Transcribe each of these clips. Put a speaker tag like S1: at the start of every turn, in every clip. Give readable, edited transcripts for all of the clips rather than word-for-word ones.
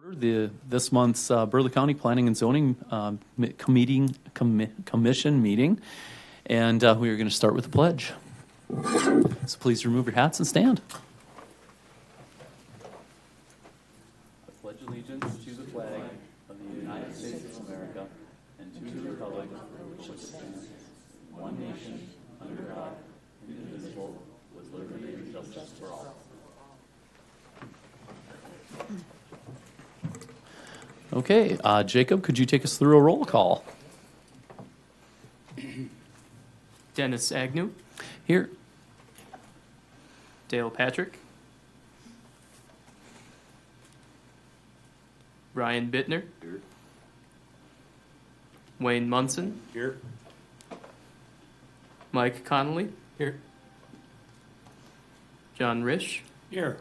S1: This month's Burleigh County Planning and Zoning Commission meeting, and we are going to start with the pledge. So please remove your hats and stand. I pledge allegiance to the flag of the United States of America and to the republic for which it stands, one nation, under God, indivisible, with liberty and justice for all. Okay, Jacob, could you take us through a roll call?
S2: Dennis Agnew,
S1: Here.
S2: Dale Patrick, Ryan Bittner,
S3: Here.
S2: Wayne Munson,
S3: Here.
S2: Mike Connolly,
S3: Here.
S2: John Risch,
S3: Here.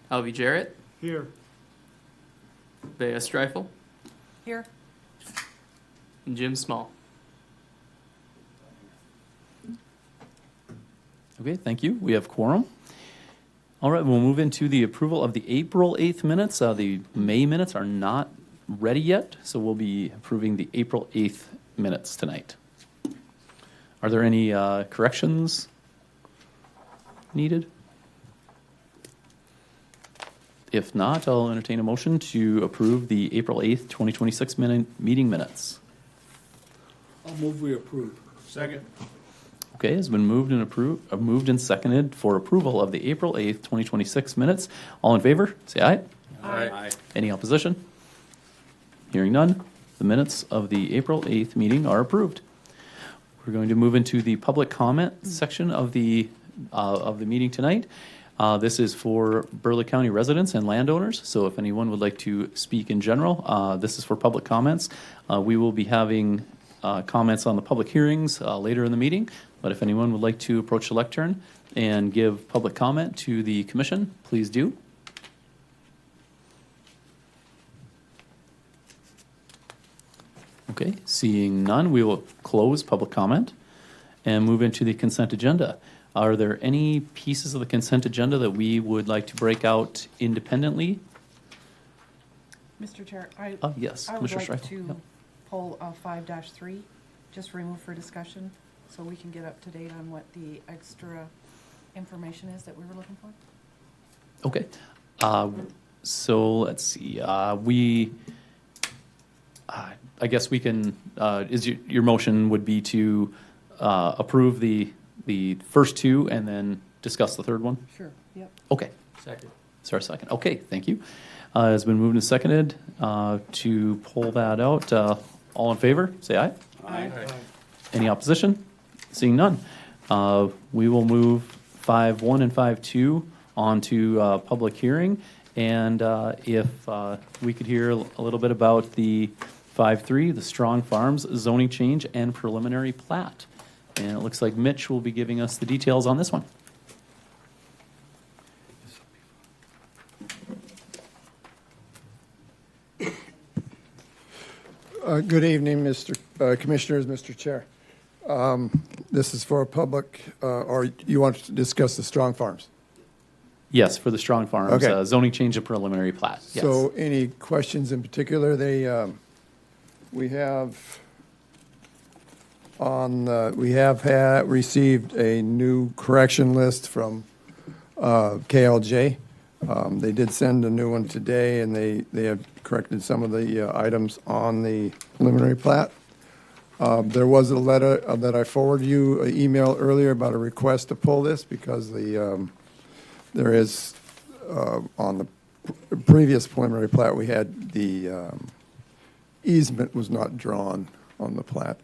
S2: Alvy Jarrett,
S3: Here.
S2: Bea Streifel,
S4: Here.
S2: and Jim Small.
S1: Okay, thank you. We have quorum. All right, we'll move into the approval of the April 8th minutes. The May minutes are not ready yet, so we'll be approving the April 8th minutes tonight. Are there any corrections needed? If not, I'll entertain a motion to approve the April 8th, 2026 meeting minutes.
S3: I'll move we approve. Second.
S1: Okay, it's been moved and seconded for approval of the April 8th, 2026 minutes. All in favor, say aye.
S3: Aye.
S1: Any opposition? Hearing none, the minutes of the April 8th meeting are approved. We're going to move into the public comment section of the meeting tonight. This is for Burleigh County residents and landowners, so if anyone would like to speak in general, this is for public comments. We will be having comments on the public hearings later in the meeting, but if anyone would like to approach the lectern and give public comment to the commission, please do. Okay, seeing none, we will close public comment and move into the consent agenda. Are there any pieces of the consent agenda that we would like to break out independently?
S4: Mr. Chair,
S1: Yes,
S4: I would
S1: Commissioner
S4: like
S1: Streifel.
S4: to
S1: Yep.
S4: pull 5-3, just remove for discussion, so we can get up to date on what the extra information is that we were looking for.
S1: Okay, so let's see, I guess we can, your motion would be to approve the first two and then discuss the third one?
S4: Sure, yep.
S1: Okay,
S3: Second.
S1: is there a second? Okay, thank you. It's been moved and seconded to pull that out. All in favor, say aye.
S4: Aye.
S1: Any opposition? Seeing none. We will move 5.1 and 5.2 on to public hearing. And if we could hear a little bit about the 5.3, the Strong Farms zoning change and preliminary plat. And it looks like Mitch will be giving us the details on this one.
S5: Good evening, Mr. Commissioners, Mr. Chair. This is for a public, or you want to discuss the Strong Farms?
S1: Yes, for the Strong Farms
S5: Okay.
S1: zoning change and preliminary plat. Yes.
S5: So any questions in particular? We have received a new correction list from KLJ. They did send a new one today, and they have corrected some of the items on the preliminary plat. There was a letter that I forwarded you, an email earlier about a request to pull this because there is, on the previous preliminary plat, we had the easement was not drawn on the plat.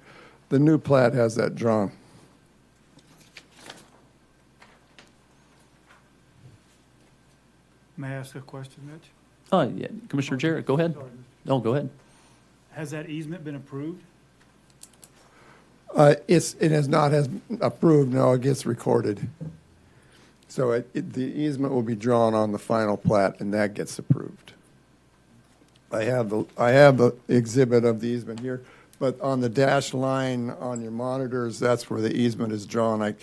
S5: The new plat has that drawn.
S6: May I ask a question, Mitch?
S1: Yeah, Commissioner Jarrett, go ahead.
S6: Sorry, Mr.
S1: No, go ahead.
S6: Has that easement been approved?
S5: It is not as approved, no, it gets recorded. So the easement will be drawn on the final plat, and that gets approved. I have the exhibit of the easement here, but on the dashed line on your monitors, that's where the easement is drawn. I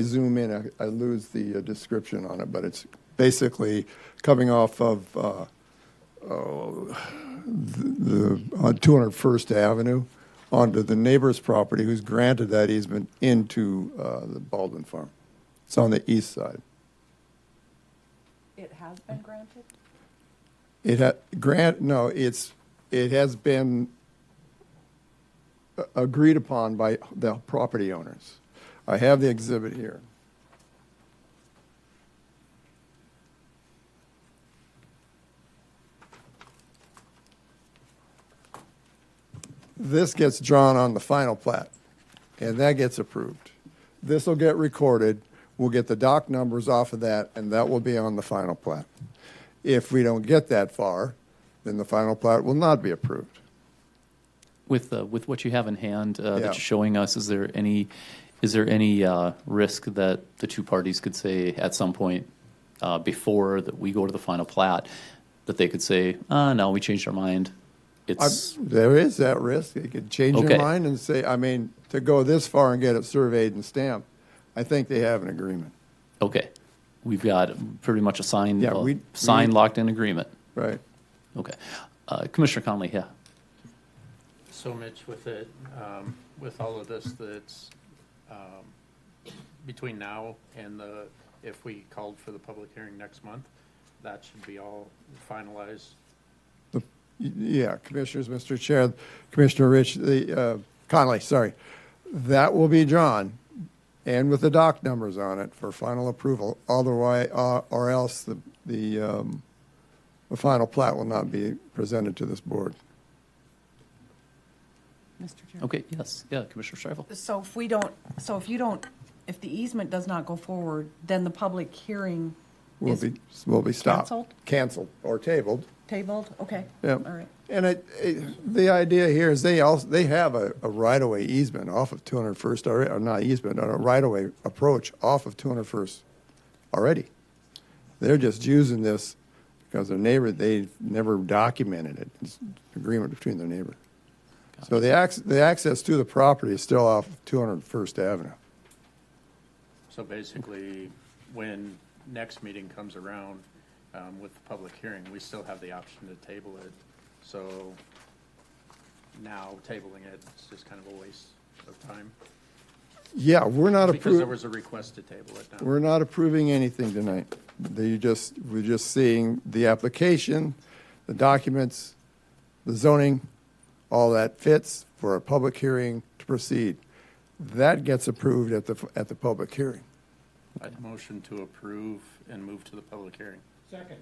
S5: zoom in, I lose the description on it, but it's basically coming off of on 201st Avenue onto the neighbor's property who's granted that easement into the Baldwin farm. It's on the east side.
S4: It has been granted?
S5: It has been agreed upon by the property owners. I have the exhibit here. This gets drawn on the final plat, and that gets approved. This will get recorded. We'll get the dock numbers off of that, and that will be on the final plat. If we don't get that far, then the final plat will not be approved.
S1: With what you have in hand that
S5: Yeah.
S1: you're showing us, is there any risk that the two parties could say at some point before that we go to the final plat that they could say, no, we changed our mind?
S5: There is that risk. They could change
S1: Okay.
S5: their mind and say, to go this far and get it surveyed and stamped, I think they have an agreement.
S1: Okay, we've got pretty much a signed,
S5: Yeah,
S1: locked-in agreement.
S5: Right.
S1: Okay, Commissioner Conley, yeah.
S7: So Mitch, with it, with all of this, that's between now and if we called for the public hearing next month, that should be all finalized.
S5: Yeah, Commissioners, Mr. Chair, Commissioner Rich, Conley, sorry. That will be drawn, and with the dock numbers on it for final approval, otherwise, or else the final plat will not be presented to this board.
S4: Mr. Chair?
S1: Okay, yes, yeah, Commissioner Streifel.
S4: So if the easement does not go forward, then the public hearing
S5: Will
S4: is
S5: be stopped.
S4: canceled?
S5: Canceled or tabled.
S4: Tabled? Okay.
S5: Yeah.
S4: All right.
S5: And the idea here is they have a right-of-way easement off of 201st, or not easement, a right-of-way approach off of 201st already. They're just using this because their neighbor, they never documented it. It's an agreement between their neighbor. So the access to the property is still off of 201st Avenue.
S7: So basically, when next meeting comes around with the public hearing, we still have the option to table it. So now tabling it, it's just kind of a waste of time.
S5: Yeah, we're not
S7: Because there
S5: approving.
S7: was a request to table it now.
S5: We're not approving anything tonight. We're just seeing the application, the documents, the zoning, all that fits for a public hearing to proceed. That gets approved at the public hearing.
S7: I'd motion to approve and move to the public hearing.
S3: Second.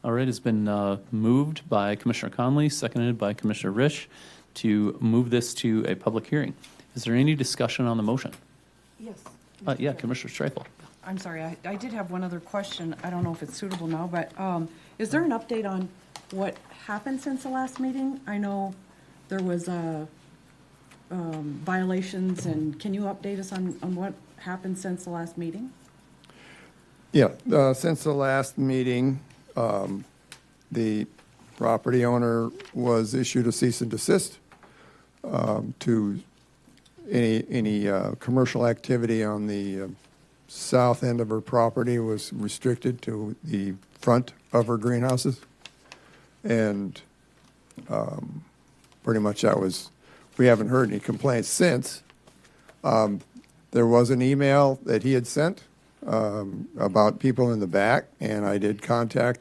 S1: All right, it's been moved by Commissioner Conley, seconded by Commissioner Risch to move this to a public hearing. Is there any discussion on the motion?
S4: Yes.
S1: Yeah, Commissioner Streifel.
S4: I'm sorry, I did have one other question. I don't know if it's suitable now, but is there an update on what happened since the last meeting? I know there was violations, and can you update us on what happened since the last meeting?
S5: Yeah, since the last meeting, the property owner was issued a cease and desist to any commercial activity on the south end of her property was restricted to the front of her greenhouses. And pretty much that was, we haven't heard any complaints since. There was an email that he had sent about people in the back, and I did contact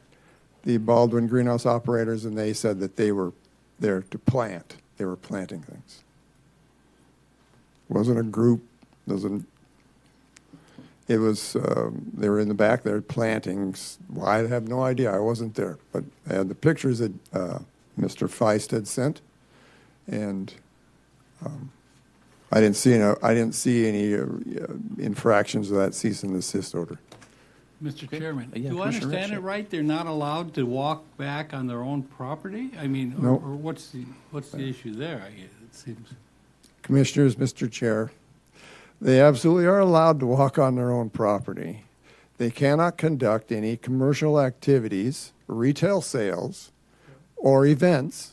S5: the Baldwin greenhouse operators, and they said that they were there to plant. They were planting things. Wasn't a group, it was, they were in the back there planting. Well, I have no idea. I wasn't there. But I had the pictures that Mr. Feist had sent, and I didn't see any infractions of that cease and desist order.
S3: Mr. Chairman,
S1: Yeah,
S3: do I
S1: Commissioner
S3: understand
S1: Rich,
S3: it right? They're not allowed to walk back on their own property? I mean,
S5: No.
S3: or what's the issue there? It seems.
S5: Commissioners, Mr. Chair, they absolutely are allowed to walk on their own property. They cannot conduct any commercial activities, retail sales, or events,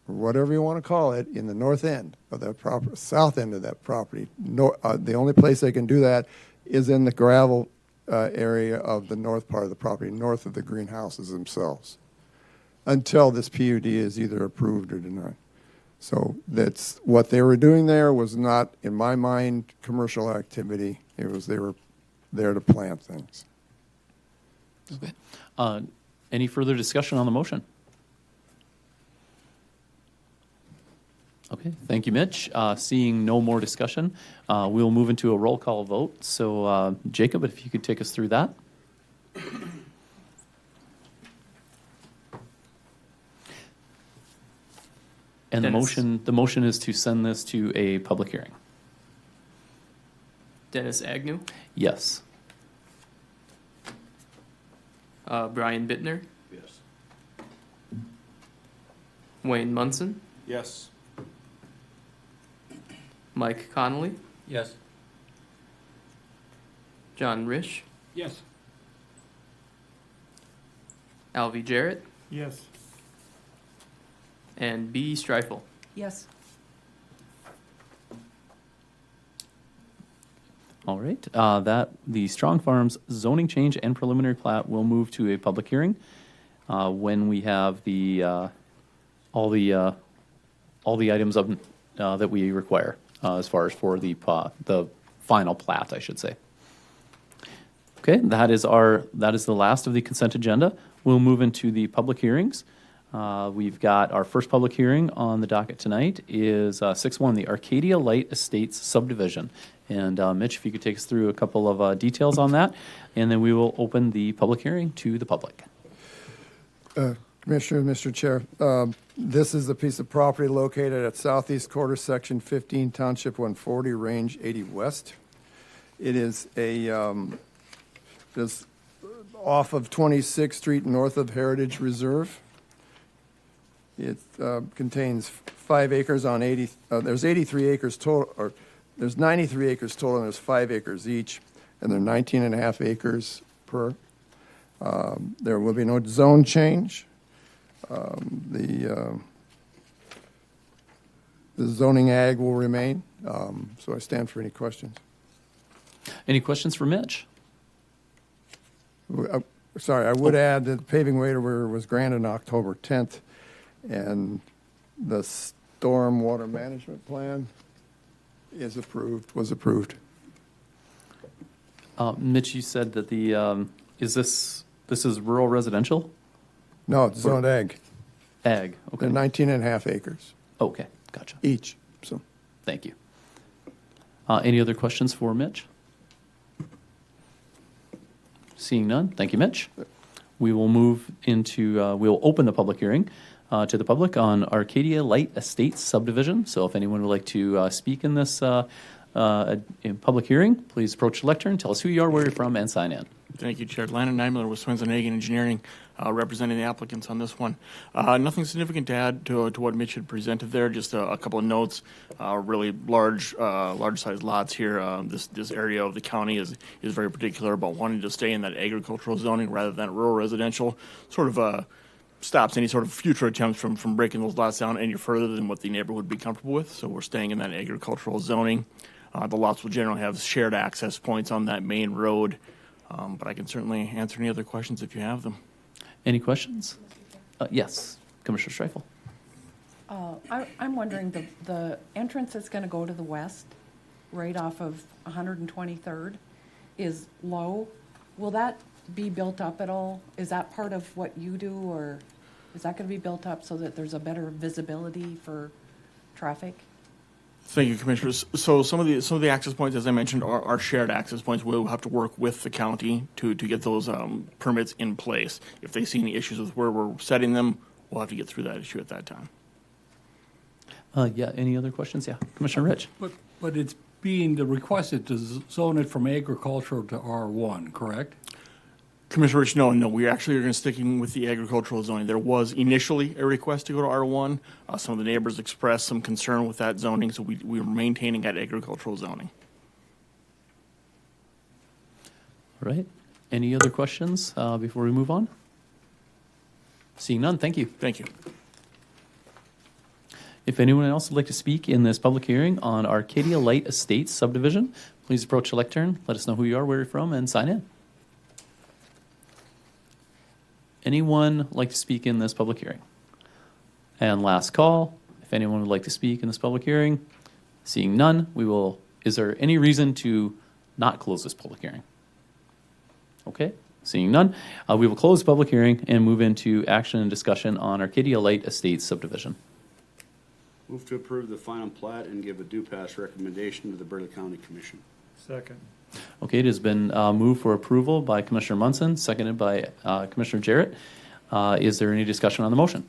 S5: or whatever you want to call it, in the north end of that property, south end of that property. No, the only place they can do that is in the gravel area of the north part of the property, north of the greenhouses themselves, until this PUD is either approved or denied. So that's what they were doing there was not, in my mind, commercial activity. It was they were there to plant things.
S1: Okay. Any further discussion on the motion? Okay, thank you, Mitch. Seeing no more discussion, we'll move into a roll call vote. So, Jacob, if you could take us through that. And
S2: Dennis.
S1: the motion is to send this to a public hearing.
S2: Dennis Agnew,
S1: Yes.
S2: Brian Bittner,
S3: Yes.
S2: Wayne Munson,
S3: Yes.
S2: Mike Connolly,
S3: Yes.
S2: John Risch,
S3: Yes.
S2: Alvy Jarrett,
S6: Yes.
S2: and B. Streifel.
S4: Yes.
S1: All right. That the Strong Farms zoning change and preliminary plat will move to a public hearing when we have the all the items of that we require as far as for the final plat, I should say. Okay, that is the last of the consent agenda. We'll move into the public hearings. We've got our first public hearing on the docket tonight is 6-1, the Arcadia Light Estates subdivision. And Mitch, if you could take us through a couple of details on that, and then we will open the public hearing to the public.
S5: Commissioner, Mr. Chair, this is a piece of property located at southeast quarter section 15, Township 140, Range 80 West. It is just off of 26th Street, north of Heritage Reserve. It contains 5 acres on 80. There's 83 acres total, or there's 93 acres total, and there's 5 acres each, and they're 19.5 acres per. There will be no zone change. The zoning ag will remain. So I stand for any questions.
S1: Any questions for Mitch?
S5: Sorry, I would add that the paving waiver was granted on October 10th, and the storm water management plan was approved.
S1: Mitch, you said that the this is rural residential?
S5: No, it's zoned ag.
S1: Ag, okay.
S5: They're 19.5 acres
S1: Okay, gotcha.
S5: each, so.
S1: Thank you. Any other questions for Mitch? Seeing none, thank you, Mitch. We will move into, we'll open the public hearing to the public on Arcadia Light Estates subdivision. So if anyone would like to speak in this in public hearing, please approach the lectern, tell us who you are, where you're from, and sign in.
S8: Thank you, Chair. Landon Neimiller with Swinson Hagen Engineering, representing the applicants on this one. Nothing significant to add to what Mitch had presented there, just a couple of notes. Really large-sized lots here. This area of the county is very particular about wanting to stay in that agricultural zoning rather than rural residential. Sort of stops any sort of future attempts from breaking those lots down any further than what the neighbor would be comfortable with. So we're staying in that agricultural zoning. The lots will generally have shared access points on that main road. But I can certainly answer any other questions if you have them.
S1: Any questions? Yes, Commissioner Streifel.
S4: I'm wondering, the entrance that's going to go to the west, right off of 123rd, is low. Will that be built up at all? Is that part of what you do, or is that going to be built up so that there's a better visibility for traffic?
S8: Thank you, Commissioners. So some of the access points, as I mentioned, are shared access points. We'll have to work with the county to get those permits in place. If they see any issues with where we're setting them, we'll have to get through that issue at that time.
S1: Yeah, any other questions? Yeah, Commissioner Rich.
S3: But it's being requested to zone it from agricultural to R1, correct?
S8: Commissioner Rich, no, we actually are going to sticking with the agricultural zoning. There was initially a request to go to R1. Some of the neighbors expressed some concern with that zoning, so we are maintaining that agricultural zoning.
S1: All right. Any other questions before we move on? Seeing none, thank you.
S8: Thank you.
S1: If anyone else would like to speak in this public hearing on Arcadia Light Estates subdivision, please approach the lectern, let us know who you are, where you're from, and sign in. anyone like to speak in this public hearing? And last call, if anyone would like to speak in this public hearing, seeing none, is there any reason to not close this public hearing? Okay, seeing none, we will close the public hearing and move into action and discussion on Arcadia Light Estates subdivision.
S9: Move to approve the final plat and give a due pass recommendation to the Burleigh County Commission.
S6: Second.
S1: Okay, it has been moved for approval by Commissioner Munson, seconded by Commissioner Jarrett. Is there any discussion on the motion?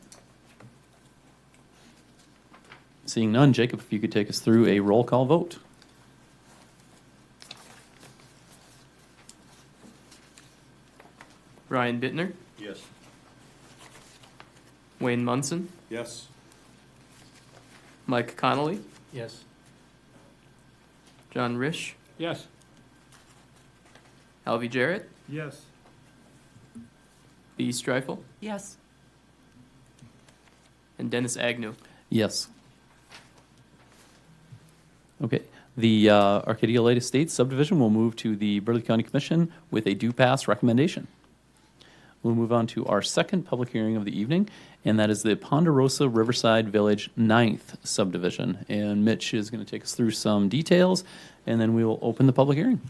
S1: Seeing none, Jacob, if you could take us through a roll call vote.
S2: Brian Bittner,
S9: Yes.
S2: Wayne Munson,
S9: Yes.
S2: Mike Connolly,
S7: Yes.
S2: John Risch,
S3: Yes.
S2: Alvy Jarrett,
S6: Yes.
S2: B. Streifel,
S4: Yes.
S2: and Dennis Agnew.
S1: Yes. Okay, the Arcadia Light Estates subdivision will move to the Burleigh County Commission with a due pass recommendation. We'll move on to our second public hearing of the evening, and that is the Ponderosa Riverside Village 9th subdivision. And Mitch is going to take us through some details, and then we will open the public hearing.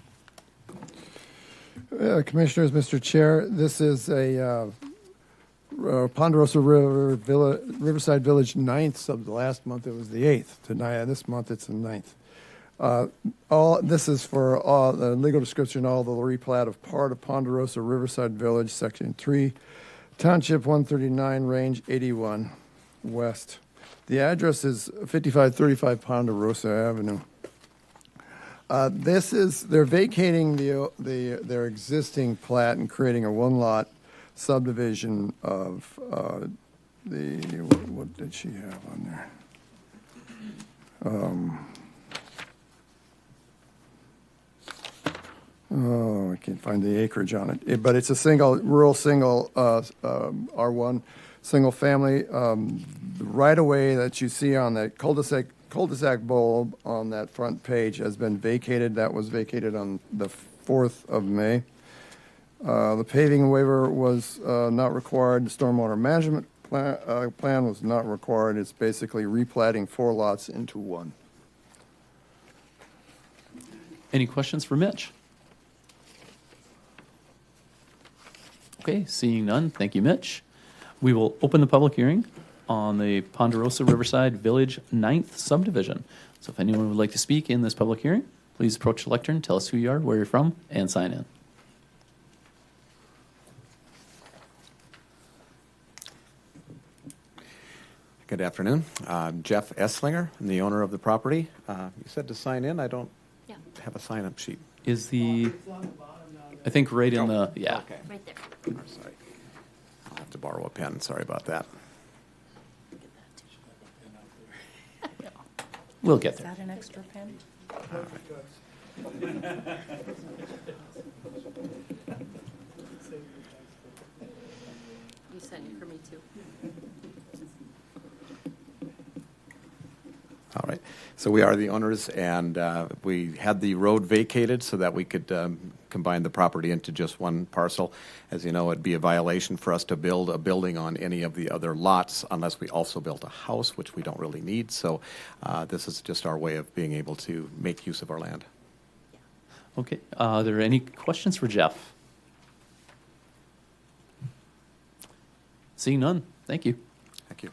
S5: Commissioners, Mr. Chair, this is a Ponderosa Riverside Village 9th sub. Last month it was the 8th. Tonight, this month it's the 9th. This is for the legal description, all the replat of part of Ponderosa Riverside Village, Section 3, Township 139, Range 81, West. The address is 5535 Ponderosa Avenue. They're vacating their existing plat and creating a one-lot subdivision of what did she have on there? I can't find the acreage on it. But it's a rural single R1 single family. The right of way that you see on that cul-de-sac bulb on that front page has been vacated. That was vacated on the 4th of May. The paving waiver was not required. The stormwater management plan was not required. It's basically replatting 4 lots into one.
S1: Any questions for Mitch? Okay, seeing none, thank you, Mitch. We will open the public hearing on the Ponderosa Riverside Village 9th subdivision. So if anyone would like to speak in this public hearing, please approach the lectern, tell us who you are, where you're from, and sign in.
S10: Good afternoon. I'm Jeff Esslinger. I'm the owner of the property. You said to sign in. I don't have a sign-up sheet.
S1: Is I think right in the, yeah.
S10: Okay.
S11: Right there.
S10: Sorry. I'll have to borrow a pen. Sorry about that.
S1: We'll get
S4: Is
S1: there.
S4: that an extra pen?
S11: You sent it for me too.
S10: All right. So we are the owners, and we had the road vacated so that we could combine the property into just one parcel. As you know, it'd be a violation for us to build a building on any of the other lots unless we also built a house, which we don't really need. So this is just our way of being able to make use of our land.
S1: Okay, are there any questions for Jeff? Seeing none, thank you.
S10: Thank you.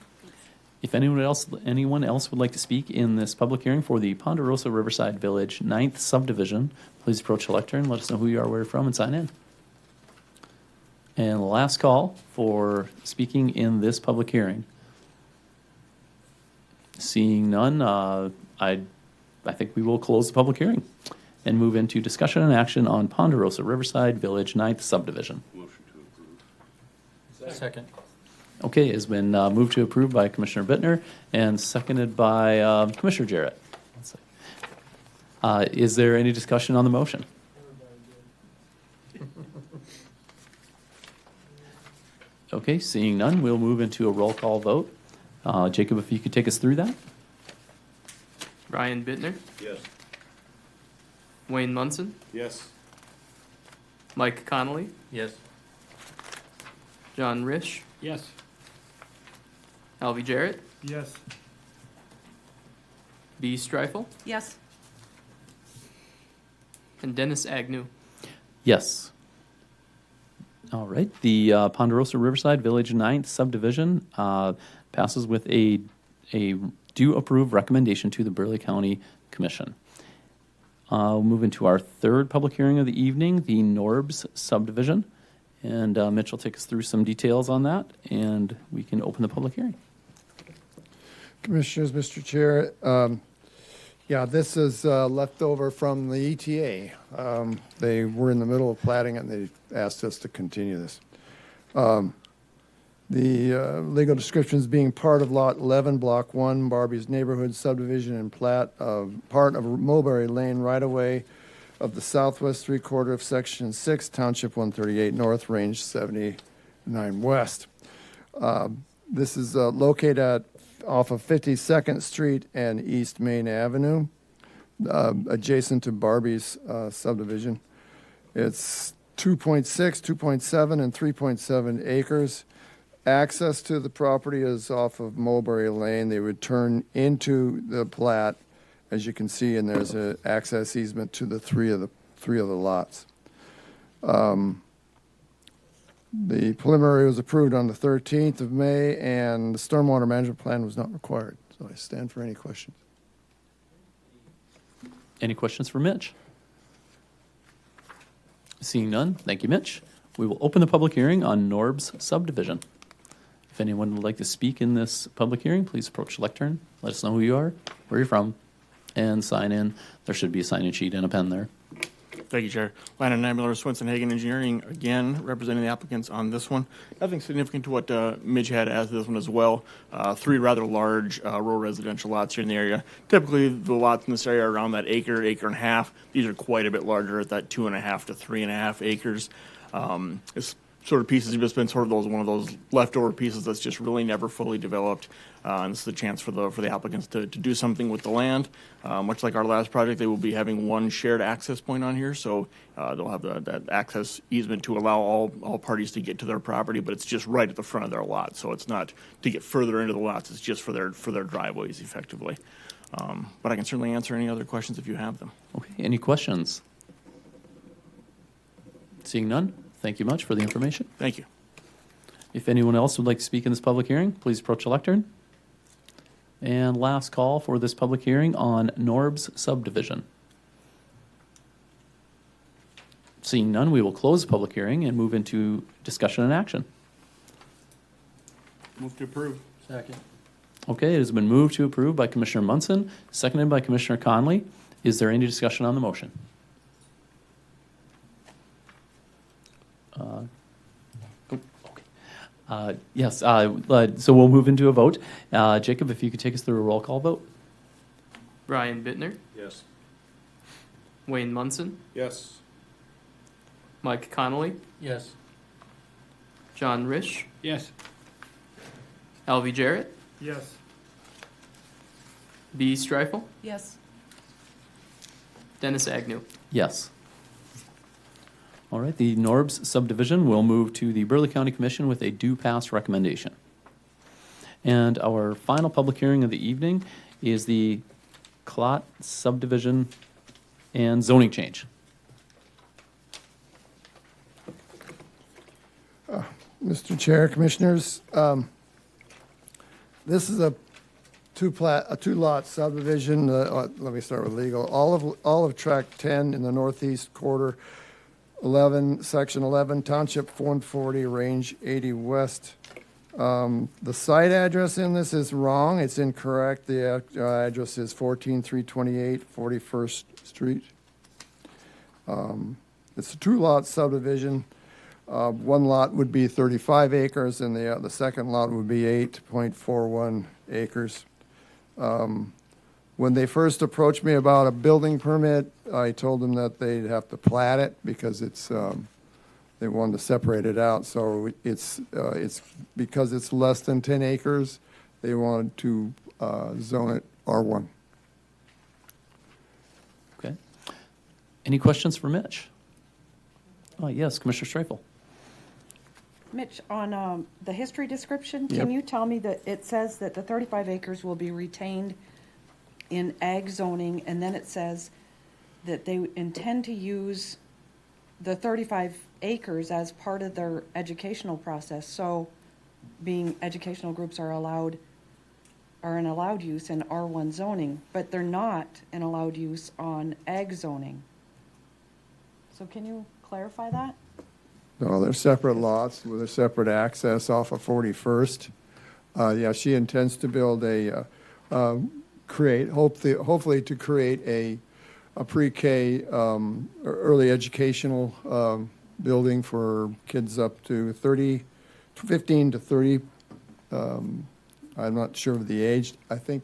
S1: If anyone else would like to speak in this public hearing for the Ponderosa Riverside Village 9th subdivision, please approach the lectern, let us know who you are, where you're from, and sign in. And the last call for speaking in this public hearing. Seeing none, I think we will close the public hearing and move into discussion and action on Ponderosa Riverside Village 9th subdivision.
S9: Motion to approve.
S7: Second.
S1: Okay, it's been moved to approve by Commissioner Bittner and seconded by Commissioner Jarrett. Let's see. Is there any discussion on the motion? Okay, seeing none, we'll move into a roll call vote. Jacob, if you could take us through that?
S2: Brian Bittner,
S9: Yes.
S2: Wayne Munson,
S9: Yes.
S2: Mike Connolly,
S7: Yes.
S2: John Risch,
S3: Yes.
S2: Alvy Jarrett,
S6: Yes.
S2: B. Streifel,
S4: Yes.
S2: and Dennis Agnew.
S1: Yes. All right, the Ponderosa Riverside Village 9th subdivision passes with a do approve recommendation to the Burleigh County Commission. We'll move into our third public hearing of the evening, the Norbs subdivision. And Mitch will take us through some details on that, and we can open the public hearing.
S5: Commissioners, Mr. Chair, yeah, this is leftover from the ETA. They were in the middle of platting it, and they asked us to continue this. The legal descriptions being part of Lot 11, Block 1, Barbie's Neighborhood Subdivision and plat of part of Mulberry Lane right-of-way of the southwest three-quarter of Section 6, Township 138 North, Range 79 West. This is located off of 52nd Street and East Main Avenue, adjacent to Barbie's subdivision. It's 2.6, 2.7, and 3.7 acres. Access to the property is off of Mulberry Lane. They would turn into the plat, as you can see, and there's an access easement to the three of the lots. The preliminary was approved on the 13th of May, and the stormwater management plan was not required. So I stand for any questions.
S1: Any questions for Mitch? Seeing none, thank you, Mitch. We will open the public hearing on Norbs subdivision. If anyone would like to speak in this public hearing, please approach the lectern. Let us know who you are, where you're from, and sign in. There should be a sign-in sheet and a pen there.
S8: Thank you, Chair. Landon Miller, Swenson Hagen Engineering, again, representing the applicants on this one. Nothing significant to what Midge had as this one as well. Three rather large rural residential lots here in the area. Typically, the lots in this area are around that acre, acre and a half. These are quite a bit larger at that 2.5 to 3.5 acres. This sort of pieces have just been sort of one of those leftover pieces that's just really never fully developed. And this is a chance for the applicants to do something with the land. Much like our last project, they will be having one shared access point on here, so they'll have that access easement to allow all parties to get to their property, but it's just right at the front of their lot, so it's not to get further into the lots, it's just for their driveways effectively. But I can certainly answer any other questions if you have them.
S1: Okay, any questions? Seeing none, thank you much for the information.
S8: Thank you.
S1: If anyone else would like to speak in this public hearing, please approach the lectern. And last call for this public hearing on Norbs subdivision. Seeing none, we will close the public hearing and move into discussion and action.
S9: Move to approve.
S3: Second.
S1: Okay, it has been moved to approve by Commissioner Munson, seconded by Commissioner Conley. Is there any discussion on the motion? Yes, so we'll move into a vote. Jacob, if you could take us through a roll call vote.
S2: Brian Bittner,
S9: Yes.
S2: Wayne Munson,
S9: Yes.
S2: Mike Connolly,
S3: Yes.
S2: John Risch,
S3: Yes.
S2: Alvy Jarrett,
S6: Yes.
S2: B. Streifel,
S4: Yes.
S2: Dennis Agnew.
S1: Yes. All right, the Norbs subdivision will move to the Burleigh County Commission with a due pass recommendation. And our final public hearing of the evening is the Clot subdivision and zoning change.
S5: Mr. Chair, Commissioners, this is a two-lot subdivision. Let me start with legal. All of Tract 10 in the northeast quarter, 11, Section 11, Township 140, Range 80 West. The site address in this is wrong. It's incorrect. The address is 14328 41st Street. It's a two-lot subdivision. One lot would be 35 acres, and the second lot would be 8.41 acres. When they first approached me about a building permit, I told them that they'd have to plat it because they wanted to separate it out. So it's because it's less than 10 acres, they wanted to zone it R1.
S1: Okay. Any questions for Mitch? Yes, Commissioner Streifel.
S4: Mitch, on the history description, can
S5: Yep.
S4: you tell me that it says that the 35 acres will be retained in ag zoning, and then it says that they intend to use the 35 acres as part of their educational process, so being educational groups are an allowed use in R1 zoning, but they're not an allowed use on ag zoning. So can you clarify that?
S5: No, they're separate lots with a separate access off of 41st. Yeah, she intends to build hopefully to create a pre-K early educational building for kids up to 15 to 30. I'm not sure of the age. I think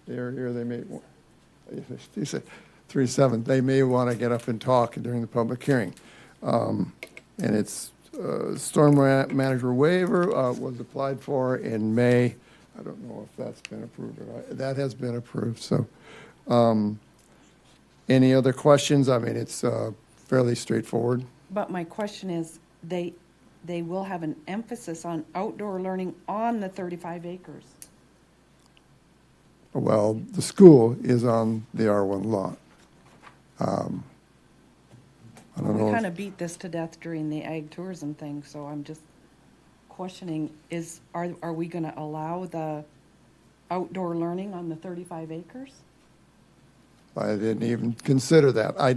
S5: they're here. They may, you said 37. They may want to get up and talk during the public hearing. And it's storm manager waiver was applied for in May. I don't know if that's been approved or not. That has been approved. So, any other questions? I mean, it's fairly straightforward.
S4: But my question is, they will have an emphasis on outdoor learning on the 35 acres.
S5: Well, the school is on the R1 lot. I don't
S4: We
S5: know.
S4: kind of beat this to death during the ag tourism thing, so I'm just questioning, are we going to allow the outdoor learning on the 35 acres?
S5: I didn't even consider that. I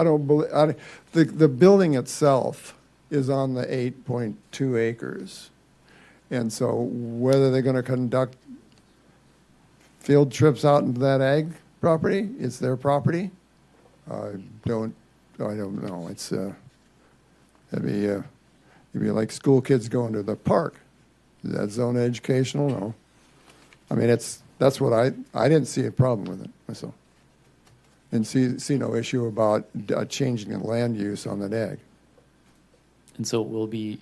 S5: don't believe, the building itself is on the 8.2 acres. And so whether they're going to conduct field trips out into that ag property, it's their property. I don't know. It'd be like school kids going to the park. Is that zone educational? No. I mean, that's what I didn't see a problem with it myself. And see no issue about changing the land use on that ag.
S1: And so it will be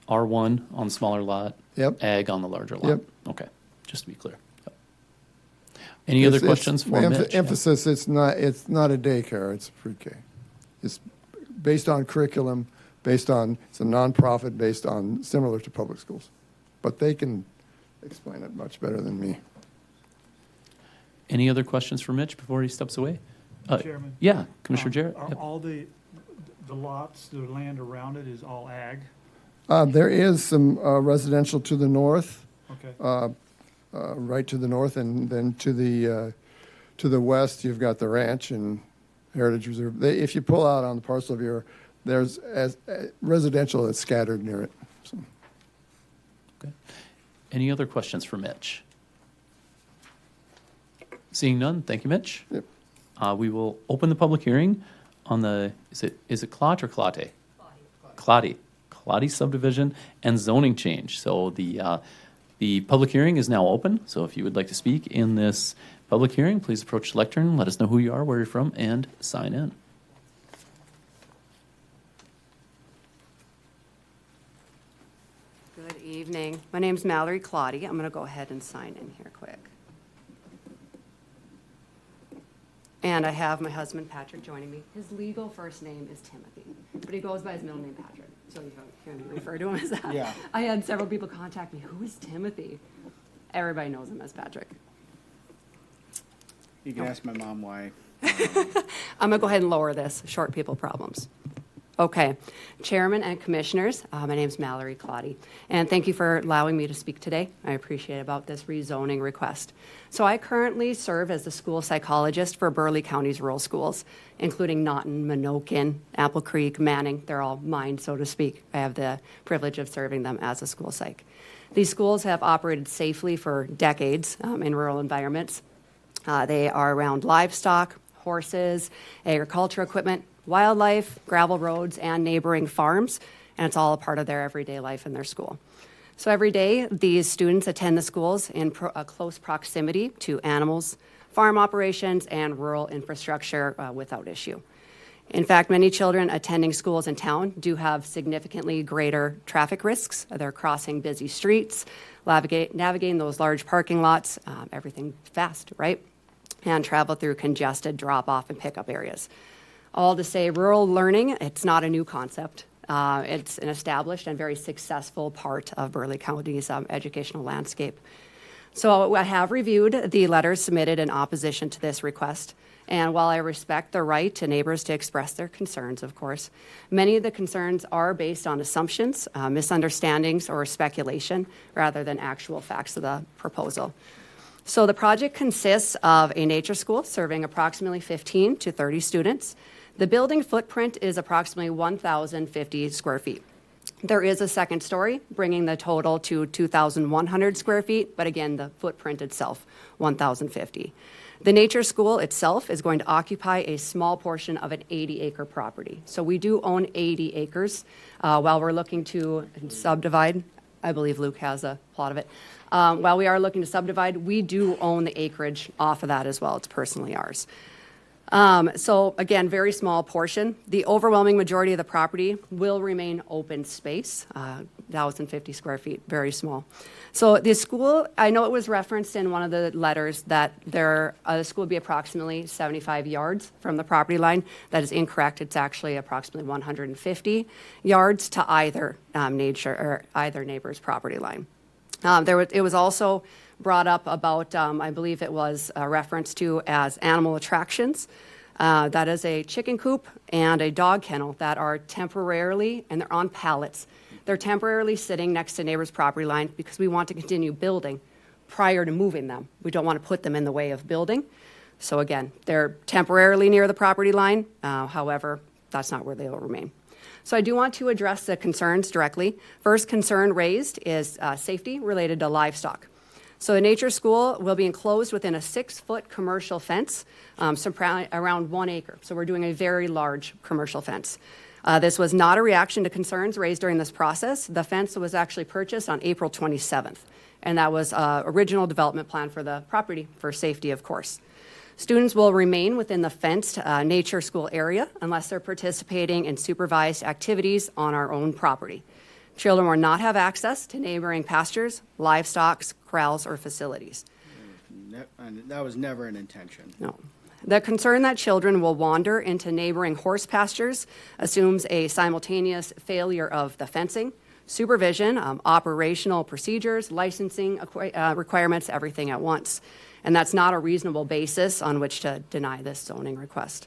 S1: R1 on the smaller lot.
S5: Yep.
S1: Ag on the larger lot.
S5: Yep.
S1: Okay, just to be clear. Yep. Any other questions for Mitch?
S5: Emphasis, it's not a daycare, it's pre-K. It's based on curriculum, it's a nonprofit based on, similar to public schools. But they can explain it much better than me.
S1: Any other questions for Mitch before he steps away?
S6: Chairman?
S1: Yeah, Commissioner Jarrett.
S6: Are
S1: Yep.
S6: all the lots, the land around it is all ag?
S5: There is some residential to the north,
S6: Okay.
S5: right to the north, and then to the west, you've got the ranch and Heritage Reserve. If you pull out on the parcel viewer, there's residential that's scattered near it. So.
S1: Okay. Any other questions for Mitch? Seeing none, thank you, Mitch.
S5: Yep.
S1: We will open the public hearing on the, is it Clot or Clotte? Clotty subdivision and zoning change. So the public hearing is now open. So if you would like to speak in this public hearing, please approach the lectern, let us know who you are, where you're from, and sign in.
S12: Good evening. My name's Mallory Claudy. I'm going to go ahead and sign in here quick. And I have my husband Patrick joining me. His legal first name is Timothy, but he goes by his middle name Patrick. So you can refer to him as that.
S9: Yeah.
S12: I had several people contact me. Who is Timothy? Everybody knows him as Patrick.
S9: You can ask my mom why.
S12: I'm going to go ahead and lower this. Short people problems. Okay. Chairman and Commissioners, my name's Mallory Claudy, and thank you for allowing me to speak today. I appreciate about this rezoning request. So I currently serve as the school psychologist for Burleigh County's rural schools, including Naughton, Minokin, Apple Creek, Manning. They're all mine, so to speak. I have the privilege of serving them as a school psych. These schools have operated safely for decades in rural environments. They are around livestock, horses, agriculture equipment, wildlife, gravel roads, and neighboring farms, and it's all a part of their everyday life in their school. So every day, these students attend the schools in close proximity to animals, farm operations, and rural infrastructure without issue. In fact, many children attending schools in town do have significantly greater traffic risks. They're crossing busy streets, navigating those large parking lots, everything fast, right? And travel through congested drop-off and pickup areas. All to say, rural learning, it's not a new concept. It's an established and very successful part of Burleigh County's educational landscape. So I have reviewed the letters submitted in opposition to this request. And while I respect the right to neighbors to express their concerns, of course, many of the concerns are based on assumptions, misunderstandings, or speculation rather than actual facts of the proposal. So the project consists of a nature school serving approximately 15 to 30 students. The building footprint is approximately 1,050 square feet. There is a second story, bringing the total to 2,100 square feet, but again, the footprint itself, 1,050. The nature school itself is going to occupy a small portion of an 80-acre property. So we do own 80 acres. While we're looking to subdivide, I believe Luke has a plot of it. While we are looking to subdivide, we do own the acreage off of that as well. It's personally ours. So again, very small portion. The overwhelming majority of the property will remain open space, 1,050 square feet, very small. So the school, I know it was referenced in one of the letters that the school would be approximately 75 yards from the property line. That is incorrect. It's actually approximately 150 yards to either either neighbor's property line. It was also brought up about, I believe it was referenced to as animal attractions. That is a chicken coop and a dog kennel that are temporarily, and they're on pallets. They're temporarily sitting next to neighbor's property line because we want to continue building prior to moving them. We don't want to put them in the way of building. So again, they're temporarily near the property line. However, that's not where they will remain. So I do want to address the concerns directly. First concern raised is safety related to livestock. So the nature school will be enclosed within a 6-foot commercial fence, around 1 acre. So we're doing a very large commercial fence. This was not a reaction to concerns raised during this process. The fence was actually purchased on April 27th, and that was original development plan for the property for safety, of course. Students will remain within the fenced nature school area unless they're participating in supervised activities on our own property. Children will not have access to neighboring pastures, livestock, corrals, or facilities.
S13: And that was never an intention.
S12: No. The concern that children will wander into neighboring horse pastures assumes a simultaneous failure of the fencing, supervision, operational procedures, licensing requirements, everything at once. And that's not a reasonable basis on which to deny this zoning request.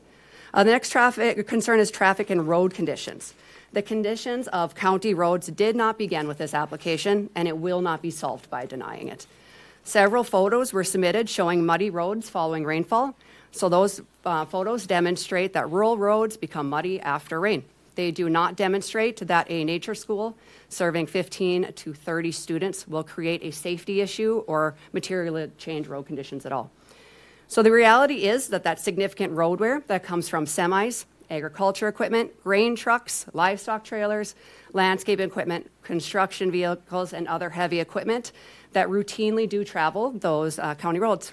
S12: The next concern is traffic and road conditions. The conditions of county roads did not begin with this application, and it will not be solved by denying it. Several photos were submitted showing muddy roads following rainfall. So those photos demonstrate that rural roads become muddy after rain. They do not demonstrate that a nature school serving 15 to 30 students will create a safety issue or materially change road conditions at all. So the reality is that significant road wear that comes from semis, agriculture equipment, grain trucks, livestock trailers, landscape equipment, construction vehicles, and other heavy equipment that routinely do travel those county roads.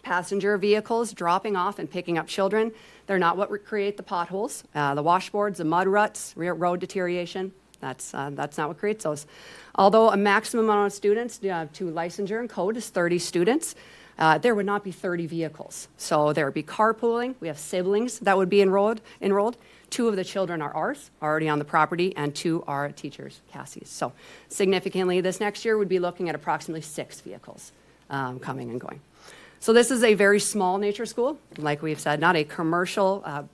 S12: Passenger vehicles dropping off and picking up children, they're not what create the potholes, the washboards, the mud ruts, road deterioration. That's not what creates those. Although a maximum amount of students to licensure and code is 30 students, there would not be 30 vehicles. So there would be carpooling. We have siblings that would be enrolled. 2 of the children are ours, already on the property, and 2 are teachers, Cassie's. So significantly, this next year we'd be looking at approximately 6 vehicles coming and going. So this is a very small nature school, like we've said, not a commercial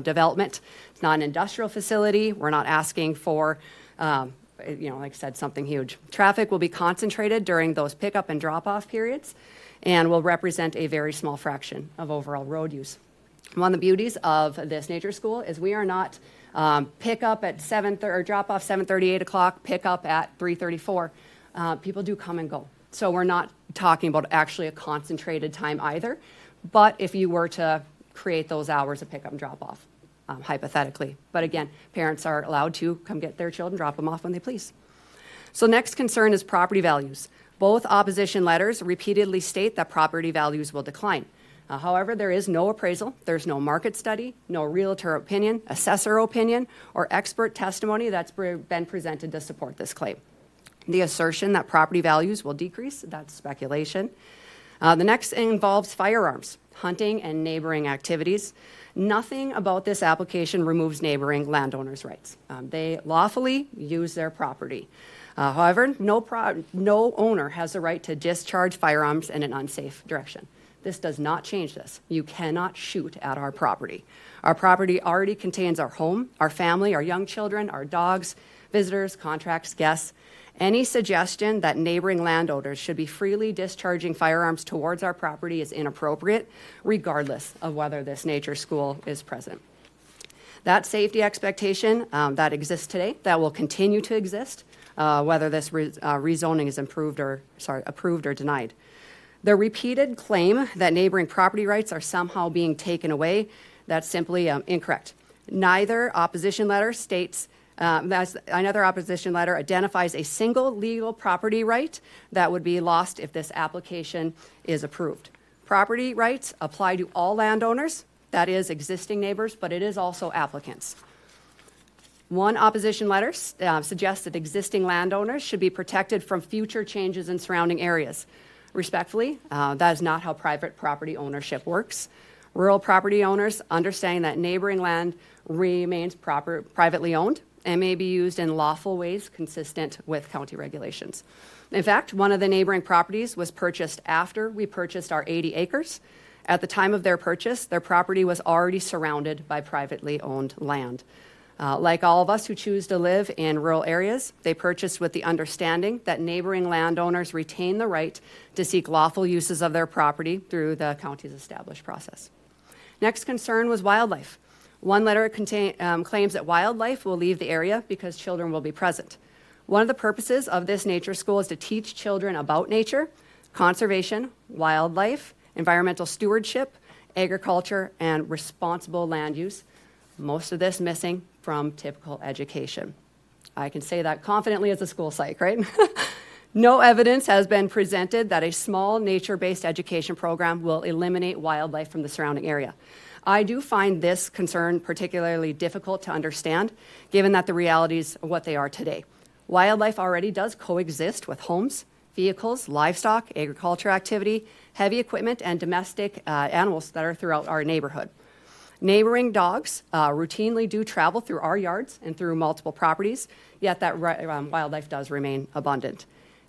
S12: development. It's not an industrial facility. We're not asking for, like I said, something huge. Traffic will be concentrated during those pickup and drop-off periods and will represent a very small fraction of overall road use. One of the beauties of this nature school is we are not pick up at 7:30 or drop off 7:30, 8 o'clock, pick up at 3:34. People do come and go. So we're not talking about actually a concentrated time either. But if you were to create those hours of pick up and drop off, hypothetically. But again, parents are allowed to come get their children, drop them off when they please. So next concern is property values. Both opposition letters repeatedly state that property values will decline. However, there is no appraisal, there's no market study, no realtor opinion, assessor opinion, or expert testimony that's been presented to support this claim. The assertion that property values will decrease, that's speculation. The next involves firearms. hunting, and neighboring activities. Nothing about this application removes neighboring landowners' rights. They lawfully use their property. However, no owner has the right to discharge firearms in an unsafe direction. This does not change this. You cannot shoot at our property. Our property already contains our home, our family, our young children, our dogs, visitors, contracts, guests. Any suggestion that neighboring landowners should be freely discharging firearms towards our property is inappropriate, regardless of whether this nature school is present. That safety expectation that exists today, that will continue to exist, whether this rezoning is approved or denied. The repeated claim that neighboring property rights are somehow being taken away, that's simply incorrect. Neither opposition letter states, another opposition letter identifies a single legal property right that would be lost if this application is approved. Property rights apply to all landowners, that is existing neighbors, but it is also applicants. One opposition letter suggests that existing landowners should be protected from future changes in surrounding areas. Respectfully, that is not how private property ownership works. Rural property owners understand that neighboring land remains privately owned and may be used in lawful ways consistent with county regulations. In fact, one of the neighboring properties was purchased after we purchased our 80 acres. At the time of their purchase, their property was already surrounded by privately owned land. Like all of us who choose to live in rural areas, they purchased with the understanding that neighboring landowners retain the right to seek lawful uses of their property through the county's established process. Next concern was wildlife. One letter claims that wildlife will leave the area because children will be present. One of the purposes of this nature school is to teach children about nature, conservation, wildlife, environmental stewardship, agriculture, and responsible land use. Most of this missing from typical education. I can say that confidently as a school psych, right? No evidence has been presented that a small nature-based education program will eliminate wildlife from the surrounding area. I do find this concern particularly difficult to understand, given that the realities of what they are today. Wildlife already does coexist with homes, vehicles, livestock, agriculture activity, heavy equipment, and domestic animals that are throughout our neighborhood. Neighboring dogs routinely do travel through our yards and through multiple properties, yet that wildlife does remain abundant.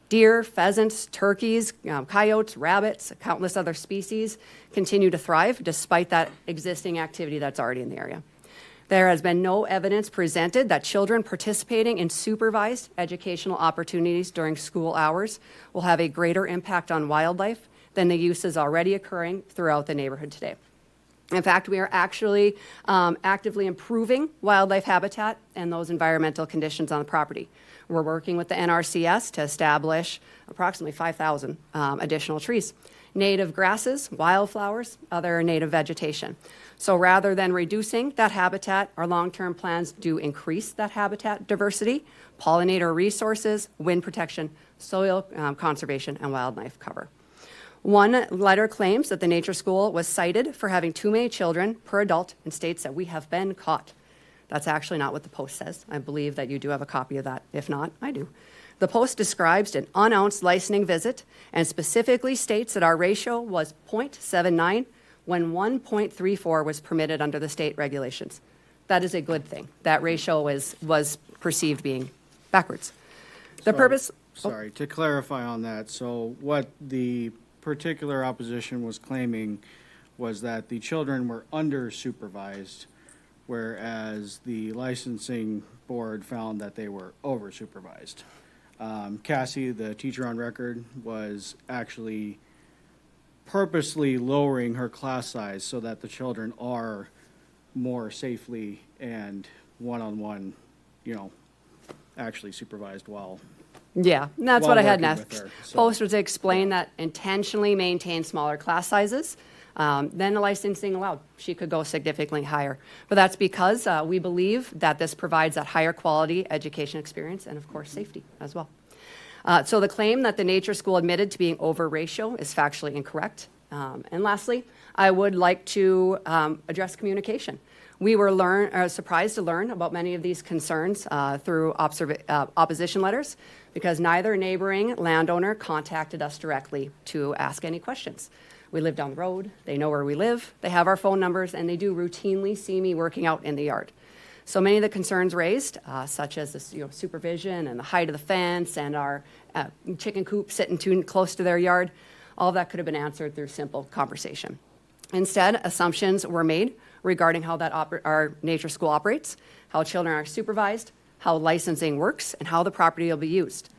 S12: Deer, pheasants, turkeys, coyotes, rabbits, countless other species continue to thrive despite that existing activity that's already in the area. There has been no evidence presented that children participating in supervised educational opportunities during school hours will have a greater impact on wildlife than the uses already occurring throughout the neighborhood today. In fact, we are actually actively improving wildlife habitat and those environmental conditions on the property. We're working with the NRCS to establish approximately 5,000 additional trees, native grasses, wildflowers, other native vegetation. So rather than reducing that habitat, our long-term plans do increase that habitat diversity, pollinator resources, wind protection, soil conservation, and wildlife cover. One letter claims that the nature school was cited for having too many children per adult and states that we have been caught. That's actually not what the post says. I believe that you do have a copy of that. If not, I do. The post describes an unannounced licensing visit and specifically states that our ratio was 0.79 when 1.34 was permitted under the state regulations. That is a good thing. That ratio was perceived being backwards. The purpose...
S13: Sorry, to clarify on that, so what the particular opposition was claiming was that the children were under supervised, whereas the licensing board found that they were over supervised. Cassie, the teacher on record, was actually purposely lowering her class size so that the children are more safely and one-on-one, actually supervised while.
S12: Yeah, and that's what I had
S13: working
S12: next.
S13: with her, so.
S12: Post was to explain that intentionally maintain smaller class sizes, then the licensing allowed. She could go significantly higher. But that's because we believe that this provides that higher quality education experience and, of course, safety as well. So the claim that the nature school admitted to being over ratio is factually incorrect. And lastly, I would like to address communication. We were surprised to learn about many of these concerns through opposition letters because neither neighboring landowner contacted us directly to ask any questions. We live down the road. They know where we live. They have our phone numbers, and they do routinely see me working out in the yard. So many of the concerns raised, such as this, supervision and the height of the fence and our chicken coop sitting too close to their yard, all of that could have been answered through simple conversation. Instead, assumptions were made regarding how our nature school operates, how children are supervised, how licensing works, and how the property will be used.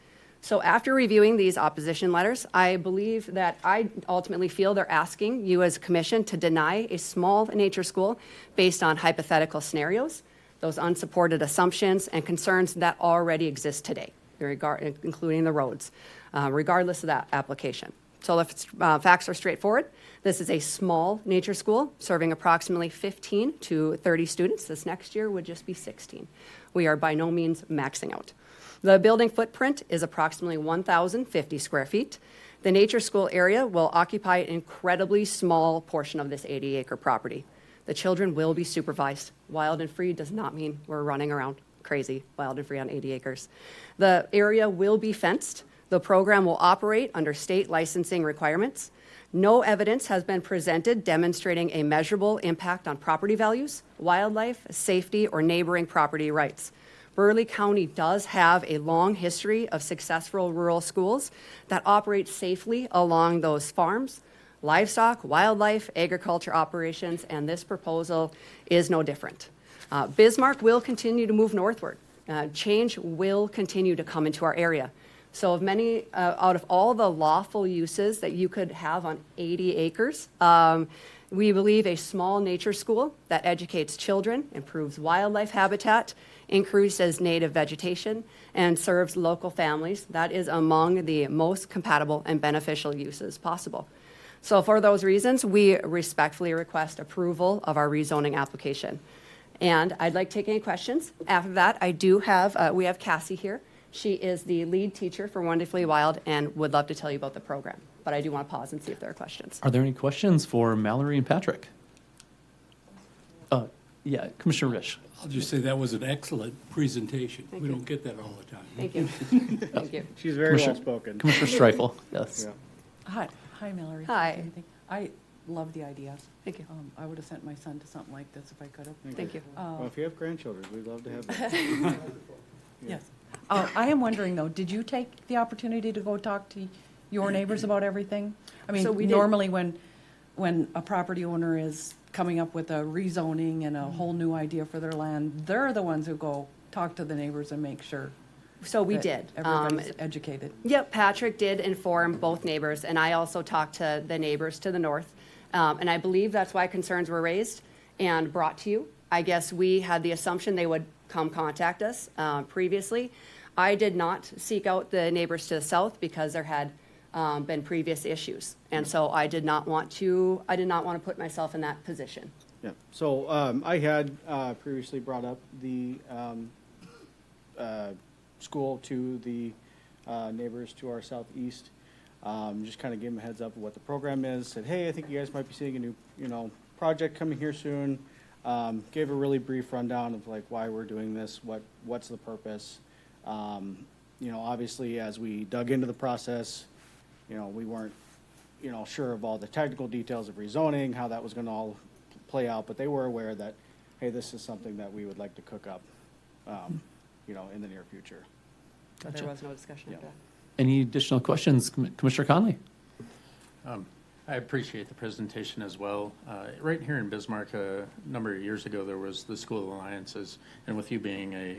S12: So after reviewing these opposition letters, I believe that I ultimately feel they're asking you as a commission to deny a small nature school based on hypothetical scenarios, those unsupported assumptions and concerns that already exist today, including the roads, regardless of that application. So if facts are straightforward, this is a small nature school serving approximately 15 to 30 students. This next year would just be 16. We are by no means maxing out. The building footprint is approximately 1,050 square feet. The nature school area will occupy an incredibly small portion of this 80-acre property. The children will be supervised. Wild and free does not mean we're running around crazy, wild and free on 80 acres. The area will be fenced. The program will operate under state licensing requirements. No evidence has been presented demonstrating a measurable impact on property values, wildlife, safety, or neighboring property rights. Burleigh County does have a long history of successful rural schools that operate safely along those farms, livestock, wildlife, agriculture operations, and this proposal is no different. Bismarck will continue to move northward. Change will continue to come into our area. So of many, out of all the lawful uses that you could have on 80 acres, we believe a small nature school that educates children, improves wildlife habitat, increases native vegetation, and serves local families, that is among the most compatible and beneficial uses possible. So for those reasons, we respectfully request approval of our rezoning application. And I'd like to take any questions. After that, we have Cassie here. She is the lead teacher for Wonderfully Wild and would love to tell you about the program. But I do want to pause and see if there are questions.
S1: Are there any questions for Mallory and Patrick? Yeah, Commissioner Risch.
S3: I'll just say that was an excellent presentation. We don't get that all the time.
S12: Thank you. Thank you.
S13: She's very well spoken.
S1: Commissioner Streifel, yes.
S13: Yeah.
S4: Hi, Mallory.
S12: Hi.
S4: I love the idea.
S12: Thank you.
S4: I would have sent my son to something like this if I could have.
S12: Thank you.
S13: Well, if you have grandchildren, we'd love to have them.
S4: Yes. I am wondering, though, did you take the opportunity to go talk to your neighbors about everything? I mean,
S12: So we did.
S4: normally when a property owner is coming up with a rezoning and a whole new idea for their land, they're the ones who go talk to the neighbors and make sure
S12: So we
S4: that
S12: did.
S4: everybody's educated.
S12: Yep, Patrick did inform both neighbors, and I also talked to the neighbors to the north. And I believe that's why concerns were raised and brought to you. I guess we had the assumption they would come contact us previously. I did not seek out the neighbors to the south because there had been previous issues. And so I did not want to put myself in that position.
S13: Yeah, so I had previously brought up the school to the neighbors to our southeast. Just kind of gave them a heads up of what the program is. Said, hey, I think you guys might be seeing a new, project coming here soon. Gave a really brief rundown of like why we're doing this, what's the purpose. Obviously, as we dug into the process, we weren't, sure of all the technical details of rezoning, how that was going to all play out, but they were aware that, hey, this is something that we would like to cook up, in the near future.
S12: But there was no discussion after that.
S1: Any additional questions? Commissioner Conley?
S7: I appreciate the presentation as well. Right here in Bismarck, a number of years ago, there was the School Alliances, and with you being a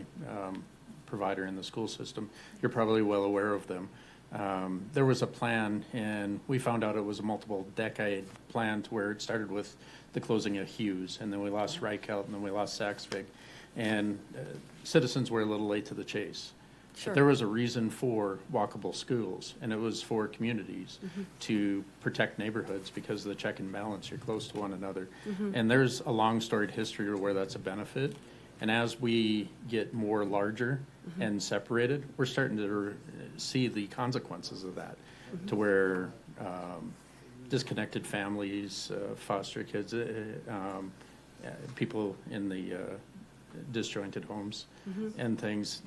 S7: provider in the school system, you're probably well aware of them. There was a plan, and we found out it was a multiple-decade plan to where it started with the closing of Hughes, and then we lost Reichelt, and then we lost Saxvig, and citizens were a little late to the chase.
S12: Sure.
S7: But there was a reason for walkable schools, and it was for communities to protect neighborhoods because of the check and balance. You're close to one another. And there's a long storied history where that's a benefit. And as we get more larger and separated, we're starting to see the consequences of that to where disconnected families, foster kids, people in the disjointed homes and things.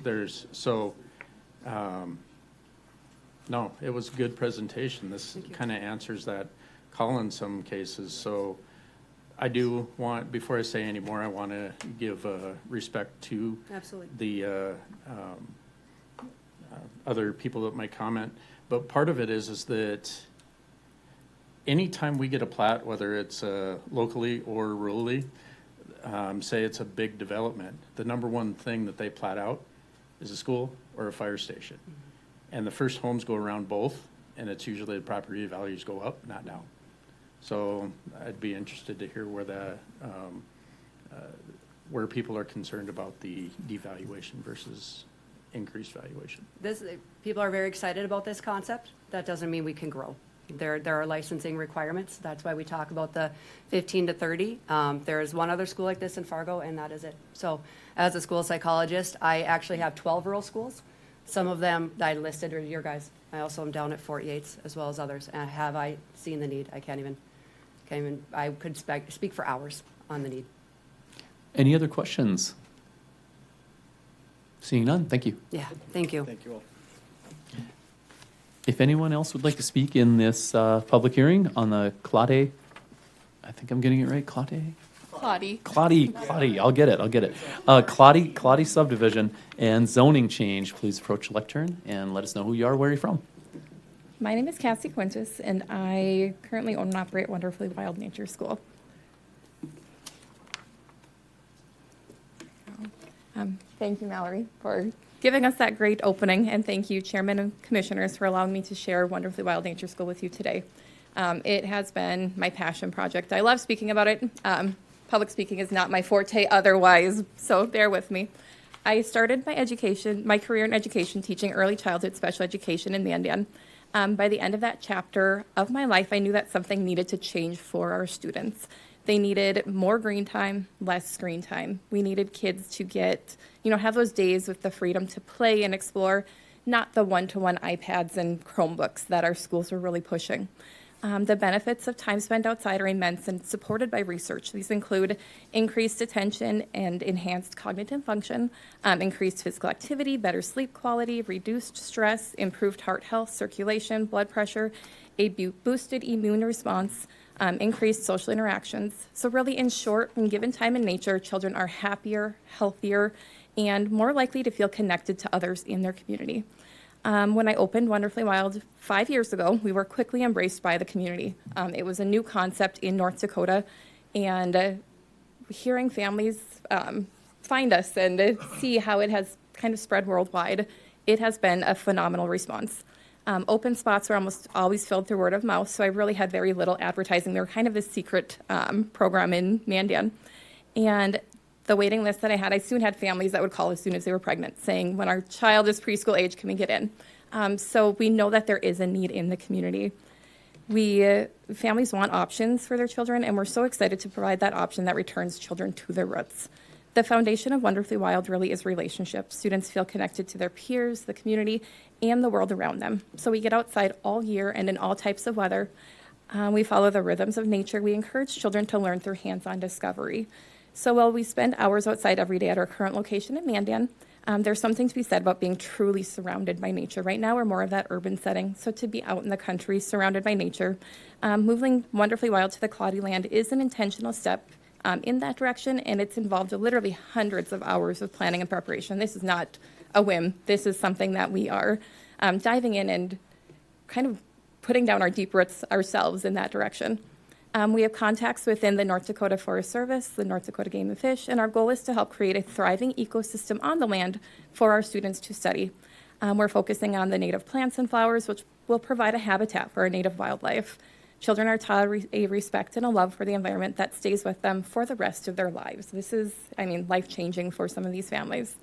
S7: No, it was a good presentation. This kind of answers that call in some cases. So I do want, before I say any more, I want to give respect to
S12: Absolutely.
S7: the other people that might comment. But part of it is that anytime we get a plat, whether it's locally or rurally, say it's a big development, the number one thing that they plat out is a school or a fire station. And the first homes go around both, and it's usually the property values go up, not down. So I'd be interested to hear where where people are concerned about the devaluation versus increased valuation.
S12: People are very excited about this concept. That doesn't mean we can grow. There are licensing requirements. That's why we talk about the 15 to 30. There is one other school like this in Fargo, and that is it. So as a school psychologist, I actually have 12 rural schools. Some of them that I listed are your guys. I also am down at Fort Yates as well as others. And have I seen the need? I can't even, I could speak for hours on the need.
S1: Any other questions? Seeing none, thank you.
S12: Yeah, thank you.
S13: Thank you all.
S1: If anyone else would like to speak in this public hearing on the Claude, I think I'm getting it right, Claude? Claude, I'll get it. Claude subdivision and zoning change, please approach the lectern and let us know who you are, where you're from.
S14: My name is Cassie Quintus, and I currently own and operate Wonderfully Wild Nature School. Thank you, Mallory, for giving us that great opening, and thank you, Chairman and Commissioners, for allowing me to share Wonderfully Wild Nature School with you today. It has been my passion project. I love speaking about it. Public speaking is not my forte otherwise, so bear with me. I started my career in education, teaching early childhood special education in Mandan. By the end of that chapter of my life, I knew that something needed to change for our students. They needed more green time, less screen time. We needed kids to get, have those days with the freedom to play and explore, not the one-to-one iPads and Chromebooks that our schools were really pushing. The benefits of time spent outside are immense and supported by research. These include increased attention and enhanced cognitive function, increased physical activity, better sleep quality, reduced stress, improved heart health, circulation, blood pressure, a boosted immune response, increased social interactions. So really, in short, when given time in nature, children are happier, healthier, and more likely to feel connected to others in their community. When I opened Wonderfully Wild 5 years ago, we were quickly embraced by the community. It was a new concept in North Dakota, and hearing families find us and see how it has kind of spread worldwide, it has been a phenomenal response. Open spots were almost always filled through word of mouth, so I really had very little advertising. They were kind of a secret program in Mandan. And the waiting list that I had, I soon had families that would call as soon as they were pregnant, saying, when our child is preschool age, can we get in? So we know that there is a need in the community. Families want options for their children, and we're so excited to provide that option that returns children to their roots. The foundation of Wonderfully Wild really is relationships. Students feel connected to their peers, the community, and the world around them. So we get outside all year and in all types of weather. We follow the rhythms of nature. We encourage children to learn through hands-on discovery. So while we spend hours outside every day at our current location in Mandan, there's something to be said about being truly surrounded by nature. Right now, we're more of that urban setting, so to be out in the country, surrounded by nature, moving Wonderfully Wild to the Claude land is an intentional step in that direction, and it's involved literally hundreds of hours of planning and preparation. This is not a whim. This is something that we are diving in and kind of putting down our deep roots ourselves in that direction. We have contacts within the North Dakota Forest Service, the North Dakota Game and Fish, and our goal is to help create a thriving ecosystem on the land for our students to study. We're focusing on the native plants and flowers, which will provide a habitat for our native wildlife. Children are taught a respect and a love for the environment that stays with them for the rest of their lives. This is, life-changing for some of these families.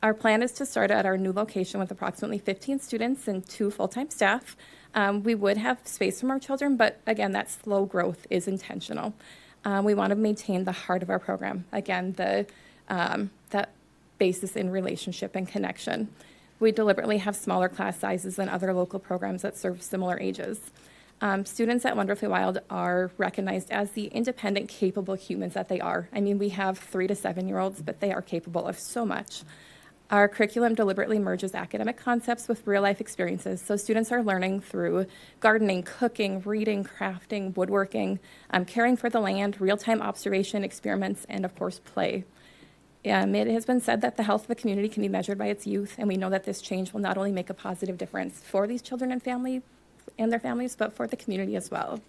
S14: Our plan is to start at our new location with approximately 15 students and 2 full-time staff. We would have space from our children, but again, that slow growth is intentional. We want to maintain the heart of our program. Again, that basis in relationship and connection. We deliberately have smaller class sizes than other local programs that serve similar ages. Students at Wonderfully Wild are recognized as the independent, capable humans that they are. We have 3 to 7-year-olds, but they are capable of so much. Our curriculum deliberately merges academic concepts with real-life experiences, so students are learning through gardening, cooking, reading, crafting, woodworking, caring for the land, real-time observation, experiments, and of course, play. It has been said that the health of a community can be measured by its youth, and we know that this change will not only make a positive difference for these children and their families, but for the community as well.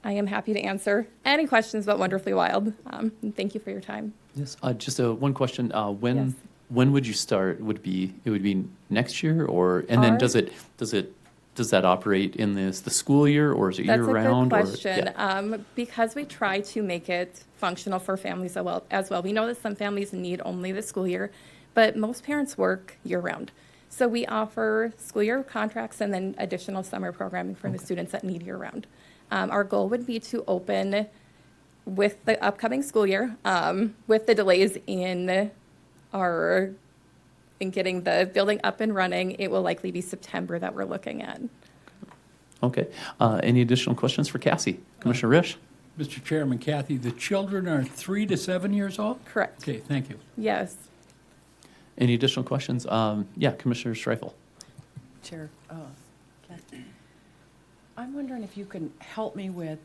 S14: I am happy to answer any questions about Wonderfully Wild. And thank you for your time.
S1: Yes, just one question.
S14: Yes.
S1: When would you start? It would be next year, or and then does that operate in the school year, or is it year round?
S14: That's a good question. Because we try to make it functional for families as well. We know that some families need only the school year, but most parents work year round. So we offer school year contracts and then additional summer programming for the students that need year round. Our goal would be to open with the upcoming school year, with the delays in getting the building up and running. It will likely be September that we're looking at.
S1: Okay. Any additional questions for Cassie? Commissioner Risch?
S3: Mr. Chairman, Kathy, the children are 3 to 7 years old?
S14: Correct.
S3: Okay, thank you.
S14: Yes.
S1: Any additional questions? Yeah, Commissioner Streifel.
S4: Chair, Kathy, I'm wondering if you can help me with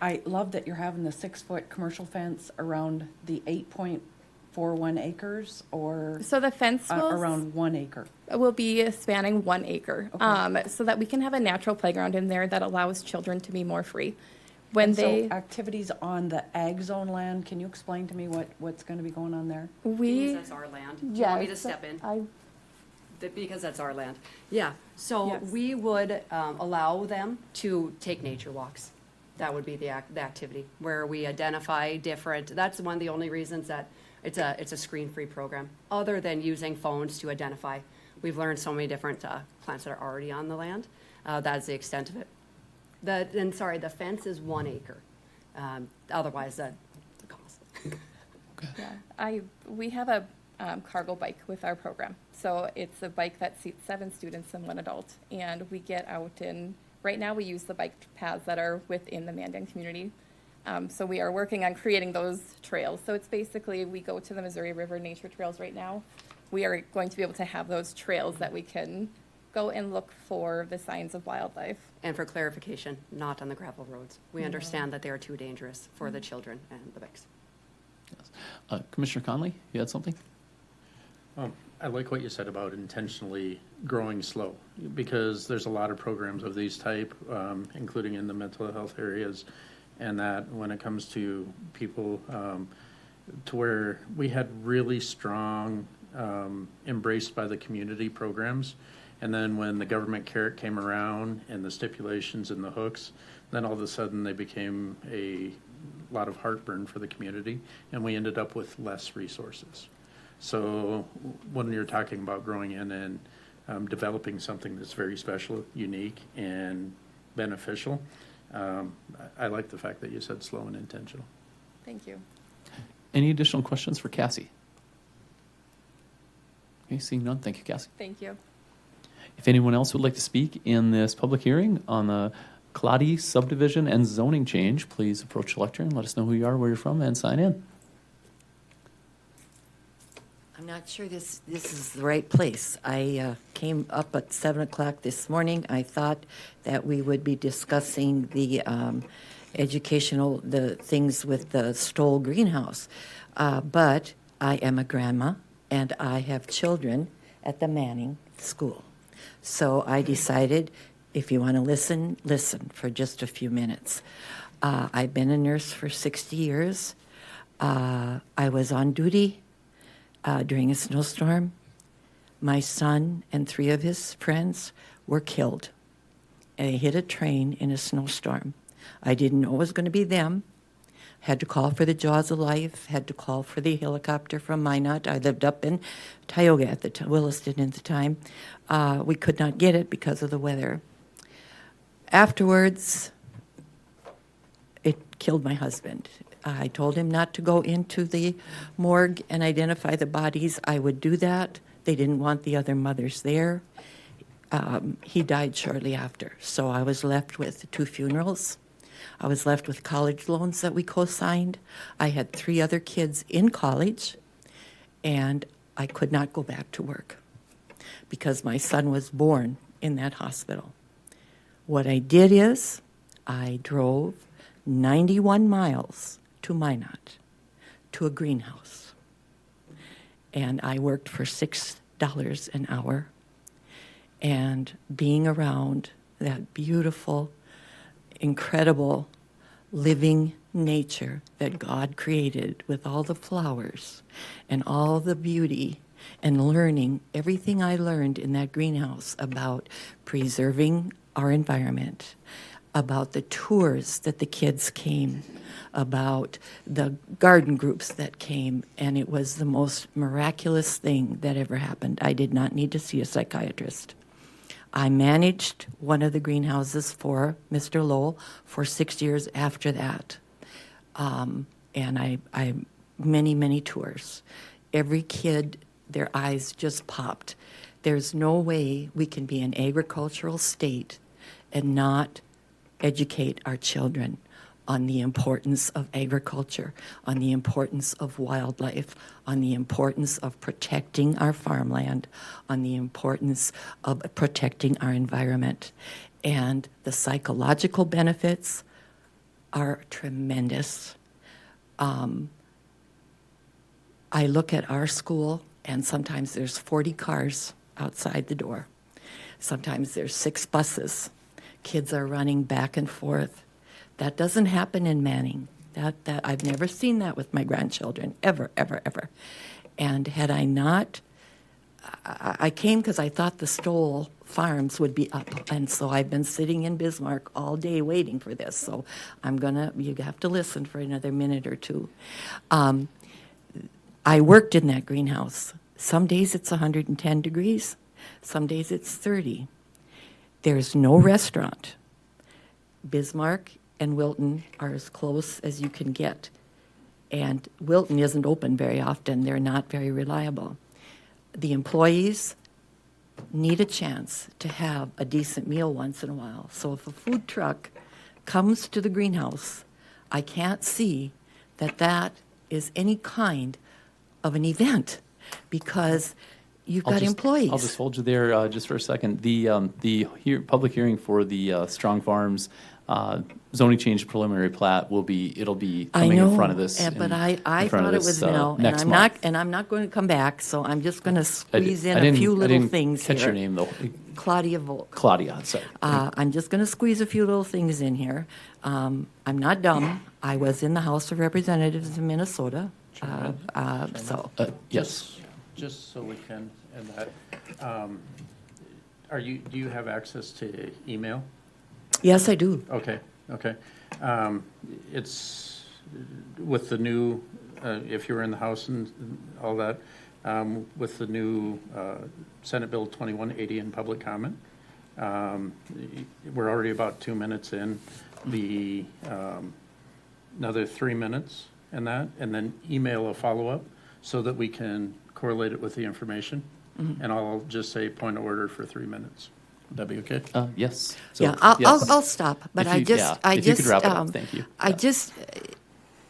S4: I love that you're having the 6-foot commercial fence around the 8.41 acres, or
S14: So the fence will
S4: around 1 acre.
S14: will be spanning 1 acre,
S4: Okay.
S14: so that we can have a natural playground in there that allows children to be more free.
S4: So activities on the ag zone land, can you explain to me what's going to be going on there?
S12: Because that's our land. Do you want me to step in? Because that's our land. Yeah, so
S14: Yes.
S12: we would allow them to take nature walks. That would be the activity, where we identify different, that's one of the only reasons that it's a screen-free program, other than using phones to identify. We've learned so many different plants that are already on the land. That's the extent of it. The fence is 1 acre. Otherwise, the cost.
S14: Yeah, we have a cargo bike with our program. So it's a bike that seats 7 students and 1 adult. And we get out right now we use the bike paths that are within the Mandan community. So we are working on creating those trails. So it's basically, we go to the Missouri River Nature Trails right now. We are going to be able to have those trails that we can go and look for the signs of wildlife.
S12: And for clarification, not on the gravel roads. We understand that they are too dangerous for the children and the bikes.
S1: Yes. Commissioner Conley, you had something?
S7: I like what you said about intentionally growing slow, because there's a lot of programs of these type, including in the mental health areas, and that when it comes to people, to where we had really strong embraced by the community programs, and then when the government carrot came around and the stipulations and the hooks, then all of a sudden they became a lot of heartburn for the community, and we ended up with less resources. So when you're talking about growing in and developing something that's very special, unique, and beneficial, I like the fact that you said slow and intentional.
S14: Thank you.
S1: Any additional questions for Cassie? Okay, seeing none, thank you, Cassie.
S14: Thank you.
S1: If anyone else would like to speak in this public hearing on the Clady subdivision and zoning change, please approach the lectern, let us know who you are, where you're from, and sign in.
S15: I'm not sure this is the right place. I came up at 7 o'clock this morning. I thought that we would be discussing the the things with the Stoll greenhouse. But I am a grandma, and I have children at the Manning School. So I decided, if you want to listen, listen for just a few minutes. I've been a nurse for 60 years. I was on duty during a snowstorm. My son and 3 of his friends were killed. And they hit a train in a snowstorm. I didn't know it was going to be them. Had to call for the Jaws of Life, had to call for the helicopter from Minot. I lived up in Tioga at the time, Williston at the time. We could not get it because of the weather. Afterwards, it killed my husband. I told him not to go into the morgue and identify the bodies. I would do that. They didn't want the other mothers there. He died shortly after. So I was left with 2 funerals. I was left with college loans that we co-signed. I had 3 other kids in college, and I could not go back to work because my son was born in that hospital. What I did is I drove 91 miles to Minot, to a greenhouse. And I worked for $6 an hour. And being around that beautiful, incredible, living nature that God created with all the flowers and all the beauty, and learning everything I learned in that greenhouse about preserving our environment, about the tours that the kids came, about the garden groups that came, and it was the most miraculous thing that ever happened. I did not need to see a psychiatrist. I managed one of the greenhouses for Mr. Lowell for 6 years after that. And I many tours. Every kid, their eyes just popped. There's no way we can be an agricultural state and not educate our children on the importance of agriculture, on the importance of wildlife, on the importance of protecting our farmland, on the importance of protecting our environment. And the psychological benefits are tremendous. I look at our school, and sometimes there's 40 cars outside the door. Sometimes there's 6 buses. Kids are running back and forth. That doesn't happen in Manning. That I've never seen that with my grandchildren, ever. And had I not, I came because I thought the Stoll farms would be up, and so I've been sitting in Bismarck all day waiting for this. So you have to listen for another minute or two. I worked in that greenhouse. Some days it's 110 degrees. Some days it's 30. There's no restaurant. Bismarck and Wilton are as close as you can get. And Wilton isn't open very often. They're not very reliable. The employees need a chance to have a decent meal once in a while. So if a food truck comes to the greenhouse, I can't see that is any kind of an event, because you've got employees.
S1: I'll just hold you there just for a second. The public hearing for the Strong Farms zoning change preliminary plat will be coming in front of this.
S15: But I thought it was now, and I'm not going to come back. So I'm just going to squeeze in a few little things here.
S1: Catch your name though.
S15: Claudia Volk.
S1: Claudia, sorry.
S15: I'm just going to squeeze a few little things in here. I'm not dumb. I was in the House of Representatives in Minnesota.
S1: Yes.
S7: Just so we can, and that, do you have access to email?
S15: Yes, I do.
S7: Okay. It's with the new, if you were in the House and all that, with the new Senate Bill 2180 in public comment. We're already about 2 minutes in. Another 3 minutes in that, and then email a follow-up so that we can correlate it with the information. Mm-hmm. And I'll just say point of order for 3 minutes. Would that be okay?
S1: Yes.
S15: So, I'll stop. But
S1: if you could wrap it up, thank you.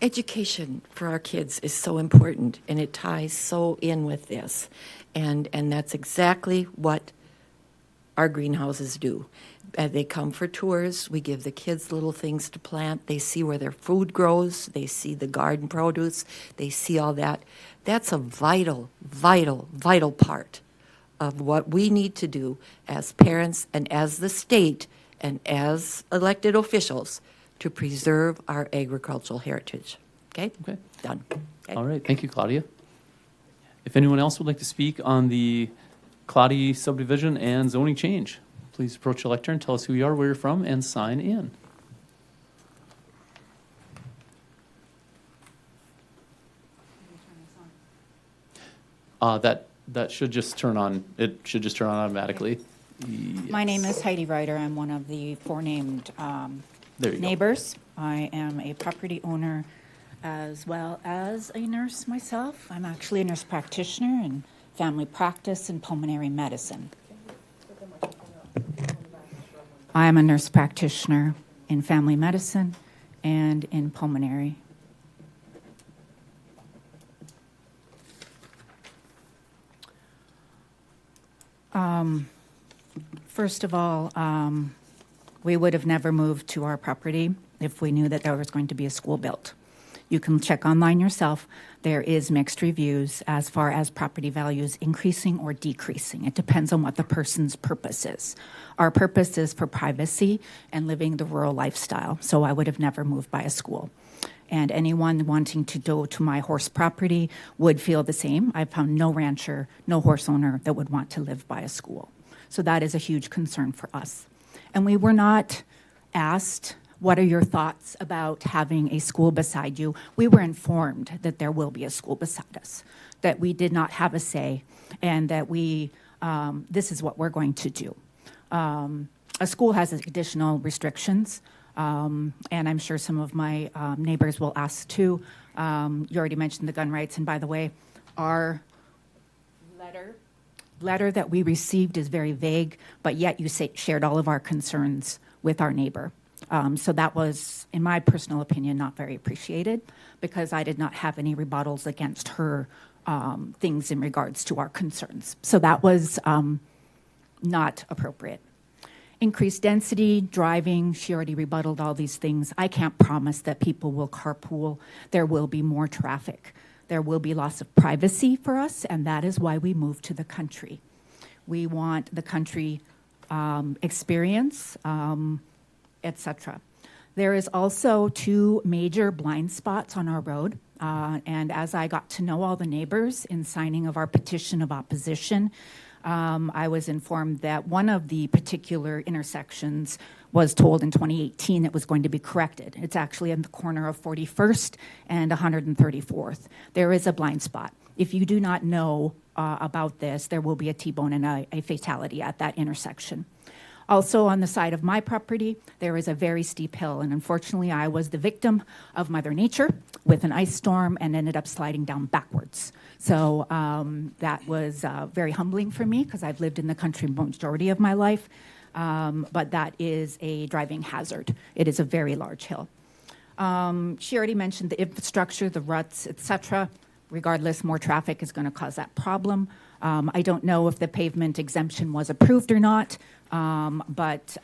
S15: Education for our kids is so important, and it ties so in with this, and that's exactly what our greenhouses do. They come for tours. We give the kids little things to plant. They see where their food grows. They see the garden produce. They see all that. That's a vital part of what we need to do as parents and as the state and as elected officials to preserve our agricultural heritage. Okay? Done. Okay.
S1: All right. Thank you, Claudia. If anyone else would like to speak on the Claudia subdivision and zoning change, please approach the lectern, tell us who you are, where you're from, and sign in. That should just turn on. It should just turn on automatically. Yes.
S16: My name is Heidi Ryder. I'm one of the 4 named neighbors. I am a property owner as well as a nurse myself. I'm actually a nurse practitioner in family practice and pulmonary medicine. I am a nurse practitioner in family medicine and in pulmonary. First of all, we would have never moved to our property if we knew that there was going to be a school built. You can check online yourself. There is mixed reviews as far as property values increasing or decreasing. It depends on what the person's purpose is. Our purpose is for privacy and living the rural lifestyle, so I would have never moved by a school. And anyone wanting to go to my horse property would feel the same. I've found no rancher, no horse owner that would want to live by a school. So that is a huge concern for us. And we were not asked, what are your thoughts about having a school beside you? We were informed that there will be a school beside us, that we did not have a say, and that this is what we're going to do. A school has additional restrictions, and I'm sure some of my neighbors will ask too. You already mentioned the gun rights, and by the way, our letter that we received is very vague, but yet you shared all of our concerns with our neighbor. So that was, in my personal opinion, not very appreciated, because I did not have any rebuttals against her things in regards to our concerns. So that was not appropriate. Increased density, driving, she already rebutted all these things. I can't promise that people will carpool. There will be more traffic. There will be loss of privacy for us, and that is why we moved to the country. We want the country experience, etc. There is also 2 major blind spots on our road, and as I got to know all the neighbors in signing of our petition of opposition, I was informed that one of the particular intersections was told in 2018 it was going to be corrected. It's actually in the corner of 41st and 134th. There is a blind spot. If you do not know about this, there will be a T-bone and a fatality at that intersection. Also on the side of my property, there is a very steep hill, and unfortunately I was the victim of Mother Nature with an ice storm and ended up sliding down backwards. So that was very humbling for me, because I've lived in the country majority of my life, but that is a driving hazard. It is a very large hill. She already mentioned the infrastructure, the ruts, etc. Regardless, more traffic is going to cause that problem. I don't know if the pavement exemption was approved or not, but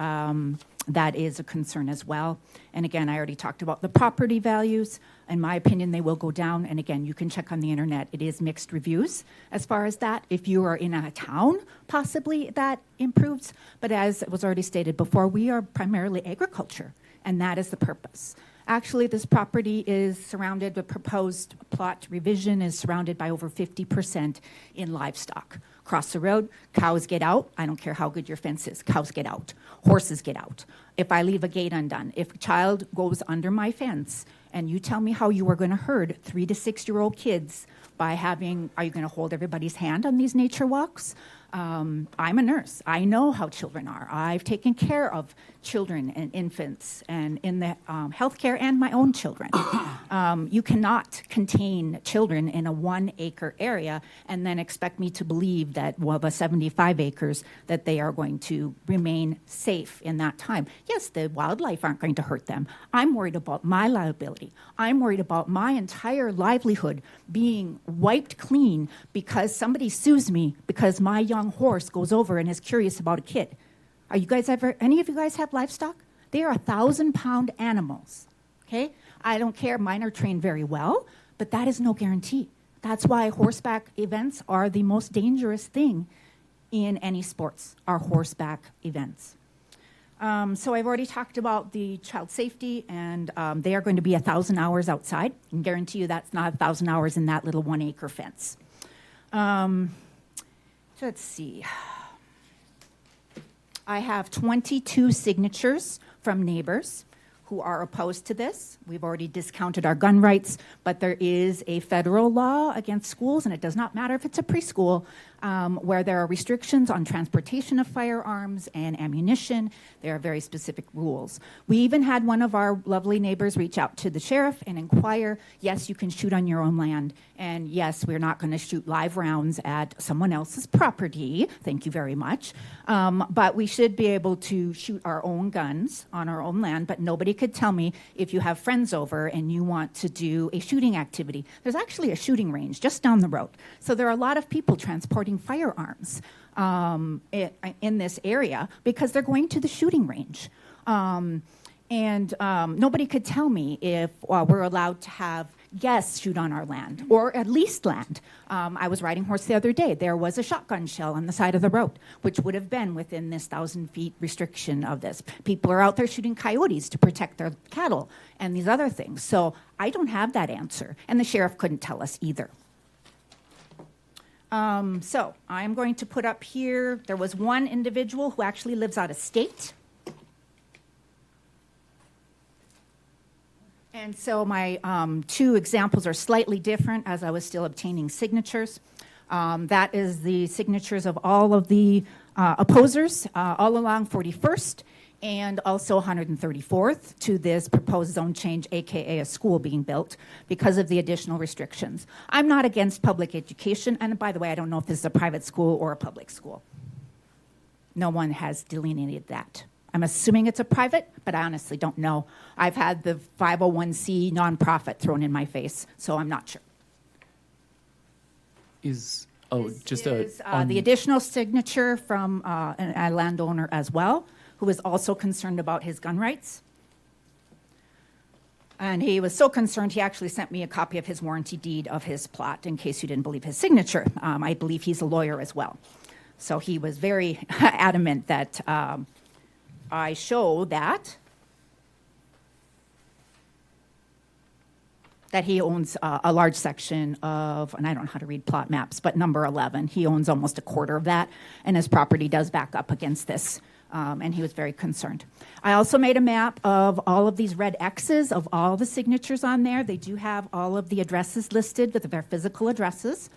S16: that is a concern as well. And again, I already talked about the property values. In my opinion, they will go down. And again, you can check on the internet. It is mixed reviews as far as that. If you are in a town, possibly that improves. But as was already stated before, we are primarily agriculture, and that is the purpose. Actually, this property is surrounded, the proposed plot revision is surrounded by over 50% in livestock. Across the road, cows get out. I don't care how good your fence is. Cows get out. Horses get out. If I leave a gate undone, if a child goes under my fence, and you tell me how you are going to herd 3 to 6-year-old kids by having, are you going to hold everybody's hand on these nature walks? I'm a nurse. I know how children are. I've taken care of children and infants and in the healthcare and my own children. You cannot contain children in a 1-acre area and then expect me to believe that, well, the 75 acres, that they are going to remain safe in that time. Yes, the wildlife aren't going to hurt them. I'm worried about my liability. I'm worried about my entire livelihood being wiped clean because somebody sues me because my young horse goes over and is curious about a kid. Are you guys any of you guys have livestock? They are 1,000-pound animals, okay? I don't care, mine are trained very well, but that is no guarantee. That's why horseback events are the most dangerous thing in any sports, are horseback events. So I've already talked about the child safety, and they are going to be 1,000 hours outside. I can guarantee you that's not 1,000 hours in that little 1-acre fence. Let's see. I have 22 signatures from neighbors who are opposed to this. We've already discounted our gun rights, but there is a federal law against schools, and it does not matter if it's a preschool, where there are restrictions on transportation of firearms and ammunition. There are very specific rules. We even had one of our lovely neighbors reach out to the sheriff and inquire, yes, you can shoot on your own land, and yes, we're not going to shoot live rounds at someone else's property. Thank you very much. But we should be able to shoot our own guns on our own land, but nobody could tell me if you have friends over and you want to do a shooting activity. There's actually a shooting range just down the road. So there are a lot of people transporting firearms in this area because they're going to the shooting range. Nobody could tell me if we're allowed to have guests shoot on our land, or at least land. I was riding horse the other day. There was a shotgun shell on the side of the road, which would have been within this 1,000 feet restriction of this. People are out there shooting coyotes to protect their cattle and these other things. So I don't have that answer, and the sheriff couldn't tell us either. So I'm going to put up here, there was one individual who actually lives out of state. And so my two examples are slightly different as I was still obtaining signatures. That is the signatures of all of the opposers all along 41st and also 134th to this proposed zone change, AKA a school being built because of the additional restrictions. I'm not against public education, and by the way, I don't know if this is a private school or a public school. No one has delineated that. I'm assuming it's a private, but I honestly don't know. I've had the 501c nonprofit thrown in my face, so I'm not sure.
S1: Is
S16: the additional signature from a landowner as well, who is also concerned about his gun rights. And he was so concerned, he actually sent me a copy of his warranty deed of his plot, in case you didn't believe his signature. I believe he's a lawyer as well. So he was very adamant that I show that he owns a large section of, and I don't know how to read plot maps, but number 11. He owns almost a quarter of that, and his property does back up against this, and he was very concerned. I also made a map of all of these red X's of all the signatures on there. They do have all of the addresses listed with their physical addresses.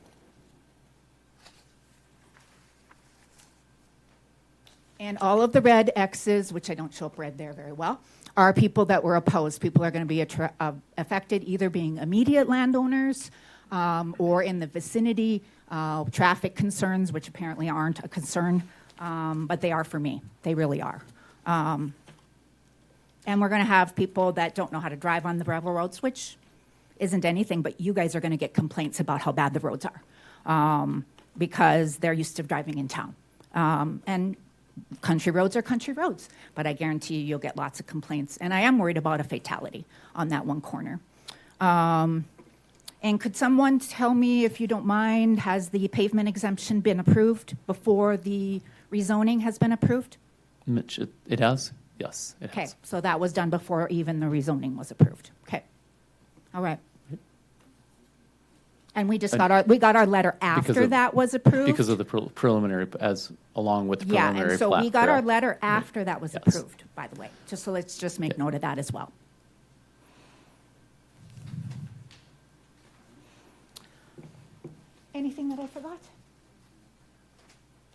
S16: And all of the red X's, which I don't show up red there very well, are people that were opposed. People are going to be affected either being immediate landowners or in the vicinity, traffic concerns, which apparently aren't a concern, but they are for me. They really are. And we're going to have people that don't know how to drive on the gravel roads, which isn't anything, but you guys are going to get complaints about how bad the roads are because they're used to driving in town. And country roads are country roads, but I guarantee you'll get lots of complaints. And I am worried about a fatality on that one corner. And could someone tell me, if you don't mind, has the pavement exemption been approved before the rezoning has been approved?
S1: Mitch, it has? Yes, it
S16: Okay,
S1: has.
S16: so that was done before even the rezoning was approved. Okay, all right. And we just got our letter after that was approved?
S1: Because of the preliminary, along with the preliminary
S16: Yeah, and so
S1: plat,
S16: we got our
S1: correct?
S16: letter after that was
S1: Yes.
S16: approved, by the way. So let's just make note of that as well. Anything that I forgot?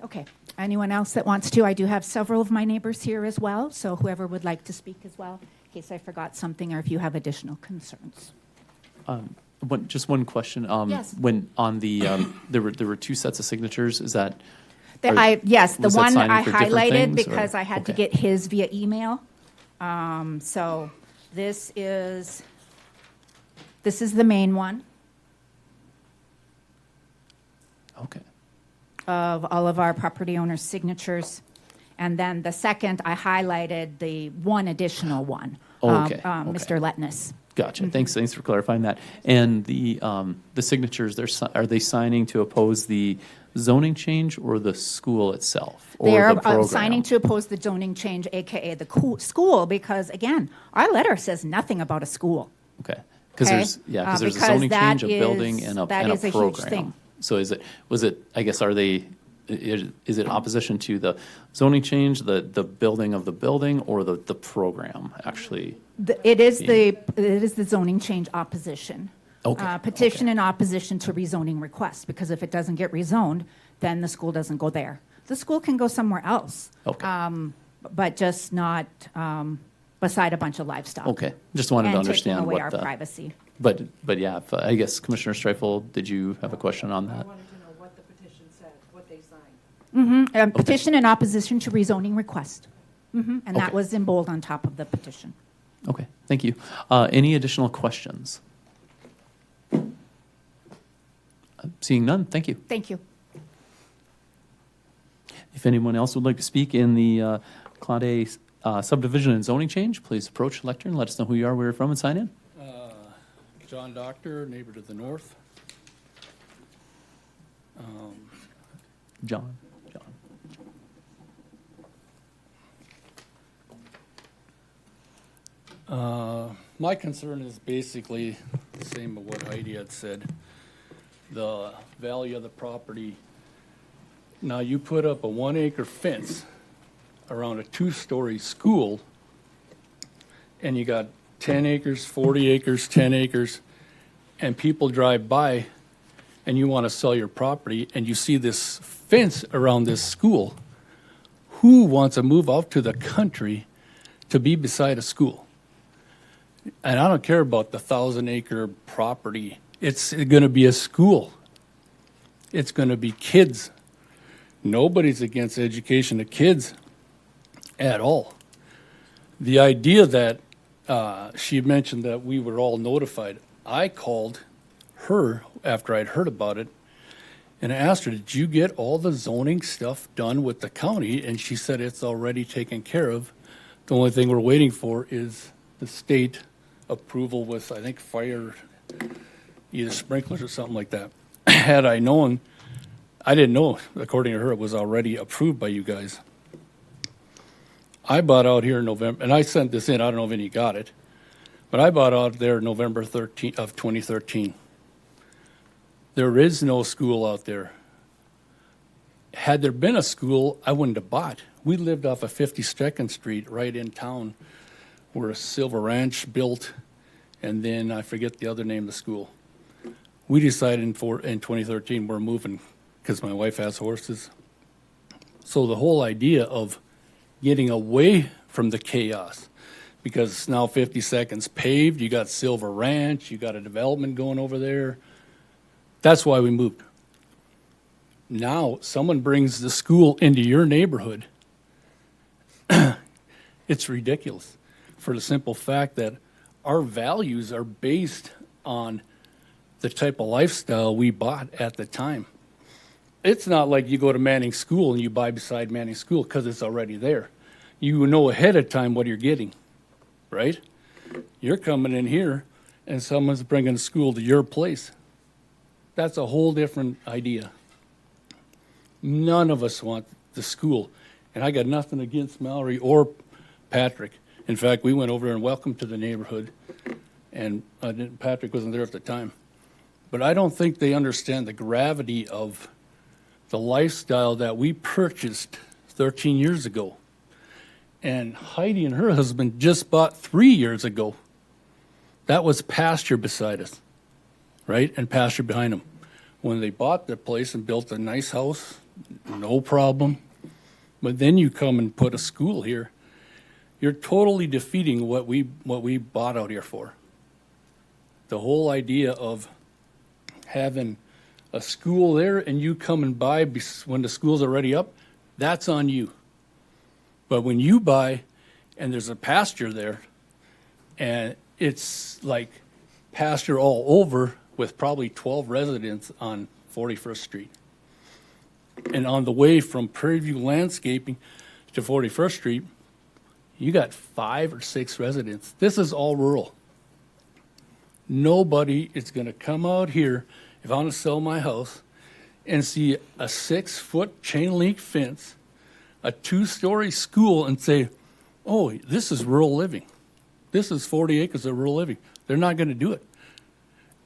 S16: Okay, anyone else that wants to? I do have several of my neighbors here as well, so whoever would like to speak as well, in case I forgot something or if you have additional concerns.
S1: Just one question.
S16: Yes.
S1: When on the there were two sets of signatures. Is that?
S16: Yes, the
S1: was that
S16: one
S1: signing
S16: I
S1: for different
S16: highlighted
S1: things, or-
S16: because I had to
S1: okay.
S16: get his via email. So this is the main one
S1: Okay.
S16: of all of our property owners' signatures. And then the second, I highlighted the one additional one,
S1: Okay.
S16: Mr. Letness.
S1: Gotcha.
S16: Mm-hmm.
S1: Thanks for clarifying that. And the signatures, are they signing to oppose the zoning change or the school itself? Or
S16: They're
S1: the program?
S16: signing to oppose the zoning change, AKA the school, because again, our letter says nothing about a school.
S1: Okay. Because
S16: Okay.
S1: there's a
S16: Because
S1: zoning
S16: that
S1: change, a building,
S16: is-
S1: and a
S16: that
S1: and a
S16: is a huge
S1: program.
S16: thing.
S1: So is it? I guess is it opposition to the zoning change, the building of the building, or the program actually?
S16: It is the zoning change opposition.
S1: Okay,
S16: Petition in opposition to rezoning request, because if it doesn't get rezoned, then the school doesn't go there. The school can go somewhere else.
S1: Okay.
S16: But just not beside a bunch of livestock.
S1: Okay. Just wanted to
S16: And taking
S1: understand
S16: away
S1: what
S16: our
S1: the
S16: privacy.
S1: But yeah, I guess Commissioner Streifel, did you have a question on that?
S4: wanted to know what the petition said, what they signed.
S16: Petition in opposition to rezoning request. And that
S1: Okay.
S16: was in bold on top of the petition.
S1: Okay, thank you. Any additional questions? Seeing none, thank you.
S16: Thank you.
S1: If anyone else would like to speak in the Claude subdivision and zoning change, please approach the lectern, let us know who you are, where you're from, and sign in.
S3: John Doctor, neighbor to the north.
S1: John.
S3: My concern is basically the same of what Heidi had said. The value of the property. Now, you put up a 1 acre fence around a 2-story school, and you got 10 acres, 40 acres, 10 acres, and people drive by and you want to sell your property and you see this fence around this school. Who wants to move out to the country to be beside a school? And I don't care about the 1,000-acre property. It's going to be a school. It's going to be kids. Nobody's against education of kids at all. The idea that she mentioned that we were all notified, I called her after I'd heard about it and I asked her, did you get all the zoning stuff done with the county? And she said it's already taken care of. The only thing we're waiting for is the state approval with, I think, fire, either sprinklers or something like that. Had I known, I didn't know, according to her, it was already approved by you guys. I bought out here in November, and I sent this in, I don't know if any got it, but I bought out there November 13th of 2013. There is no school out there. Had there been a school, I wouldn't have bought. We lived off of 52nd Street right in town where Silver Ranch built, and then I forget the other name of the school. We decided in 2013 we're moving because my wife has horses. So the whole idea of getting away from the chaos, because it's now 52nd's paved, you got Silver Ranch, you got a development going over there. That's why we moved. Now someone brings the school into your neighborhood. It's ridiculous for the simple fact that our values are based on the type of lifestyle we bought at the time. It's not like you go to Manning School and you buy beside Manning School because it's already there. You know ahead of time what you're getting, right? You're coming in here and someone's bringing a school to your place. That's a whole different idea. None of us want the school. And I got nothing against Mallory or Patrick. In fact, we went over there and welcomed to the neighborhood. And Patrick wasn't there at the time. But I don't think they understand the gravity of the lifestyle that we purchased 13 years ago. And Heidi and her husband just bought 3 years ago. That was pasture beside us, right? And pasture behind them. When they bought their place and built a nice house, no problem. But then you come and put a school here. You're totally defeating what we bought out here for. The whole idea of having a school there and you come and buy when the school's already up, that's on you. But when you buy and there's a pasture there and it's like pasture all over with probably 12 residents on 41st Street. And on the way from Prairie View Landscaping to 41st Street, you got 5 or 6 residents. This is all rural. Nobody is going to come out here if I want to sell my house and see a 6-foot chain link fence, a 2-story school, and say, oh, this is rural living. This is 40 acres of rural living. They're not going to do it.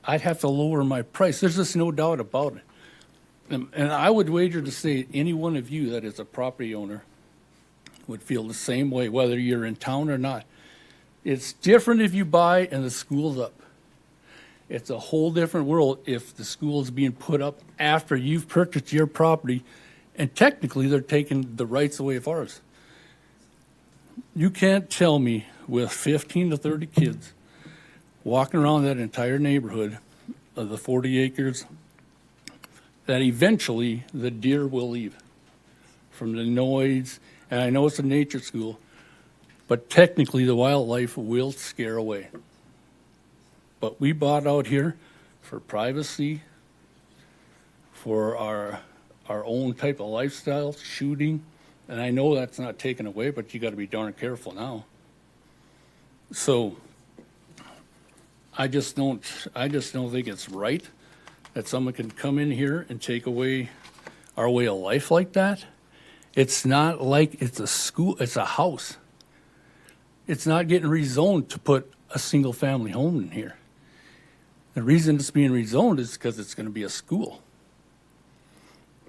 S3: I'd have to lower my price. There's just no doubt about it. And I would wager to say any one of you that is a property owner would feel the same way, whether you're in town or not. It's different if you buy and the school's up. It's a whole different world if the school is being put up after you've purchased your property, and technically they're taking the rights away of ours. You can't tell me with 15 to 30 kids walking around that entire neighborhood of the 40 acres that eventually the deer will leave from the noise. And I know it's a nature school, but technically the wildlife will scare away. But we bought out here for privacy, for our own type of lifestyle, shooting, and I know that's not taken away, but you got to be darn careful now. So I just don't think it's right that someone can come in here and take away our way of life like that. It's not like it's a school, it's a house. It's not getting rezoned to put a single family home in here. The reason it's being rezoned is because it's going to be a school.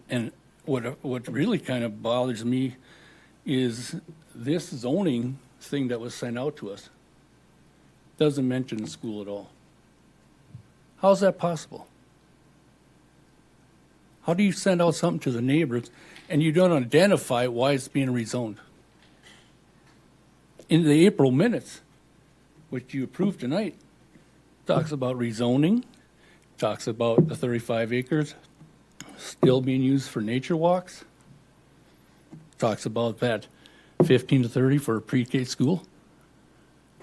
S3: And what really kind of bothers me is this zoning thing that was sent out to us doesn't mention the school at all. How's that possible? How do you send out something to the neighbors and you don't identify why it's being rezoned? In the April minutes, which you approved tonight, talks about rezoning, talks about the 35 acres still being used for nature walks, talks about that 15 to 30 for a pre-K school.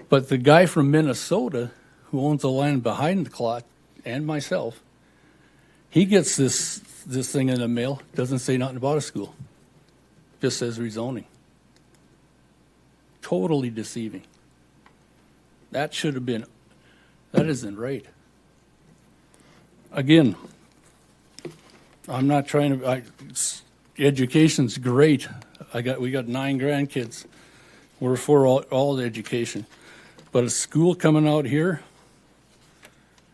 S3: But the guy from Minnesota who owns the land behind the clock and myself, he gets this thing in the mail, doesn't say nothing about a school, just says rezoning. Totally deceiving. That should have been, that isn't right. Again, I'm not trying to, education's great. We got 9 grandkids. We're for all the education. But a school coming out here,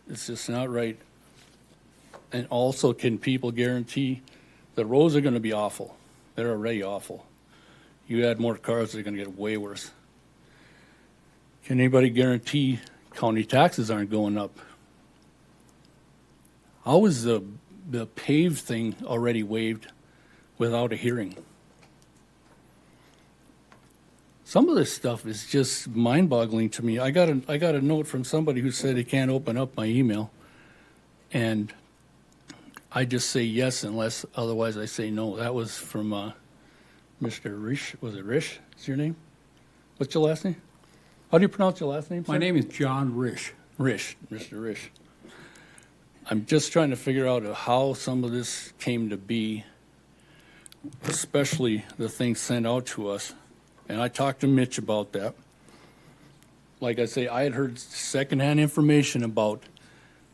S3: it's just not right. And also, can people guarantee the roads are going to be awful? They're already awful. You add more cars, they're going to get way worse. Can anybody guarantee county taxes aren't going up? How is the paved thing already waived without a hearing? Some of this stuff is just mind-boggling to me. I got a note from somebody who said he can't open up my email, and I just say yes unless otherwise I say no. That was from Mr. Rish. Was it Rish? Is your name? What's your last name? How do you pronounce your last name, sir?
S17: My name is John Rish.
S3: Rish, Mr. Rish. I'm just trying to figure out how some of this came to be, especially the things sent out to us. And I talked to Mitch about that. Like I say, I had heard secondhand information about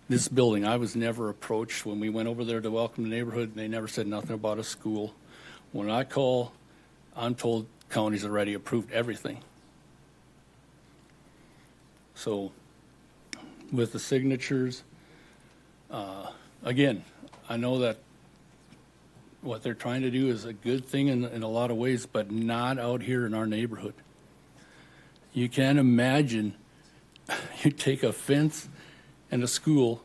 S3: this building. I was never approached. When we went over there to welcome the neighborhood, they never said nothing about a school. When I call, I'm told county's already approved everything. So with the signatures, again, I know that what they're trying to do is a good thing in a lot of ways, but not out here in our neighborhood. You can't imagine you take a fence and a school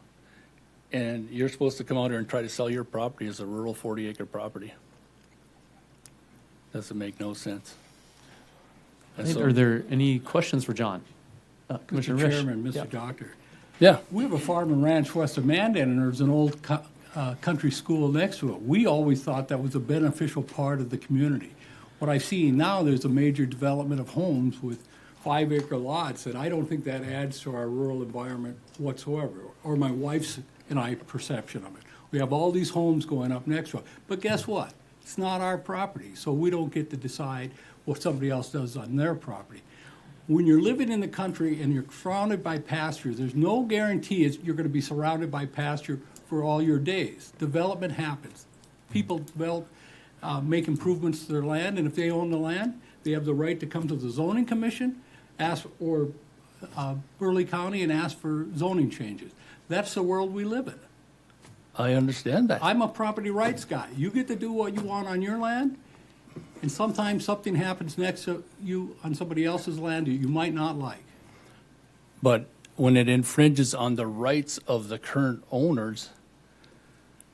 S3: and you're supposed to come out here and try to sell your property as a rural 40-acre property. Doesn't make no sense. And so-
S1: Are there any questions for John? Commissioner
S17: Mr.
S1: Risch.
S17: Chairman, Mr.
S1: Yeah.
S17: Doctor.
S3: Yeah.
S17: We have a farm and ranch west of Mandan, and there's an old country school next to it. We always thought that was a beneficial part of the community. What I see now, there's a major development of homes with 5-acre lots, and I don't think that adds to our rural environment whatsoever, or my wife's and I perception of it. We have all these homes going up next to it. But guess what? It's not our property, so we don't get to decide what somebody else does on their property. When you're living in the country and you're surrounded by pasture, there's no guarantee you're going to be surrounded by pasture for all your days. Development happens. People develop, make improvements to their land, and if they own the land, they have the right to come to the zoning commission, or Burleigh County and ask for zoning changes. That's the world we live in.
S3: I understand that.
S17: I'm a property rights guy. You get to do what you want on your land, and sometimes something happens next to you on somebody else's land that you might not like.
S3: But when it infringes on the rights of the current owners,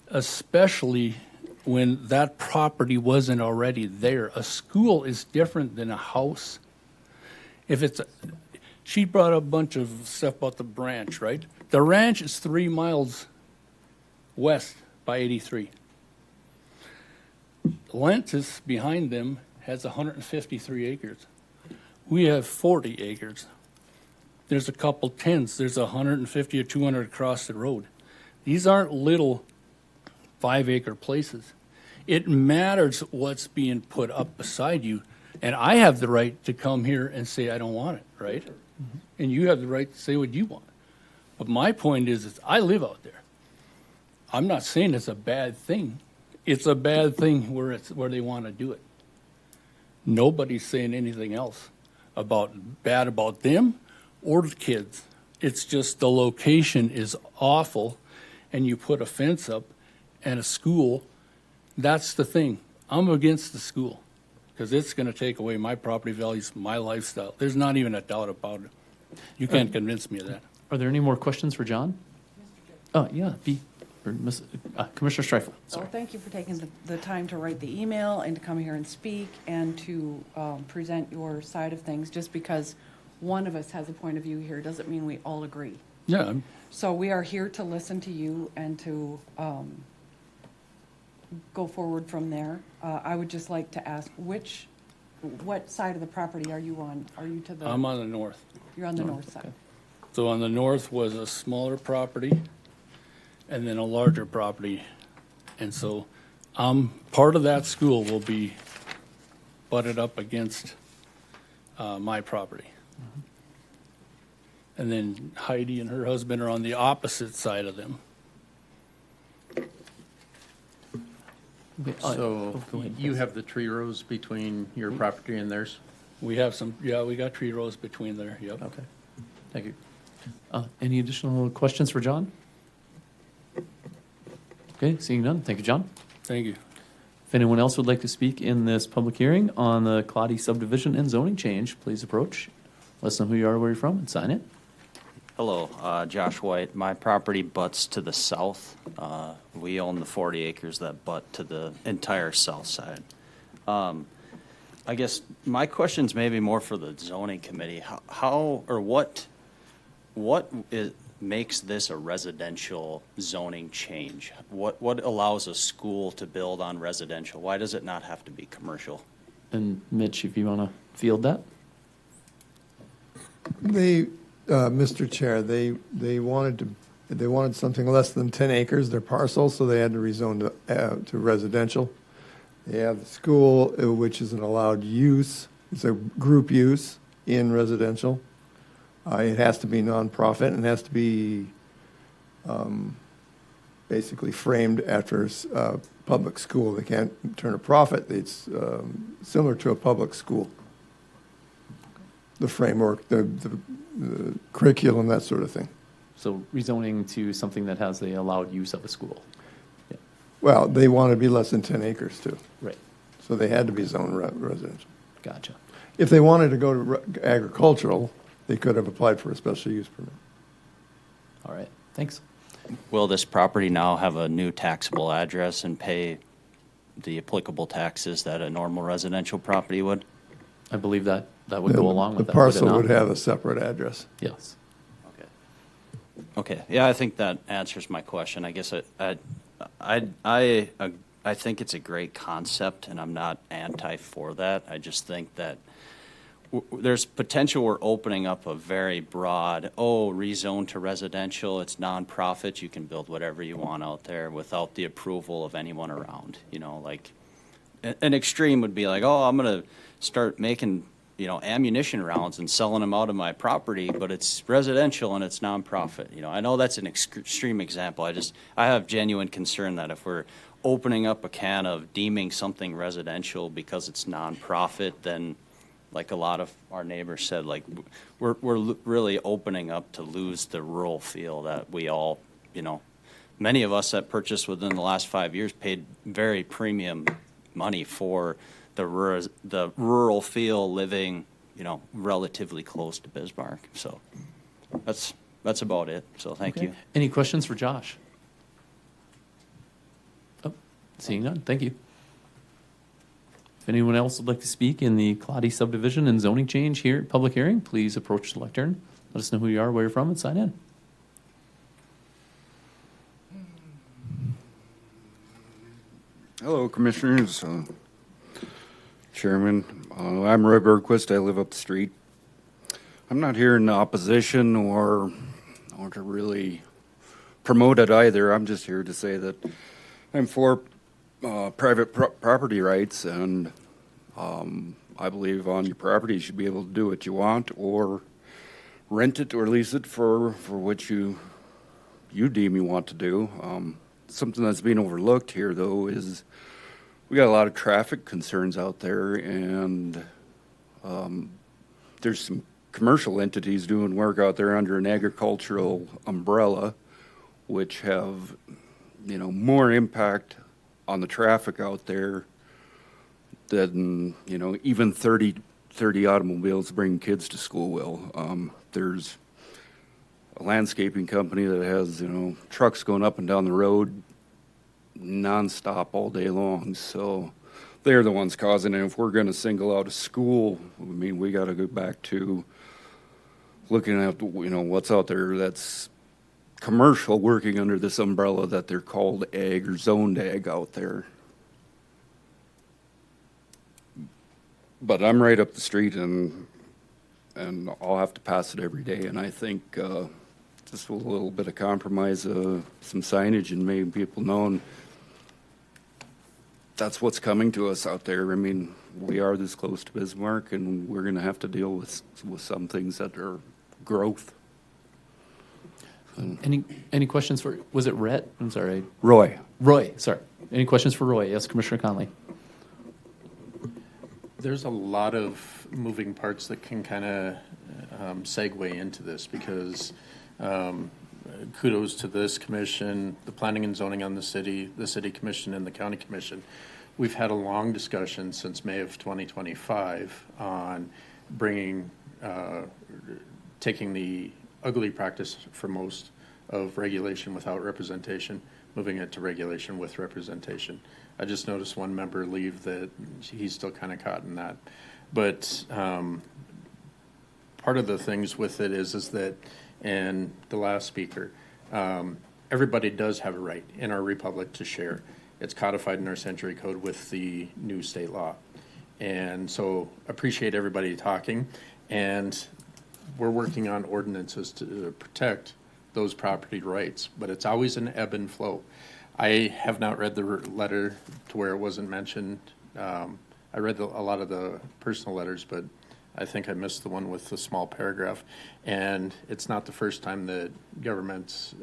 S3: especially when that property wasn't already there, a school is different than a house. If it's, she brought up a bunch of stuff about the ranch, right? The ranch is 3 miles west by 83. Lentis behind them has 153 acres. We have 40 acres. There's a couple tens. There's 150 or 200 across the road. These aren't little 5-acre places. It matters what's being put up beside you. And I have the right to come here and say I don't want it, right? And you have the right to say what you want. But my point is I live out there. I'm not saying it's a bad thing. It's a bad thing where they want to do it. Nobody's saying anything else bad about them or the kids. It's just the location is awful, and you put a fence up and a school. That's the thing. I'm against the school because it's going to take away my property values, my lifestyle. There's not even a doubt about it. You can't convince me of that.
S1: Are there any more questions for John? Oh, yeah, Commissioner Streifel.
S4: So thank you for taking the time to write the email and to come here and speak and to present your side of things. Just because one of us has a point of view here doesn't mean we all agree.
S3: Yeah.
S4: So we are here to listen to you and to go forward from there. I would just like to ask, what side of the property are you on? Are you to the?
S3: I'm on the north.
S4: You're on the north side.
S3: So on the north was a smaller property and then a larger property. And so part of that school will be butted up against my property. And then Heidi and her husband are on the opposite side of them.
S7: So you have the tree rows between your property and theirs?
S3: We have we got tree rows between there, yep.
S1: Okay, thank you. Any additional questions for John? Okay, seeing none. Thank you, John.
S3: Thank you.
S1: If anyone else would like to speak in this public hearing on the Claudy subdivision and zoning change, please approach. Let us know who you are, where you're from, and sign in.
S18: Hello, Josh White. My property butts to the south. We own the 40 acres that butt to the entire south side. I guess my question's maybe more for the zoning committee. What makes this a residential zoning change? What allows a school to build on residential? Why does it not have to be commercial?
S1: And Mitch, if you want to field that.
S5: Mr. Chair, they wanted something less than 10 acres, their parcel, so they had to rezone to residential. They have the school, which is an allowed use. It's a group use in residential. It has to be nonprofit and it has to be basically framed after a public school. They can't turn a profit. It's similar to a public school. The framework, the curriculum, that sort of thing.
S1: So rezoning to something that has the allowed use of a school. Yeah.
S5: Well, they want to be less than 10 acres too.
S1: Right.
S5: So they had to be zoned residential.
S1: Gotcha.
S5: If they wanted to go to agricultural, they could have applied for a special use permit.
S1: All right, thanks.
S18: Will this property now have a new taxable address and pay the applicable taxes that a normal residential property would?
S1: I believe that would go along with
S5: the
S1: that.
S5: parcel would have a separate address.
S1: Yes.
S18: Okay. Yeah, I think that answers my question. I guess I think it's a great concept, and I'm not anti for that. I just think that there's potential we're opening up a very broad, rezone to residential, it's nonprofit, you can build whatever you want out there without the approval of anyone around. You know, like an extreme would be like, I'm going to start making, ammunition rounds and selling them out of my property, but it's residential and it's nonprofit. I know that's an extreme example. I have genuine concern that if we're opening up a can of deeming something residential because it's nonprofit, then like a lot of our neighbors said, like we're really opening up to lose the rural feel that we all, many of us that purchased within the last 5 years paid very premium money for the rural feel living, relatively close to Bismarck. So that's about it. So thank you.
S1: Any questions for Josh? Seeing none, thank you. If anyone else would like to speak in the Claudy subdivision and zoning change here at public hearing, please approach the lectern. Let us know who you are, where you're from, and sign in.
S19: Hello, Commissioners. Chairman. I'm Roy Bergquist. I live up the street. I'm not here in opposition or to really promote it either. I'm just here to say that I'm for private property rights, and I believe on your property you should be able to do what you want, or rent it or lease it for what you deem you want to do. Something that's being overlooked here, though, is we got a lot of traffic concerns out there, and there's some commercial entities doing work out there under an agricultural umbrella, which have, more impact on the traffic out there than, even 30 automobiles bringing kids to school will. There's a landscaping company that has, trucks going up and down the road nonstop all day long. So they're the ones causing it. If we're going to single out a school, we got to go back to looking at, what's out there that's commercial working under this umbrella that they're called ag or zoned ag out there. But I'm right up the street, and I'll have to pass it every day. And I think just with a little bit of compromise, some signage, and making people know that's what's coming to us out there. We are this close to Bismarck, and we're going to have to deal with some things that are growth.
S1: Any questions for, was it Rhett? I'm sorry.
S19: Roy,
S1: sorry. Any questions for Roy? Yes, Commissioner Conley.
S7: There's a lot of moving parts that can kind of segue into this, because kudos to this commission, the planning and zoning on the city commission, and the county commission. We've had a long discussion since May of 2025 on bringing, taking the ugly practice for most of regulation without representation, moving it to regulation with representation. I just noticed one member leave that he's still kind of caught in that. But part of the things with it is that, and the last speaker, everybody does have a right in our republic to share. It's codified in our century code with the new state law. And so appreciate everybody talking. And we're working on ordinances to protect those property rights, but it's always an ebb and flow. I have not read the letter to where it wasn't mentioned. I read a lot of the personal letters, but I think I missed the one with the small paragraph. And it's not the first time that government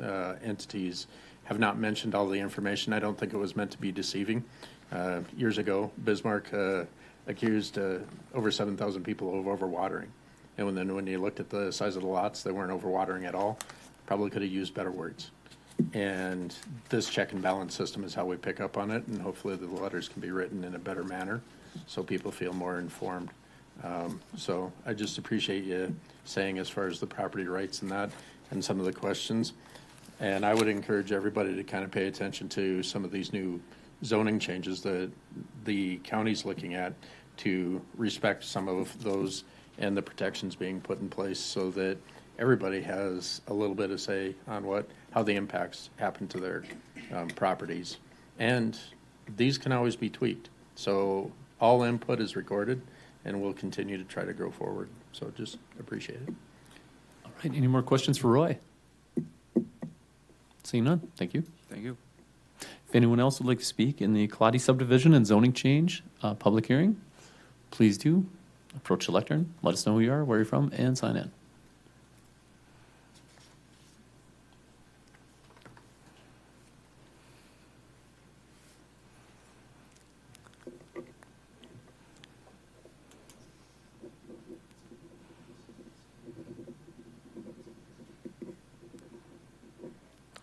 S7: entities have not mentioned all the information. I don't think it was meant to be deceiving. Years ago, Bismarck accused over 7,000 people of overwatering. And when you looked at the size of the lots, they weren't overwatering at all. Probably could have used better words. And this check and balance system is how we pick up on it, and hopefully the letters can be written in a better manner so people feel more informed. So I just appreciate you saying as far as the property rights and that, and some of the questions. And I would encourage everybody to kind of pay attention to some of these new zoning changes that the county's looking at, to respect some of those and the protections being put in place, so that everybody has a little bit of say on how the impacts happen to their properties. And these can always be tweaked. So all input is recorded, and we'll continue to try to grow forward. So just appreciate it.
S1: All right, any more questions for Roy? Seeing none, thank you.
S19: thank you.
S1: If anyone else would like to speak in the Kaladi subdivision and zoning change public hearing, please do approach the lectern, let us know who you are, where you're from, and sign in.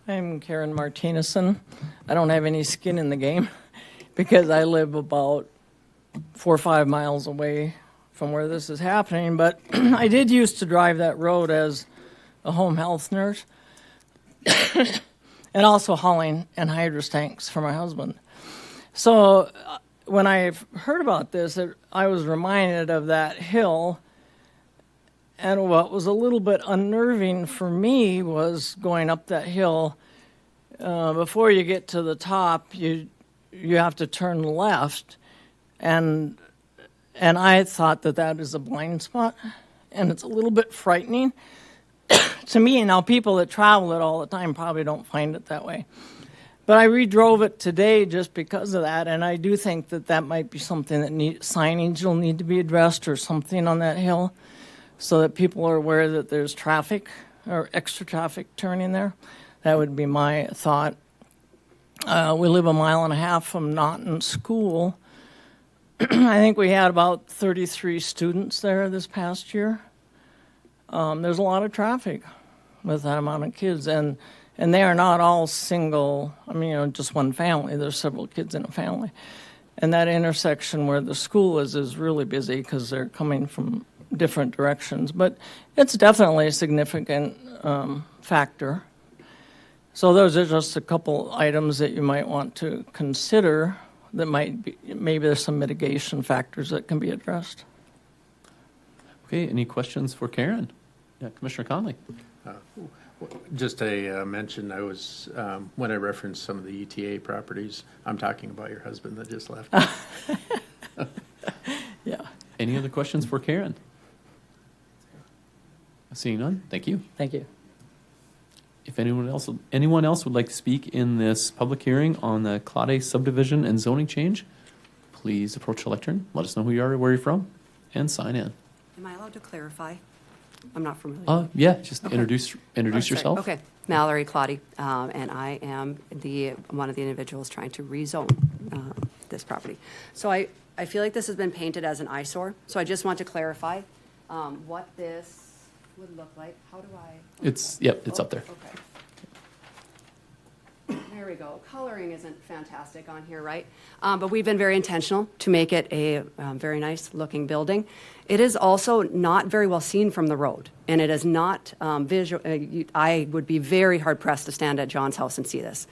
S20: I'm Karen Martinezson. I don't have any skin in the game because I live about 4 or 5 miles away from where this is happening, but I did used to drive that road as a home health nurse and also hauling anhydrous tanks for my husband. So when I heard about this, I was reminded of that hill. And what was a little bit unnerving for me was going up that hill. Before you get to the top, you have to turn left, and And I thought that that is a blind spot, and it's a little bit frightening to me. Now, people that travel it all the time probably don't find it that way. But I redrove it today just because of that, and I do think that that might be something that signage will need to be addressed or something on that hill so that people are aware that there's traffic or extra traffic turning there. That would be my thought. We live a mile and a half from Naughton School. I think we had about 33 students there this past year. There's a lot of traffic with that amount of kids, and they are not all single, just one family. There's several kids in a family. And that intersection where the school is really busy because they're coming from different directions. But it's definitely a significant factor. So those are just a couple items that you might want to consider that might be, maybe there's some mitigation factors that can be addressed.
S1: Okay, any questions for Karen? Yeah, Commissioner Conley.
S7: Just a mention, I was, when I referenced some of the ETA properties, I'm talking about your husband that just left.
S20: Yeah.
S1: Any other questions for Karen? Seeing none, thank you.
S20: Thank you.
S1: If anyone else would like to speak in this public hearing on the Claude subdivision and zoning change, please approach the lectern, let us know who you are, where you're from, and sign in.
S12: Am I allowed to clarify? I'm not familiar.
S1: Yeah, just
S12: Okay.
S1: introduce
S12: Sorry.
S1: yourself.
S12: Okay, Mallory Claudy, and I am one of the individuals trying to rezone this property. So I feel like this has been painted as an eyesore, so I just want to clarify what this would look like. How do I?
S1: It's up there.
S12: Okay. There we go. Coloring isn't fantastic on here, right? But we've been very intentional to make it a very nice looking building. It is also not very well seen from the road, and it is not visual. I would be very hard pressed to stand at John's house and see this.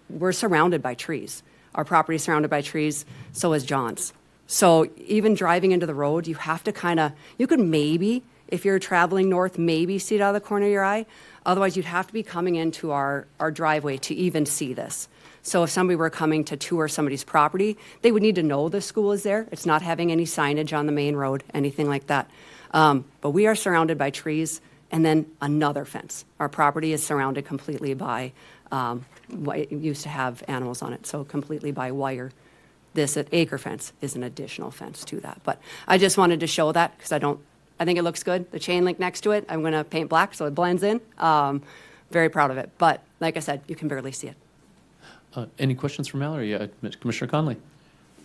S12: We're surrounded by trees. Our property is surrounded by trees, so is John's. So even driving into the road, you have to you could maybe, if you're traveling north, maybe see it out of the corner of your eye. Otherwise, you'd have to be coming into our driveway to even see this. So if somebody were coming to tour somebody's property, they would need to know the school is there. It's not having any signage on the main road, anything like that. But we are surrounded by trees and then another fence. Our property is surrounded completely by, it used to have animals on it, so completely by wire. This acre fence is an additional fence to that. But I just wanted to show that because I think it looks good. The chain link next to it, I'm going to paint black so it blends in. Very proud of it. But like I said, you can barely see it.
S1: Any questions for Mallory? Commissioner Conley.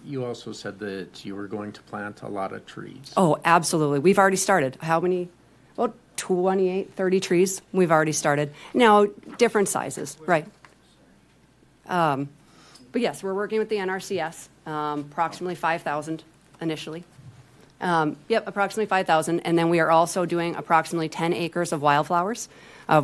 S7: You also said that you were going to plant a lot of trees.
S12: Oh, absolutely. We've already started. How many? About 28, 30 trees. We've already started. Now, different sizes, right. But yes, we're working with the NRCS, approximately 5,000 initially. Approximately 5,000. And then we are also doing approximately 10 acres of wildflowers.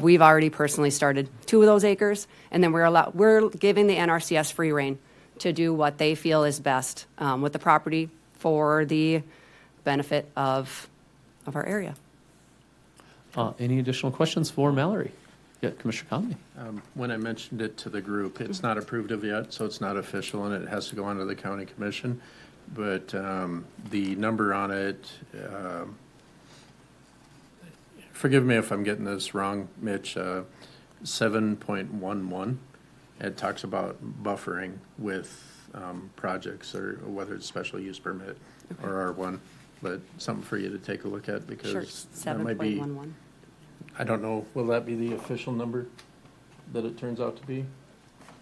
S12: We've already personally started 2 of those acres. And then we're giving the NRCS free rein to do what they feel is best with the property for the benefit of our area.
S1: Any additional questions for Mallory? Yeah, Commissioner Conley.
S7: When I mentioned it to the group, it's not approved of yet, so it's not official, and it has to go on to the county commission. But the number on it, forgive me if I'm getting this wrong, Mitch, 7.11. It talks about buffering with projects, or whether it's special use permit or R1. But something for you to take a look at, because
S12: Sure,
S7: that might be,
S12: 7.11.
S7: I don't know, will that be the official number that it turns out to be?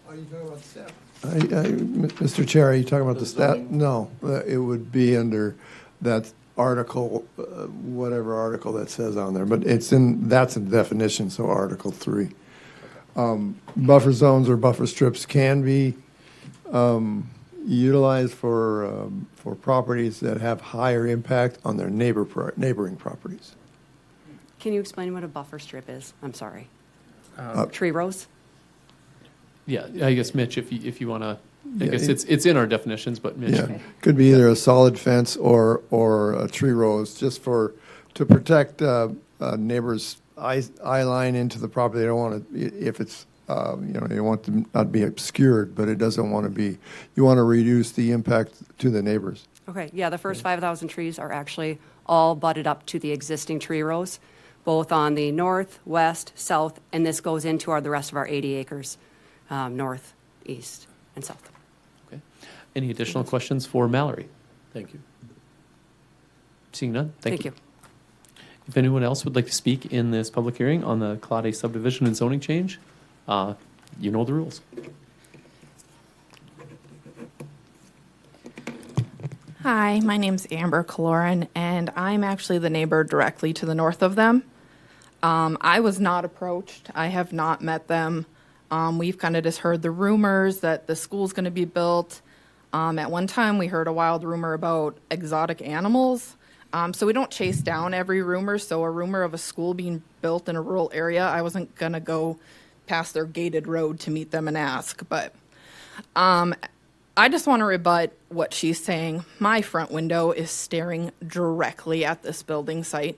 S5: Are you talking about staff? Mr. Chair, are you talking about the stat? No, it would be under that article, whatever article that says on there, but that's a definition, so Article 3. Buffer zones or buffer strips can be utilized for properties that have higher impact on their neighboring properties.
S12: Can you explain what a buffer strip is? I'm sorry. Tree rows?
S1: Yeah, I guess Mitch, if you want to, I guess it's in our definitions, but Mitch.
S5: Yeah, could be either a solid fence or a tree rows, just to protect neighbors' eye line into the property. They don't want to, if it's you want to not be obscured, but it doesn't want to be. You want to reduce the impact to the neighbors.
S12: Okay, yeah, the first 5,000 trees are actually all butted up to the existing tree rows, both on the north, west, south, and this goes into the rest of our 80 acres, north, east, and south.
S1: Okay. Any additional questions for Mallory? Thank you. Seeing none, thank you. If anyone else would like to speak in this public hearing on the Claude subdivision and zoning change, you know the rules.
S14: Hi, my name's Amber Caloran, and I'm actually the neighbor directly to the north of them. I was not approached. I have not met them. We've kind of just heard the rumors that the school's going to be built. At one time, we heard a wild rumor about exotic animals. So we don't chase down every rumor. So a rumor of a school being built in a rural area, I wasn't going to go past their gated road to meet them and ask. But I just want to rebut what she's saying. My front window is staring directly at this building site.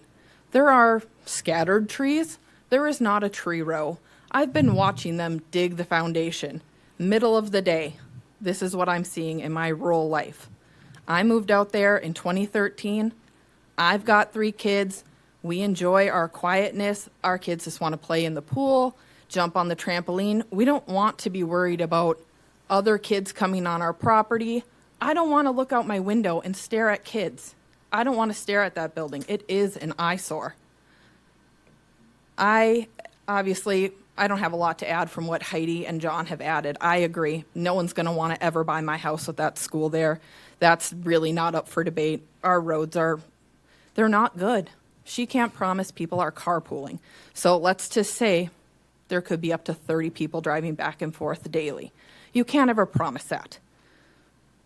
S14: There are scattered trees. There is not a tree row. I've been watching them dig the foundation. Middle of the day. This is what I'm seeing in my rural life. I moved out there in 2013. I've got 3 kids. We enjoy our quietness. Our kids just want to play in the pool, jump on the trampoline. We don't want to be worried about other kids coming on our property. I don't want to look out my window and stare at kids. I don't want to stare at that building. It is an eyesore. I don't have a lot to add from what Heidi and John have added. I agree. No one's going to want to ever buy my house with that school there. That's really not up for debate. Our roads they're not good. She can't promise people are carpooling. So let's just say there could be up to 30 people driving back and forth daily. You can't ever promise that.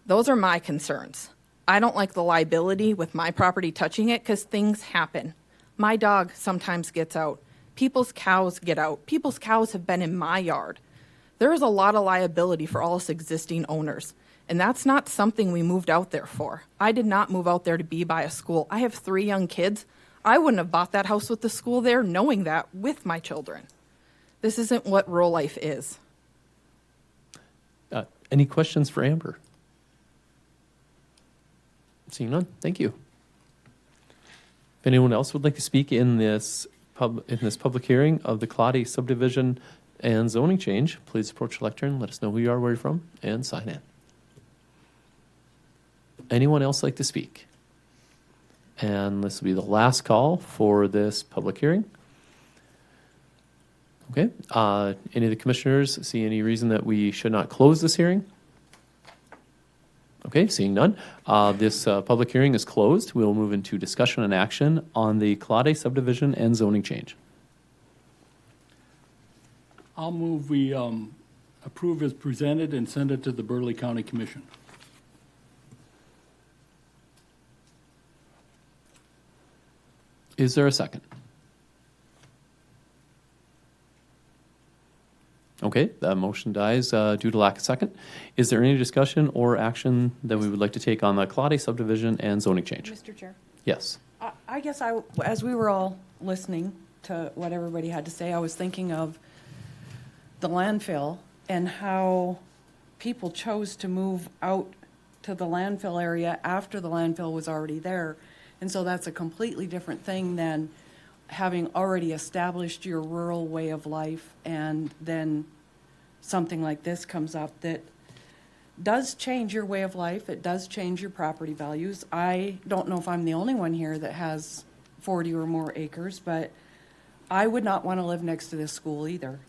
S14: Those are my concerns. I don't like the liability with my property touching it because things happen. My dog sometimes gets out. People's cows get out. People's cows have been in my yard. There is a lot of liability for all us existing owners, and that's not something we moved out there for. I did not move out there to be by a school. I have 3 young kids. I wouldn't have bought that house with the school there knowing that with my children. This isn't what rural life is.
S1: Any questions for Amber? Seeing none, thank you. If anyone else would like to speak in this public hearing of the Claude subdivision and zoning change, please approach the lectern, let us know who you are, where you're from, and sign in. Anyone else like to speak? And this will be the last call for this public hearing. Okay, any of the commissioners see any reason that we should not close this hearing? Okay, seeing none, this public hearing is closed. We will move into discussion and action on the Claude subdivision and zoning change.
S17: I'll move we approve as presented and send it to the Burleigh County Commission.
S1: Is there a second? Okay, that motion dies due to lack of second. Is there any discussion or action that we would like to take on the Claude subdivision and zoning change?
S4: Mr. Chair?
S1: Yes.
S4: I guess as we were all listening to what everybody had to say, I was thinking of the landfill and how people chose to move out to the landfill area after the landfill was already there. And so that's a completely different thing than having already established your rural way of life, and then something like this comes up that does change your way of life. It does change your property values. I don't know if I'm the only one here that has 40 or more acres, but I would not want to live next to this school either.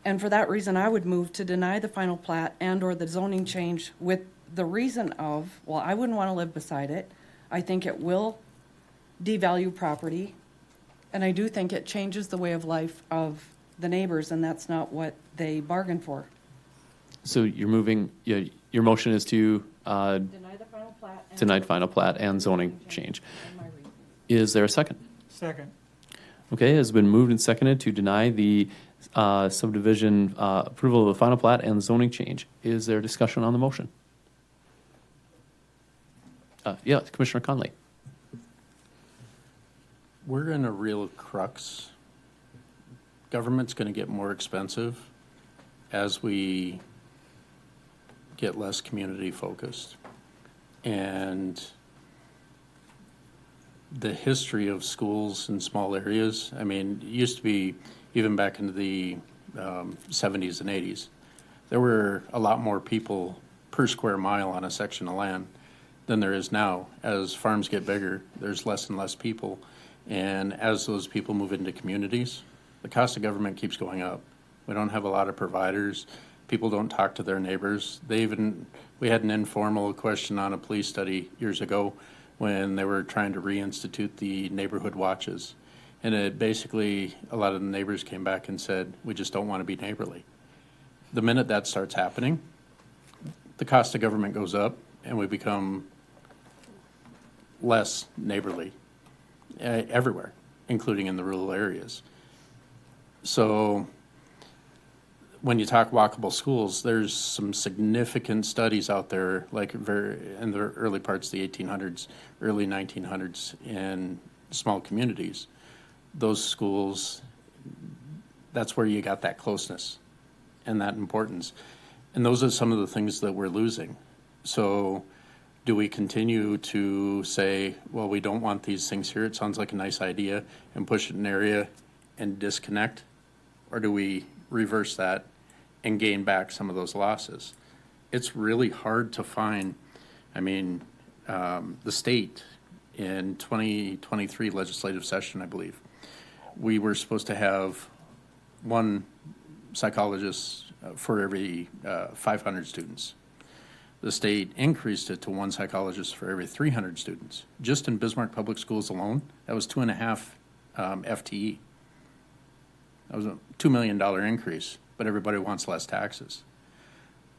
S4: And for that reason, I would move to deny the final plat and or the zoning change with the reason of, well, I wouldn't want to live beside it. I think it will devalue property. And I do think it changes the way of life of the neighbors, and that's not what they bargained for.
S1: So you're moving, your motion is to
S4: Deny the final plat.
S1: deny final plat and zoning change. Is there a second?
S6: Second.
S1: Okay, it has been moved and seconded to deny the subdivision approval of the final plat and zoning change. Is there discussion on the motion? Yeah, Commissioner Conley.
S7: We're in a real crux. Government's going to get more expensive as we get less community focused. And the history of schools in small areas, I mean, it used to be, even back into the 70s and 80s, there were a lot more people per square mile on a section of land than there is now. As farms get bigger, there's less and less people. And as those people move into communities, the cost of government keeps going up. We don't have a lot of providers. People don't talk to their neighbors. We had an informal question on a police study years ago when they were trying to reinstitute the neighborhood watches. And it basically, a lot of the neighbors came back and said, we just don't want to be neighborly. The minute that starts happening, the cost of government goes up and we become less neighborly everywhere, including in the rural areas. So when you talk walkable schools, there's some significant studies out there, like in the early parts of the 1800s, early 1900s, in small communities. Those schools, that's where you got that closeness and that importance. And those are some of the things that we're losing. So do we continue to say, well, we don't want these things here, it sounds like a nice idea, and push it in an area and disconnect? Or do we reverse that and gain back some of those losses? It's really hard to find. I mean, the state in 2023 legislative session, I believe, we were supposed to have one psychologist for every 500 students. The state increased it to one psychologist for every 300 students. Just in Bismarck Public Schools alone, that was 2.5 FTE. That was a $2 million increase, but everybody wants less taxes.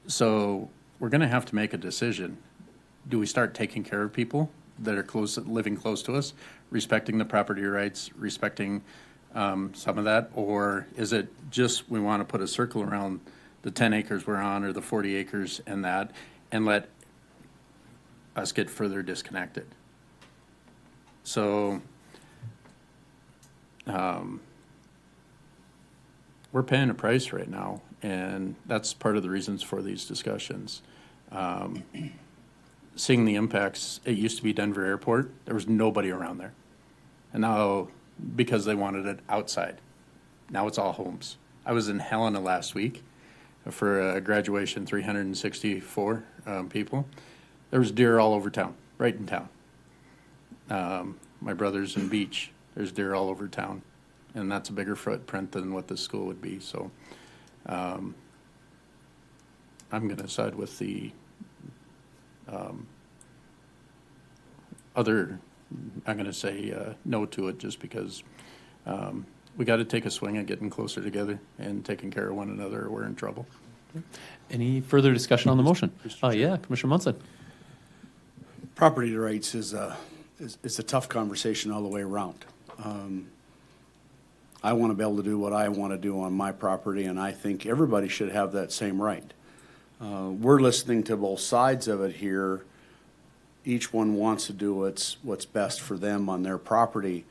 S7: So we're going to have to make a decision. Do we start taking care of people that are living close to us, respecting the property rights, respecting some of that, or is it just we want to put a circle around the 10 acres we're on or the 40 acres and that, and let us get further disconnected? So we're paying a price right now, and that's part of the reasons for these discussions. Seeing the impacts, it used to be Denver Airport, there was nobody around there. And now, because they wanted it outside, now it's all homes. I was in Helena last week for a graduation, 364 people. There was deer all over town, right in town. My brother's in Beach, there's deer all over town. And that's a bigger footprint than what this school would be. So I'm going to side with the other. I'm going to say no to it just because we got to take a swing at getting closer together and taking care of one another, or we're in trouble.
S1: Any further discussion on the motion? Yeah, Commissioner Munson.
S9: Property rights is a tough conversation all the way around. I want to be able to do what I want to do on my property, and I think everybody should have that same right. We're listening to both sides of it here. Each one wants to do what's best for them on their property.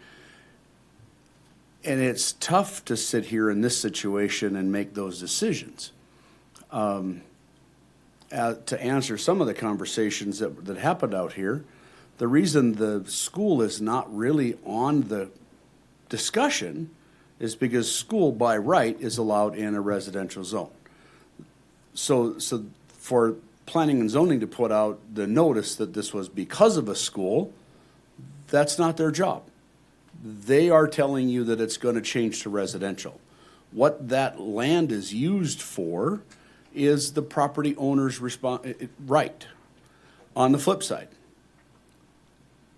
S9: And it's tough to sit here in this situation and make those decisions. To answer some of the conversations that happened out here, the reason the school is not really on the discussion is because school by right is allowed in a residential zone. So for planning and zoning to put out the notice that this was because of a school, that's not their job. They are telling you that it's going to change to residential. What that land is used for is the property owner's right. On the flip side,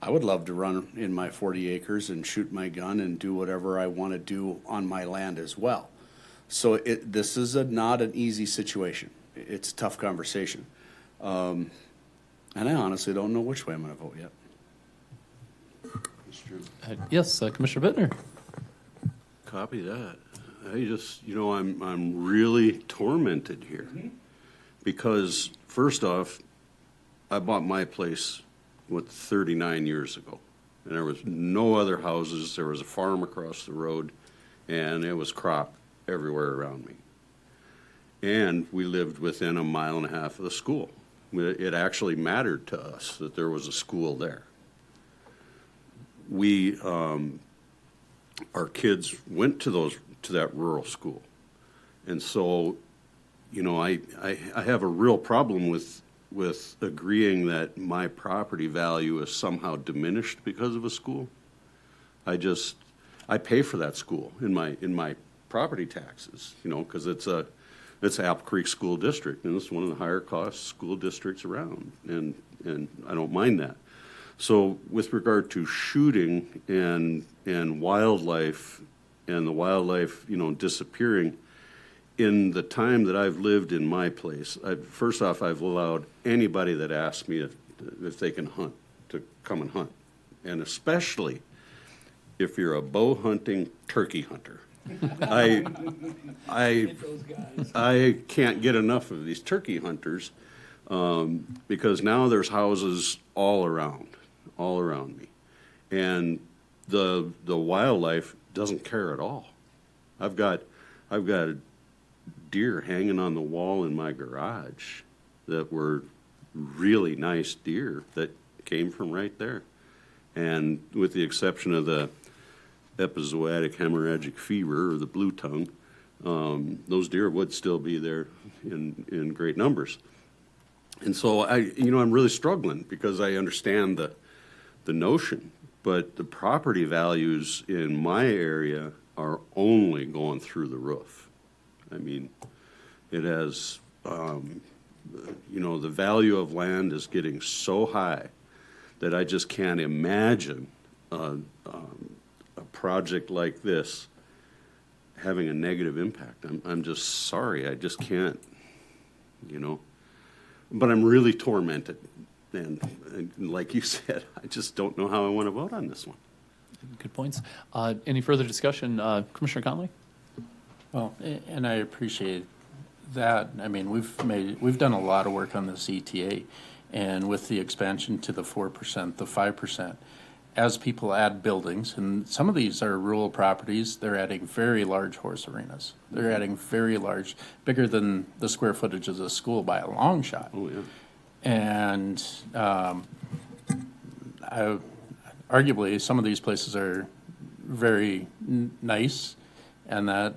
S9: I would love to run in my 40 acres and shoot my gun and do whatever I want to do on my land as well. So this is not an easy situation. It's a tough conversation. And I honestly don't know which way I'm going to vote yet.
S1: Yes, Commissioner Bittner.
S21: Copy that. I just, I'm really tormented here. Because, first off, I bought my place 39 years ago. And there was no other houses. There was a farm across the road, and it was crop everywhere around me. And we lived within a mile and a half of the school. It actually mattered to us that there was a school there. We, our kids went to that rural school. And so, you know, I have a real problem with agreeing that my property value is somehow diminished because of a school. I pay for that school in my property taxes, you know, because it's Apple Creek School District, and it's one of the higher cost school districts around, and I don't mind that. So with regard to shooting and wildlife, and the wildlife, you know, disappearing, in the time that I've lived in my place, first off, I've allowed anybody that asks me if they can hunt to come and hunt, and especially if you're a bow hunting turkey hunter. I can't get enough of these turkey hunters, because now there's houses all around me, and the wildlife doesn't care at all. I've got deer hanging on the wall in my garage that were really nice deer that came from right there, and with the exception of the epizootic hemorrhagic fever or the blue tongue, those deer would still be there in great numbers. And so I'm really struggling, because I understand the notion, but the property values in my area are only going through the roof. I mean, it has, the value of land is getting so high that I just can't imagine a project like this having a negative impact. I'm just sorry, I just can't, but I'm really tormented. And like you said, I just don't know how I want to vote on this one.
S1: Good points. Any further discussion? Commissioner Conley?
S7: Well, and I appreciate that. I mean, we've done a lot of work on this ETA, and with the expansion to the 4%, the 5%, as people add buildings, and some of these are rural properties, they're adding very large horse arenas. They're adding very large, bigger than the square footage of the school by a long shot.
S21: Oh, yeah.
S7: And arguably, some of these places are very nice, and that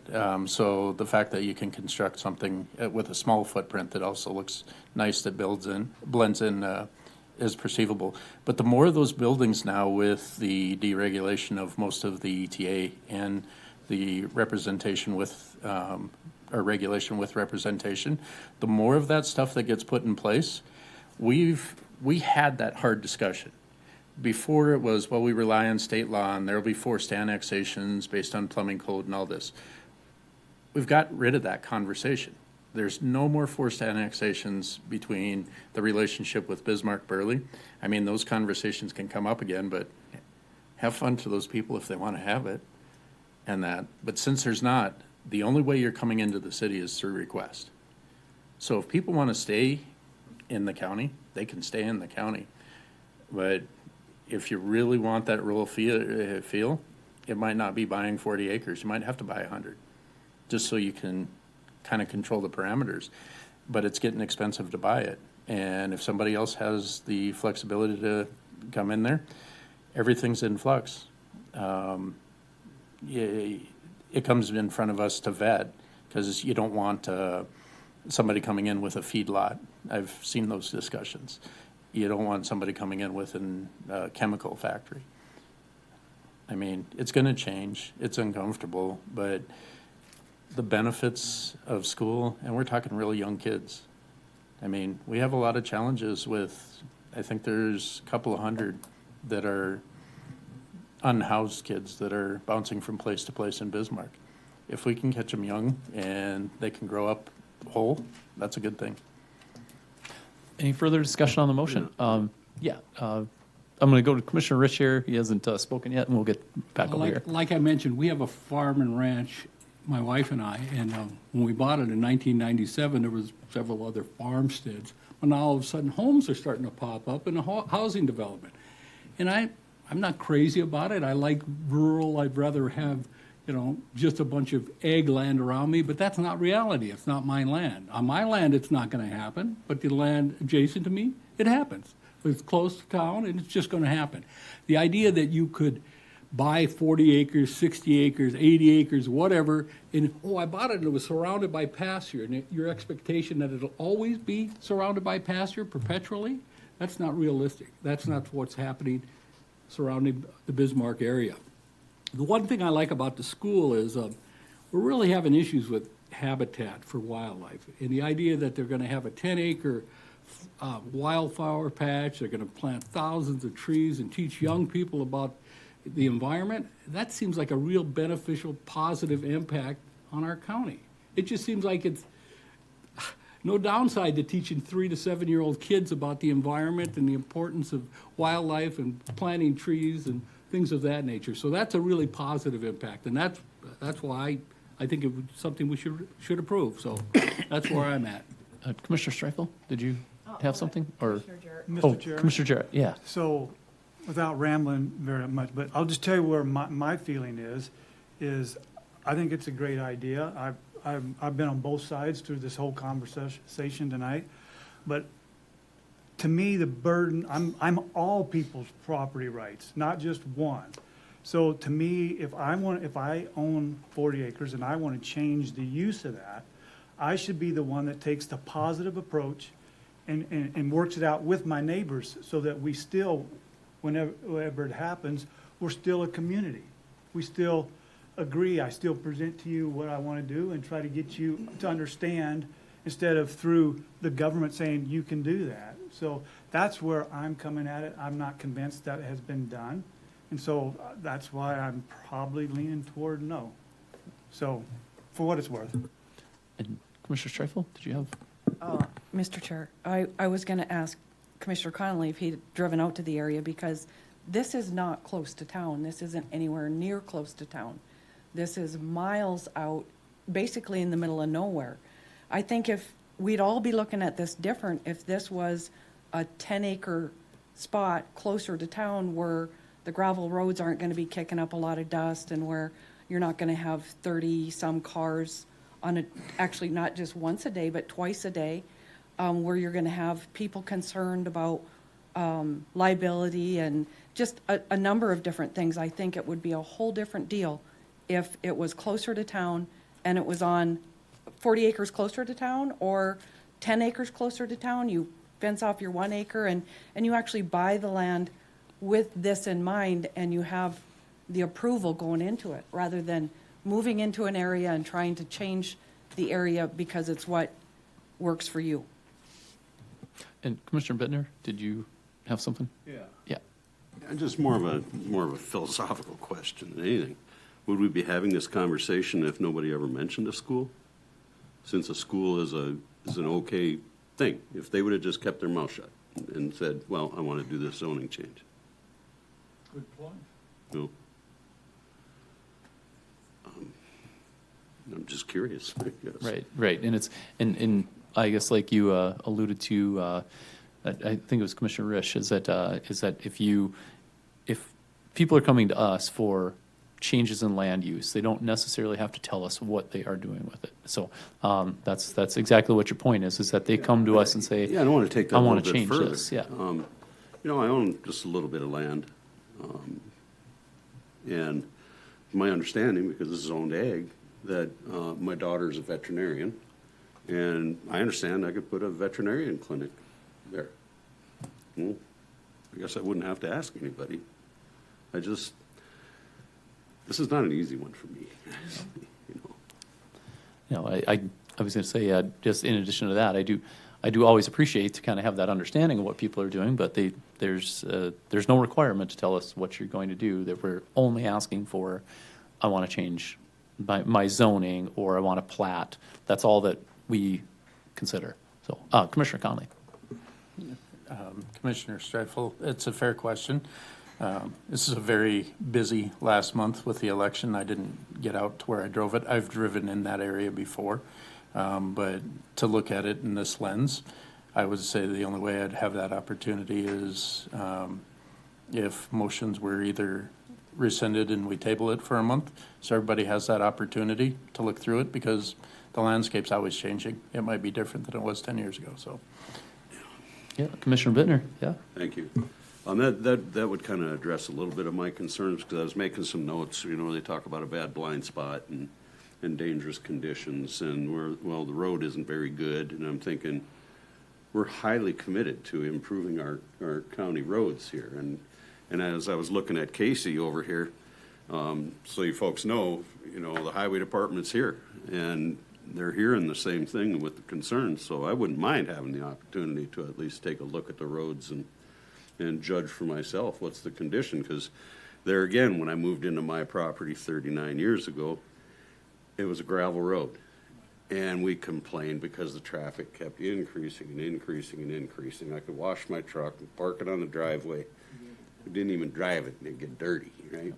S7: so the fact that you can construct something with a small footprint that also looks nice, that blends in, is perceivable. But the more of those buildings now, with the deregulation of most of the ETA and the representation with or regulation with representation, the more of that stuff that gets put in place. We had that hard discussion. Before it was, well, we rely on state law and there will be forced annexations based on plumbing code and all this. We've got rid of that conversation. There's no more forced annexations between the relationship with Bismarck Burleigh. I mean, those conversations can come up again, but have fun to those people if they want to have it and that. But since there's not, the only way you're coming into the city is through request. So if people want to stay in the county, they can stay in the county. But if you really want that rural feel, it might not be buying 40 acres. You might have to buy 100, just so you can kind of control the parameters. But it's getting expensive to buy it. And if somebody else has the flexibility to come in there, everything's in flux. It comes in front of us to vet, because you don't want somebody coming in with a feedlot. I've seen those discussions. You don't want somebody coming in with a chemical factory. I mean, it's going to change. It's uncomfortable, but the benefits of school, and we're talking really young kids. I mean, we have a lot of challenges with, I think there's a couple of hundred that are unhoused kids that are bouncing from place to place in Bismarck. If we can catch them young and they can grow up whole, that's a good thing.
S1: Any further discussion on the motion? I'm going to go to Commissioner Rich here. He hasn't spoken yet, and we'll get back over here.
S17: Like I mentioned, we have a farm and ranch, my wife and I, and when we bought it in 1997, there was several other farmsteads. But now all of a sudden, homes are starting to pop up in the housing development. And I'm not crazy about it. I like rural. I'd rather have, just a bunch of ag land around me, but that's not reality. It's not my land. On my land, it's not going to happen, but the land adjacent to me, it happens. It's close to town, and it's just going to happen. The idea that you could buy 40 acres, 60 acres, 80 acres, whatever, and, I bought it and it was surrounded by pasture, and your expectation that it'll always be surrounded by pasture perpetually, that's not realistic. That's not what's happening surrounding the Bismarck area. The one thing I like about the school is we're really having issues with habitat for wildlife. And the idea that they're going to have a 10-acre wildflower patch, they're going to plant thousands of trees and teach young people about the environment, that seems like a real beneficial, positive impact on our county. It just seems like it's no downside to teaching 3 to 7-year-old kids about the environment and the importance of wildlife and planting trees and things of that nature. So that's a really positive impact, and that's why I think it was something we should approve. So that's where I'm at.
S1: Commissioner Streifel, did you have something? Or
S6: Mr. Chair.
S1: Commissioner Jarrett, yeah.
S6: So, without rambling very much, but I'll just tell you where my feeling is I think it's a great idea. I've been on both sides through this whole conversation tonight, but to me, the burden, I'm all people's property rights, not just one. So to me, if I own 40 acres and I want to change the use of that, I should be the one that takes the positive approach and works it out with my neighbors so that we still, whenever it happens, we're still a community. We still agree. I still present to you what I want to do and try to get you to understand instead of through the government saying you can do that. So that's where I'm coming at it. I'm not convinced that has been done. And so that's why I'm probably leaning toward no. So for what it's worth.
S1: And Commissioner Streifel, did you have?
S4: Mr. Chair, I was going to ask Commissioner Connolly if he'd driven out to the area because this is not close to town. This isn't anywhere near close to town. This is miles out, basically in the middle of nowhere. I think if we'd all be looking at this different if this was a 10-acre spot closer to town where the gravel roads aren't going to be kicking up a lot of dust and where you're not going to have 30-some cars on actually not just once a day, but twice a day, where you're going to have people concerned about liability and just a number of different things. I think it would be a whole different deal if it was closer to town and it was on 40 acres closer to town or 10 acres closer to town. You fence off your 1 acre and you actually buy the land with this in mind and you have the approval going into it rather than moving into an area and trying to change the area because it's what works for you.
S1: And Commissioner Bittner, did you have something?
S21: Yeah.
S1: Yeah.
S21: And just more of a philosophical question than anything. Would we be having this conversation if nobody ever mentioned a school? Since a school is an okay thing, if they would have just kept their mouth shut and said, well, I want to do this zoning change.
S17: Good point.
S21: No. I'm just curious, I guess.
S1: Right. And it's, and I guess like you alluded to, I think it was Commissioner Risch, is that if people are coming to us for changes in land use, they don't necessarily have to tell us what they are doing with it. So that's exactly what your point is that they come to us and say,
S21: yeah, I don't want to take that
S1: I
S21: a
S1: want
S21: little
S1: to
S21: bit
S1: change
S21: further.
S1: this. Yeah.
S21: I own just a little bit of land. And my understanding, because this is owned ag, that my daughter's a veterinarian, and I understand I could put a veterinarian clinic there. Well, I guess I wouldn't have to ask anybody. This is not an easy one for me.
S1: I was going to say, just in addition to that, I do always appreciate to kind of have that understanding of what people are doing, but there's no requirement to tell us what you're going to do. That we're only asking for, I want to change my zoning or I want to plat. That's all that we consider. So, Commissioner Conley.
S7: Commissioner Streifel, it's a fair question. This is a very busy last month with the election. I didn't get out to where I drove it. I've driven in that area before. But to look at it in this lens, I would say the only way I'd have that opportunity is if motions were either rescinded and we table it for a month, so everybody has that opportunity to look through it, because the landscape's always changing. It might be different than it was 10 years ago, so.
S1: Yeah, Commissioner Bittner, yeah.
S21: Thank you. That would kind of address a little bit of my concerns, because I was making some notes, they talk about a bad blind spot and dangerous conditions, and the road isn't very good, and I'm thinking, we're highly committed to improving our county roads here, and as I was looking at Casey over here, so you folks know, the highway department's here, and they're hearing the same thing with the concerns, so I wouldn't mind having the opportunity to at least take a look at the roads and judge for myself what's the condition, because there again, when I moved into my property 39 years ago, it was a gravel road, and we complained because the traffic kept increasing and increasing and increasing. I could wash my truck and park it on the driveway. We didn't even drive it, and it'd get dirty, right?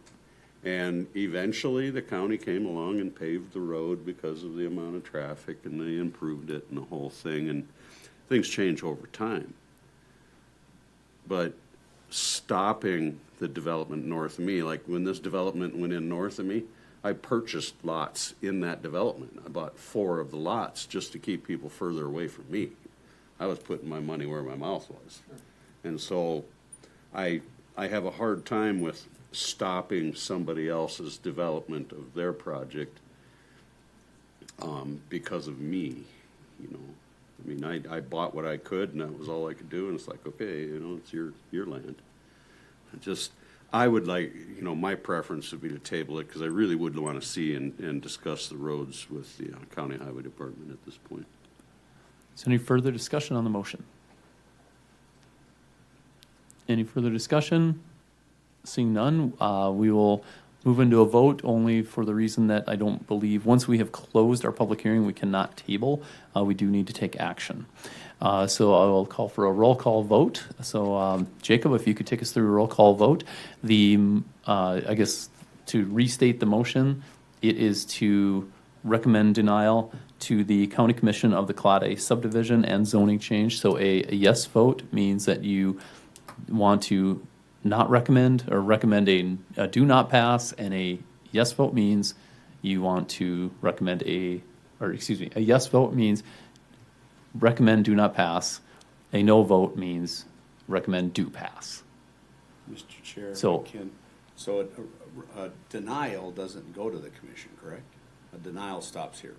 S21: And eventually, the county came along and paved the road because of the amount of traffic, and they improved it and the whole thing, and things change over time. But stopping the development north of me, like when this development went in north of me, I purchased lots in that development. I bought 4 of the lots just to keep people further away from me. I was putting my money where my mouth was. And so I have a hard time with stopping somebody else's development of their project because of me, I mean, I bought what I could, and that was all I could do, and it's like, okay, it's your land. I would like, my preference would be to table it, because I really would want to see and discuss the roads with the county highway department at this point.
S1: Is there any further discussion on the motion? Any further discussion? Seeing none, we will move into a vote only for the reason that I don't believe, once we have closed our public hearing, we cannot table. We do need to take action. So I will call for a roll call vote. So Jacob, if you could take us through a roll call vote. I guess to restate the motion, it is to recommend denial to the County Commission of the Class A subdivision and zoning change. So a yes vote means that you want to not recommend, or recommend a do not pass, and a yes vote means you want to recommend a yes vote means recommend do not pass. A no vote means recommend do pass.
S9: Mr. Chair,
S1: So-
S9: a denial doesn't go to the commission, correct? A denial stops here.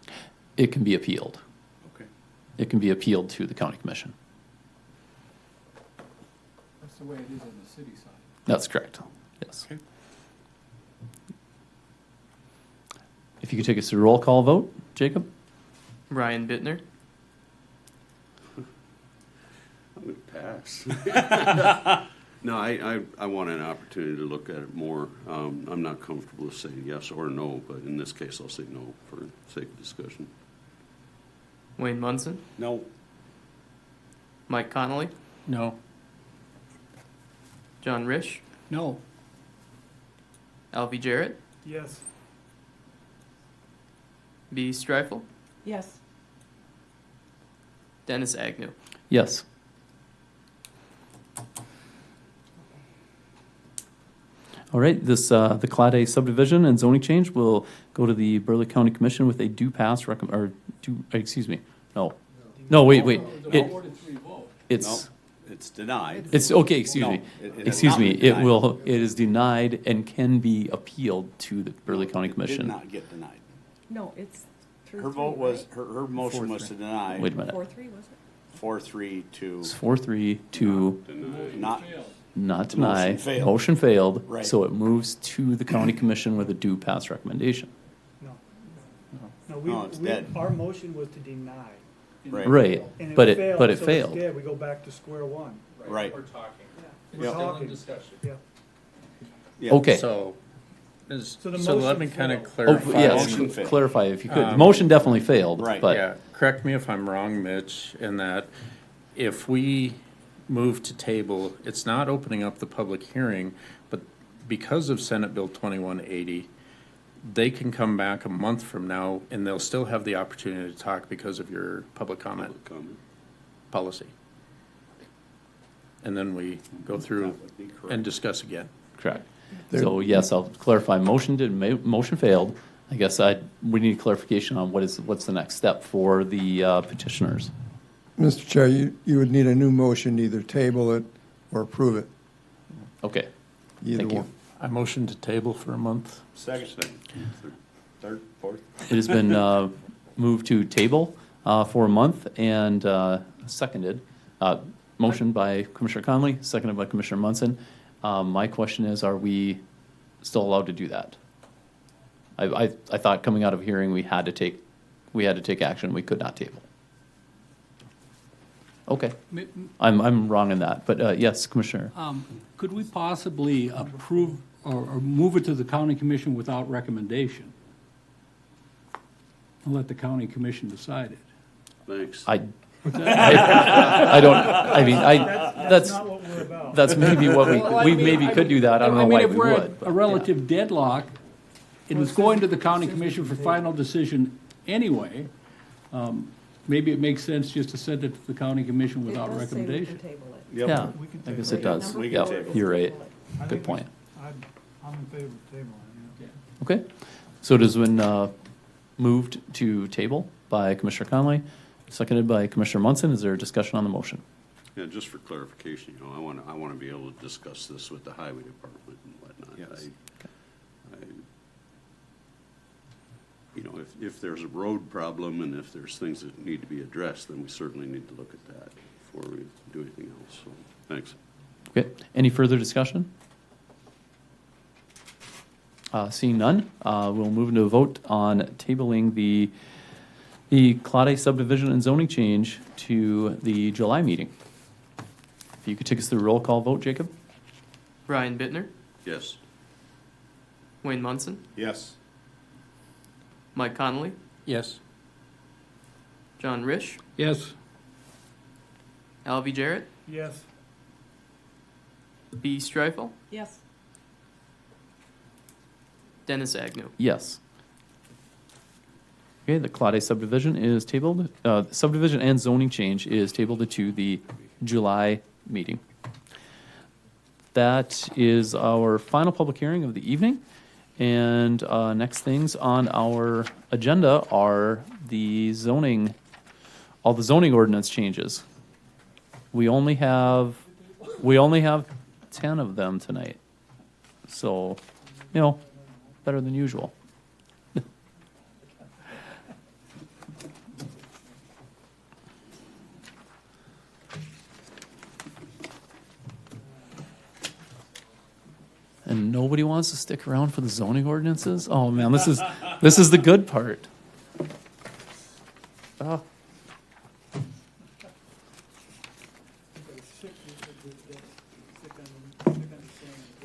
S1: It can be appealed.
S9: Okay.
S1: It can be appealed to the County Commission.
S17: That's the way it is on the city side.
S1: That's correct. Yes.
S9: Okay.
S1: If you could take us through a roll call vote, Jacob?
S2: Ryan Bittner,
S21: I'm going to pass. No, I want an opportunity to look at it more. I'm not comfortable with saying yes or no, but in this case, I'll say no for sake of discussion.
S2: Wayne Munson,
S9: No.
S2: Mike Connolly,
S7: No.
S2: John Risch,
S3: No.
S2: Alvy Jarrett,
S6: Yes.
S2: B. Streifel,
S4: Yes.
S2: Dennis Agnew.
S1: Yes. All right, the Class A subdivision and zoning change will go to the Burleigh County Commission with a do pass no. No, wait. It's,
S9: It's denied.
S1: it's, okay, excuse
S9: No,
S1: me.
S9: it has
S1: Excuse
S9: not
S1: me,
S9: been denied.
S1: it is denied and can be appealed to the Burleigh County
S9: It
S1: Commission.
S9: did not get denied.
S4: No, it's through.
S9: Her vote was, her motion was to deny.
S1: Wait a minute.
S4: 4-3, was it?
S9: 4-3 to
S1: It's 4-3 to
S9: not,
S1: not deny.
S9: Motion failed.
S1: Motion failed,
S9: Right.
S1: so it moves to the county commission with a do pass recommendation.
S6: No,
S9: No, it's dead.
S6: our motion was to deny.
S9: right.
S1: Right,
S6: And
S1: but
S6: it
S1: it
S6: failed.
S1: failed.
S6: Instead, we go back to square one.
S9: Right.
S6: We're
S9: Yep.
S6: talking. Yeah.
S9: Yeah.
S1: Okay.
S7: So
S6: the
S7: let
S6: motion
S7: me kind of
S6: failed.
S7: clarify.
S1: Oh, yes,
S9: Motion failed.
S1: clarify if you could. The motion definitely failed,
S9: Right.
S1: but
S7: Yeah, correct me if I'm wrong, Mitch, in that if we move to table, it's not opening up the public hearing, but because of Senate Bill 2180, they can come back a month from now and they'll still have the opportunity to talk because of your public comment policy. And then we go through
S21: That would be correct.
S7: and discuss again.
S1: correct. So yes, I'll clarify, motion failed. I guess we need clarification on what's the next step for the petitioners.
S5: Mr. Chair, you would need a new motion to either table it or approve it.
S1: Okay.
S5: Either
S1: Thank you.
S5: one.
S7: I motion to table for a month.
S21: Second. Third, fourth.
S1: It has been moved to table for a month and seconded. Motion by Commissioner Conley, seconded by Commissioner Munson. My question is, are we still allowed to do that? I thought coming out of hearing, we had to take action. We could not table. Okay. I'm wrong in that, but yes, Commissioner.
S17: Could we possibly approve or move it to the county commission without recommendation? And let the county commission decide it?
S21: Thanks.
S1: That's
S6: not what we're about.
S1: That's maybe what we maybe could do that. I don't know why
S17: if
S1: we
S17: we're
S1: would.
S17: at
S1: but,
S17: a relative deadlock, it was going to the county commission for final decision anyway. Maybe it makes sense just to send it to the county commission without recommendation.
S1: Yeah, I guess it does. Yep, you're right. Good point.
S6: I'm in favor of tabling, yeah.
S1: Okay, so it has been moved to table by Commissioner Conley, seconded by Commissioner Munson. Is there a discussion on the motion?
S21: Yeah, just for clarification, I want to be able to discuss this with the highway department and whatnot.
S1: Yes.
S21: If there's a road problem and if there's things that need to be addressed, then we certainly need to look at that before we do anything else. So, thanks.
S1: Okay, any further discussion? Seeing none, we'll move into a vote on tabling the Claude subdivision and zoning change to the July meeting. If you could take us through a roll call vote, Jacob?
S2: Brian Bittner,
S21: Yes.
S2: Wayne Munson,
S21: Yes.
S2: Mike Connolly,
S7: Yes.
S2: John Risch,
S17: Yes.
S2: Alvy Jarrett,
S6: Yes.
S2: B. Streifel,
S4: Yes.
S2: Dennis Agnew.
S1: Yes. Okay, the Claude subdivision is tabled. Subdivision and zoning change is tabled to the July meeting. That is our final public hearing of the evening. And next things on our agenda are all the zoning ordinance changes. We only have 10 of them tonight. So, better than usual. And nobody wants to stick around for the zoning ordinances? Oh man, this is the good part. Oh.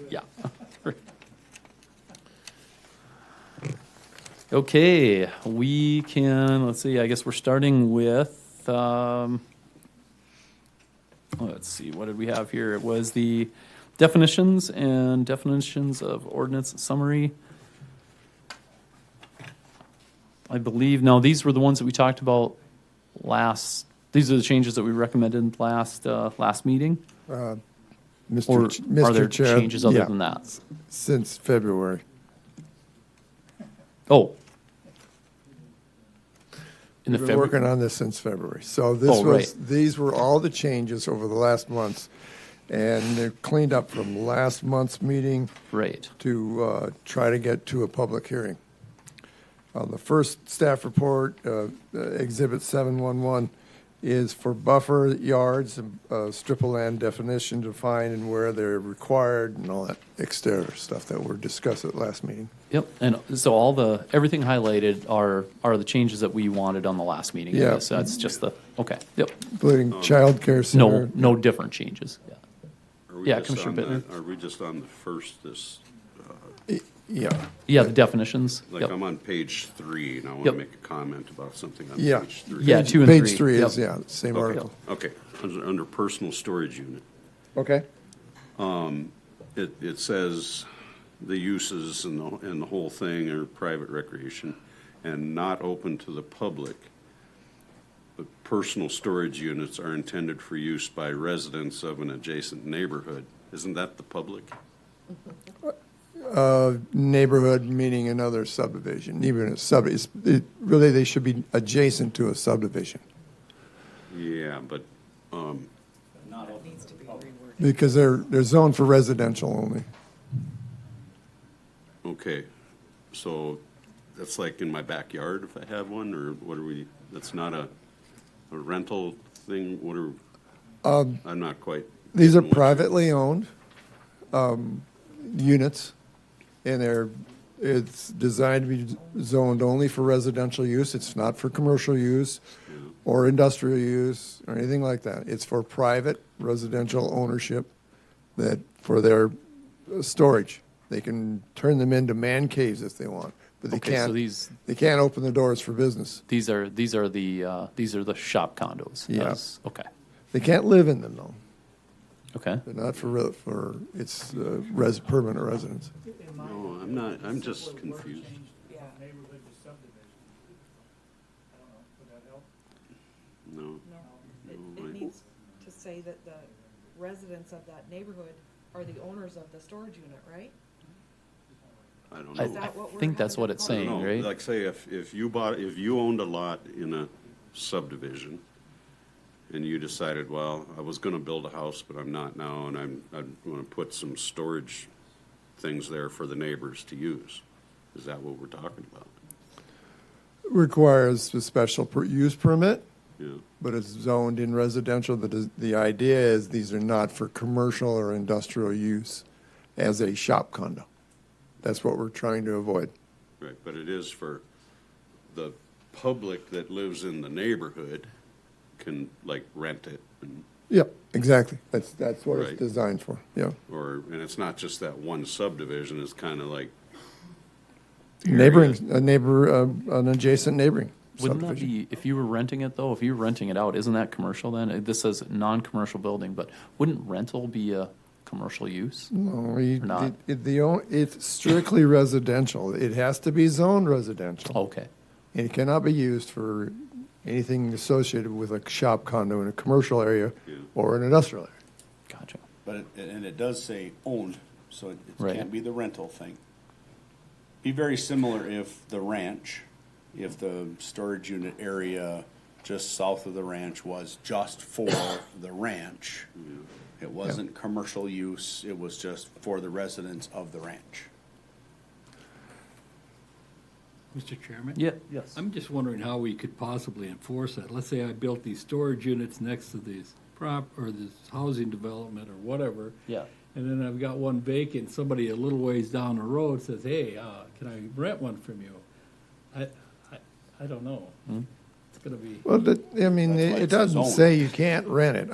S1: Yeah. Okay, we can, let's see, I guess we're starting with, let's see, what did we have here? It was the definitions of ordinance summary. I believe, no, these were the ones that we talked about these are the changes that we recommended last meeting? Or are there
S5: Chair,
S1: changes other than that?
S5: Since February.
S1: Oh.
S5: We've been working on this since February. So these were all the changes over the last months. And they're cleaned up from last month's meeting.
S1: Right.
S5: To try to get to a public hearing. The first staff report, Exhibit 711, is for buffer yards, strip of land definition defined and where they're required and all that exterior stuff that were discussed at last meeting.
S1: Yep, and so everything highlighted are the changes that we wanted on the last meeting.
S5: Yeah.
S1: So that's just yep.
S5: Including childcare center.
S1: No different changes, yeah. Yeah,
S21: Are we just on the first,
S1: Yeah, the definitions.
S21: Like I'm on page 3, and I want to make a comment about something on page 3.
S1: Yeah, 2 and 3.
S5: Page 3 is, the same article.
S21: Okay, under personal storage unit.
S5: Okay.
S21: It says the uses and the whole thing are private recreation and not open to the public. But personal storage units are intended for use by residents of an adjacent neighborhood. Isn't that the public?
S5: Neighborhood meaning another subdivision, even really, they should be adjacent to a subdivision.
S21: Yeah, but,
S5: Because they're zoned for residential only.
S21: okay, so that's like in my backyard if I have one, or what are we, that's not a rental thing, what are, I'm not quite.
S5: These are
S21: getting what you-
S5: privately owned units, and it's designed to be zoned only for residential use. It's not for commercial use or industrial use or anything like that. It's for private residential ownership that for their storage. They can turn them into man caves if they want, but they
S1: Okay, so
S5: can't. They can't open the doors for business.
S1: These are the shop condos.
S5: Yeah.
S1: Okay.
S5: They can't live in them though.
S1: Okay.
S5: They're not for it's permanent residence.
S21: No, I'm not, I'm just confused. No.
S4: It needs to say that the residents of that neighborhood are the owners of the storage unit, right?
S21: I don't know.
S4: Is that what
S1: I
S4: we're
S1: think that's
S4: having
S1: what
S4: to
S1: it's
S4: call it?
S1: saying,
S21: No,
S1: right?
S21: like say if you owned a lot in a subdivision and you decided, well, I was gonna build a house, but I'm not now, and I'm gonna put some storage things there for the neighbors to use. Is that what we're talking about?
S5: Requires a special use permit,
S21: Yeah.
S5: but it's zoned in residential. The idea is these are not for commercial or industrial use as a shop condo. That's what we're trying to avoid.
S21: Right, but it is for the public that lives in the neighborhood can like rent it and,
S5: Yep, exactly. That's what
S21: Right.
S5: it's designed for, yeah.
S21: and it's not just that one subdivision, it's kind of like.
S5: Neighboring, an adjacent neighboring
S1: Wouldn't that
S5: subdivision.
S1: be, if you were renting it though, if you were renting it out, isn't that commercial then? This says non-commercial building, but wouldn't rental be a commercial use?
S5: No,
S1: Or not?
S5: it's strictly residential. It has to be zoned residential.
S1: Okay.
S5: And it cannot be used for anything associated with a shop condo in a commercial area or an industrial area.
S1: Gotcha.
S9: But it does say owned, so it
S1: Right.
S9: can't be the rental thing. Be very similar if the ranch, if the storage unit area just south of the ranch was just for the ranch. It wasn't commercial use, it was just for the residents of the ranch.
S17: Mr. Chairman?
S1: Yeah, yes.
S17: I'm just wondering how we could possibly enforce that. Let's say I built these storage units next to these or this housing development or whatever.
S1: Yeah.
S17: And then I've got one vacant, somebody a little ways down the road says, hey, can I rent one from you? I don't know. It's gonna be.
S5: Well, I mean,
S9: That's why
S5: it
S9: it says
S5: doesn't
S9: owned.
S5: say you can't rent it.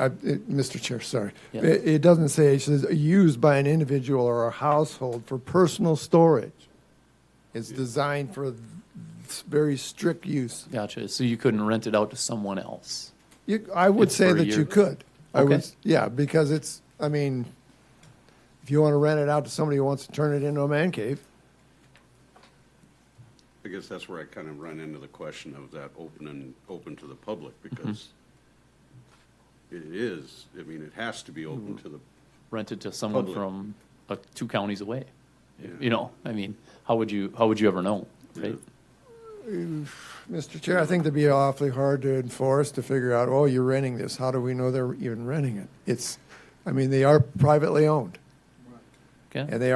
S5: Mr. Chair, sorry.
S1: Yeah.
S5: It doesn't say, it says used by an individual or a household for personal storage. It's designed for very strict use.
S1: Gotcha. So you couldn't rent it out to someone else?
S5: I would
S1: It's
S5: say
S1: for a
S5: that
S1: year.
S5: you could.
S1: Okay.
S5: Yeah, because it's, I mean, if you want to rent it out to somebody who wants to turn it into a man cave,
S21: I guess that's where I kind of run into the question of that open to the public, because it is, I mean, it has to be open to the,
S1: Rented to someone
S21: Public.
S1: from 2 counties away?
S21: Yeah.
S1: You know, I mean, how would you ever know, right?
S5: Mr. Chair, I think that'd be awfully hard to enforce, to figure out, oh, you're renting this. How do we know they're even renting it? I mean, they are privately owned.
S1: Okay.
S5: And they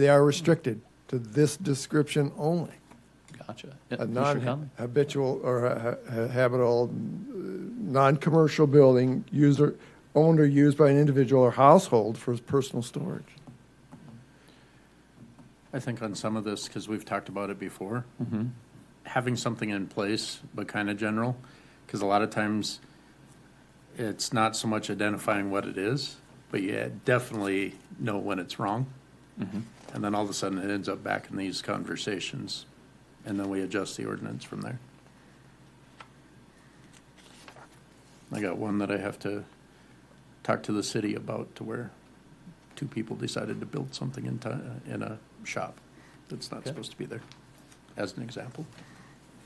S5: are restricted to this description only.
S1: Gotcha. Yeah,
S5: A
S1: Commissioner Conley?
S5: non-habitual or habitable, non-commercial building owned or used by an individual or household for personal storage.
S7: I think on some of this, because we've talked about it before,
S1: Mm-hmm.
S7: having something in place, but kind of general, because a lot of times it's not so much identifying what it is, but you definitely know when it's wrong.
S1: Mm-hmm.
S7: And then all of a sudden it ends up back in these conversations, and then we adjust the ordinance from there. I got one that I have to talk to the city about, to where 2 people decided to build something in a shop that's not
S1: Okay.
S7: supposed to be there, as an example.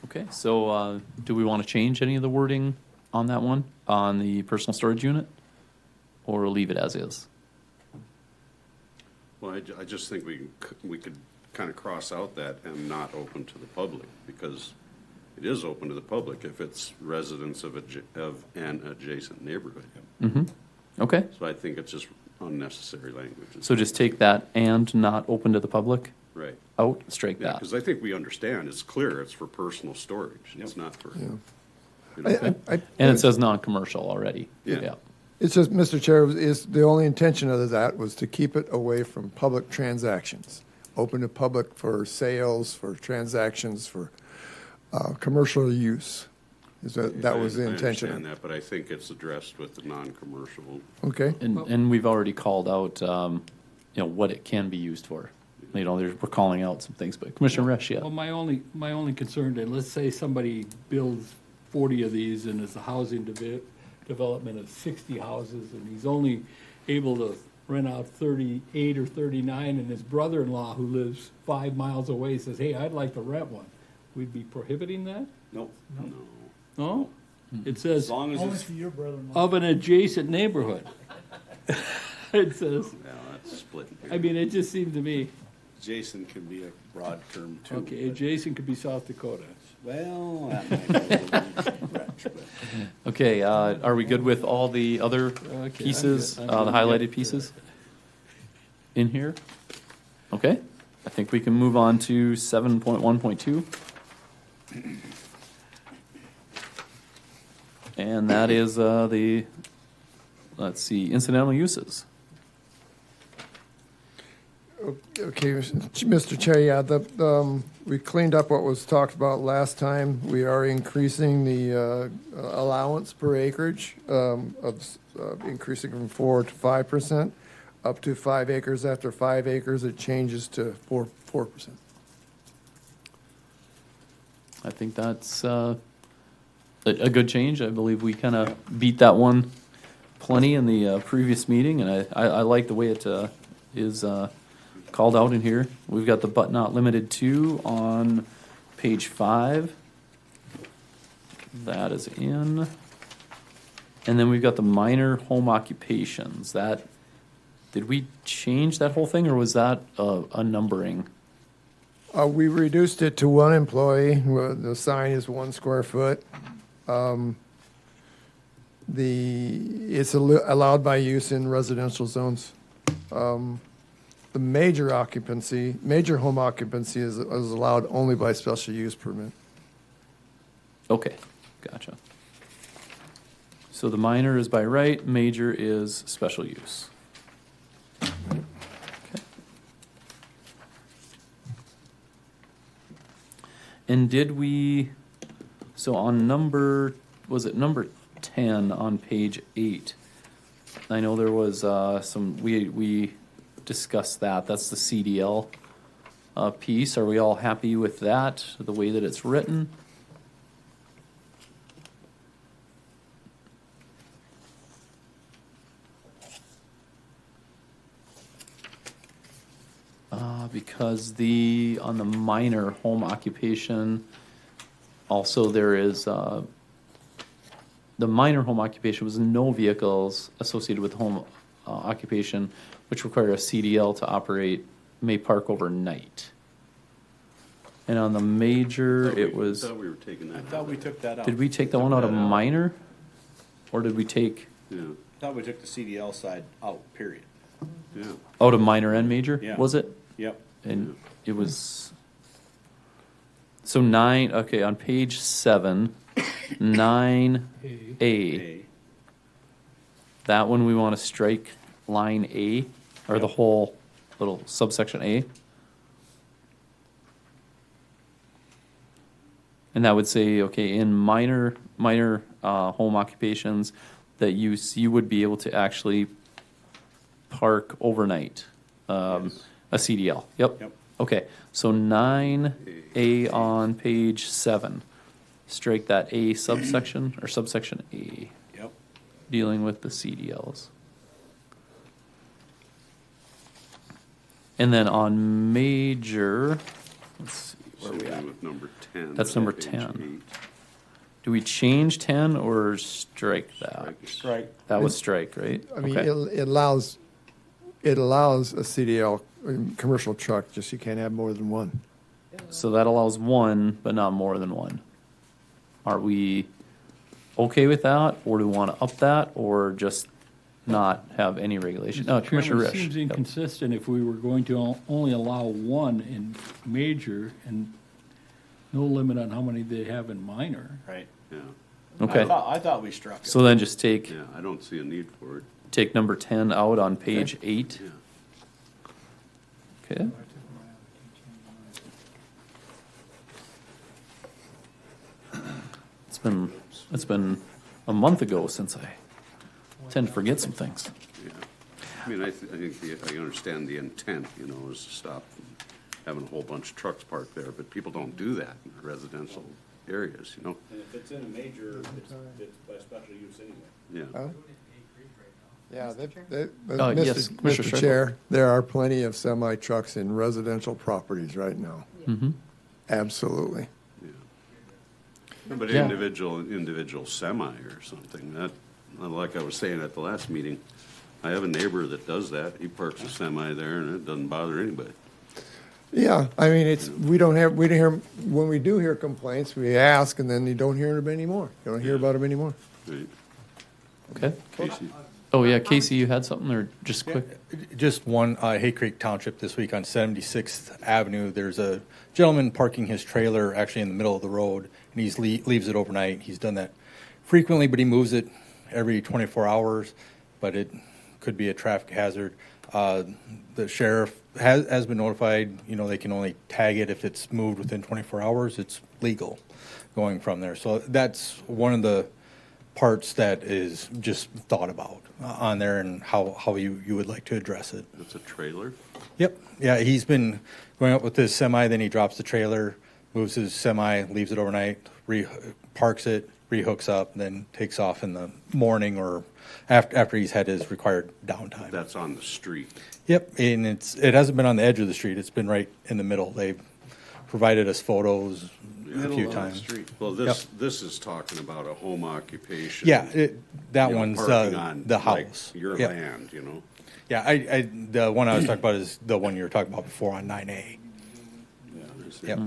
S1: Okay, so do we want to change any of the wording on that one, on the personal storage unit? Or leave it as is?
S21: Well, I just think we could kind of cross out that and not open to the public, because it is open to the public if it's residents of an adjacent neighborhood.
S1: Mm-hmm. Okay,
S21: So I think it's just unnecessary language.
S1: so just take that and not open to the public
S21: Right.
S1: out, strike
S21: Yeah,
S1: that.
S21: because I think we understand, it's clear, it's for personal storage, it's not for,
S5: Yeah.
S21: you know.
S1: And it says non-commercial already.
S21: Yeah.
S5: It's just, Mr. Chair, is the only intention of that was to keep it away from public transactions. Open to public for sales, for transactions, for commercial use. That was the
S21: I
S5: intention.
S21: understand that, but I think it's addressed with the non-commercial.
S5: Okay.
S1: And we've already called out, what it can be used for. We're calling out some things, but Commissioner Resch, yeah.
S17: Well, my only concern, then, let's say somebody builds 40 of these and it's a housing development of 60 houses, and he's only able to rent out 38 or 39, and his brother-in-law, who lives 5 miles away, says, hey, I'd like to rent one. We'd be prohibiting that?
S21: No.
S17: No? It says,
S21: As long as
S6: Only
S21: it's,
S6: to your brother-in-law.
S17: of an adjacent neighborhood. It says,
S21: well, that's splitting.
S17: I mean, it just seemed to me,
S9: Jason can be a broad term too.
S17: okay, adjacent could be South Dakota.
S9: Well, that might be a little stretch, but.
S1: Okay, are we good with all the other pieces,
S17: I'm
S1: the
S17: good.
S1: highlighted pieces in here? Okay, I think we can move on to 7.1.2. And that is let's see, incidental uses.
S5: Okay, Mr. Chair, yeah, we cleaned up what was talked about last time. We are increasing the allowance per acreage, increasing from 4 to 5%, up to 5 acres. After 5 acres, it changes to 4%. I
S1: think that's a good change. I believe we kind of beat that one plenty in the previous meeting, and I like the way it is called out in here. We've got the but not limited to on page 5. That is in. And then we've got the minor home occupations. Did we change that whole thing, or was that a numbering?
S5: We reduced it to 1 employee. The sign is 1 square foot. It's allowed by use in residential zones. The major home occupancy is allowed only by special use permit.
S1: Okay, gotcha. So the minor is by right, major is special use. Okay. And so on was it number 10 on page 8? I know there was we discussed that. That's the CDL piece. Are we all happy with that, the way that it's written? Because on the minor home occupation, also there is, the minor home occupation was no vehicles associated with home occupation which require a CDL to operate may park overnight. And on the major, it was.
S21: I thought we were taking that out.
S9: I thought we took that out.
S1: Did we take that one out of minor? Or did we take
S21: Yeah,
S9: I thought we took the CDL side out, period.
S21: yeah.
S1: out of minor and major?
S9: Yeah.
S1: Was it?
S9: Yep.
S1: And it was. So 9, okay, on page 7, 9A.
S9: A.
S1: That one we want to strike line A, or the whole little subsection A. And that would say, okay, in minor home occupations, that you would be able to actually park overnight, a CDL. Yep. Okay, so 9A on page 7. Strike that A subsection, or subsection A.
S9: Yep.
S1: Dealing with the CDLs. And then on major, let's see, where are we at?
S21: With number 10.
S1: That's number
S21: page
S1: 10. Do we change 10 or strike that?
S9: Strike.
S1: That was strike, right?
S5: I mean,
S1: Okay.
S5: it allows a CDL commercial truck, just you can't have more than one.
S1: So that allows one, but not more than one. Are we okay with that, or do we want to up that, or just not have any regulation? No, Commissioner
S17: It
S1: Risch.
S17: seems
S1: Yep.
S17: inconsistent if we were going to only allow one in major and no limit on how many they have in minor.
S7: Right.
S21: Yeah,
S1: Okay.
S7: I thought we struck it.
S1: So then just take,
S21: yeah, I don't see a need for it.
S1: take number 10 out on page 8.
S21: Yeah.
S1: Okay. It's been a month ago since I tend to forget some things.
S21: Yeah. I mean, I think I understand the intent, you know, is to stop having a whole bunch of trucks parked there, but people don't do that in residential areas, you know?
S11: And if it's in a major, it's by special use anyway.
S21: Yeah.
S5: Yeah,
S1: yes, Commissioner
S5: Mr.
S1: Strickland.
S5: Chair, there are plenty of semi-trucks in residential properties right now.
S1: Mm-hmm.
S5: Absolutely.
S21: But
S1: Yeah.
S21: individual semi or something, that, like I was saying at the last meeting, I have a neighbor that does that. He parks a semi there and it doesn't bother anybody.
S5: Yeah, I mean, we don't hear, when we do hear complaints, we ask, and then you don't hear them anymore. You don't hear about them anymore.
S21: Right.
S1: Okay.
S21: Casey?
S1: Oh, yeah, Casey, you had something, or just quick?
S22: Just one, Hay Creek Township this week on 76th Avenue. There's a gentleman parking his trailer actually in the middle of the road, and he leaves it overnight. He's done that frequently, but he moves it every 24 hours, but it could be a traffic hazard. The sheriff has been notified, you know, they can only tag it if it's moved within 24 hours. It's legal going from there. So that's one of the parts that is just thought about on there and how you would like to address it.
S21: It's a trailer?
S22: Yep. Yeah, he's been going up with his semi, then he drops the trailer, moves his semi, leaves it overnight, parks it, rehooks up, and then takes off in the morning or after he's had his required downtime.
S21: That's on the street.
S22: Yep, and it hasn't been on the edge of the street. It's been right in the middle. They've provided us photos a few
S21: On the
S22: times.
S21: street. Well, this is talking about a home occupation.
S22: Yeah, that
S21: you know,
S22: one's
S21: parking on,
S22: the
S21: like,
S22: house.
S21: your
S22: Yep.
S21: land, you know?
S22: Yeah, the one I was talking about is the one you were talking about before on 9A. Yep.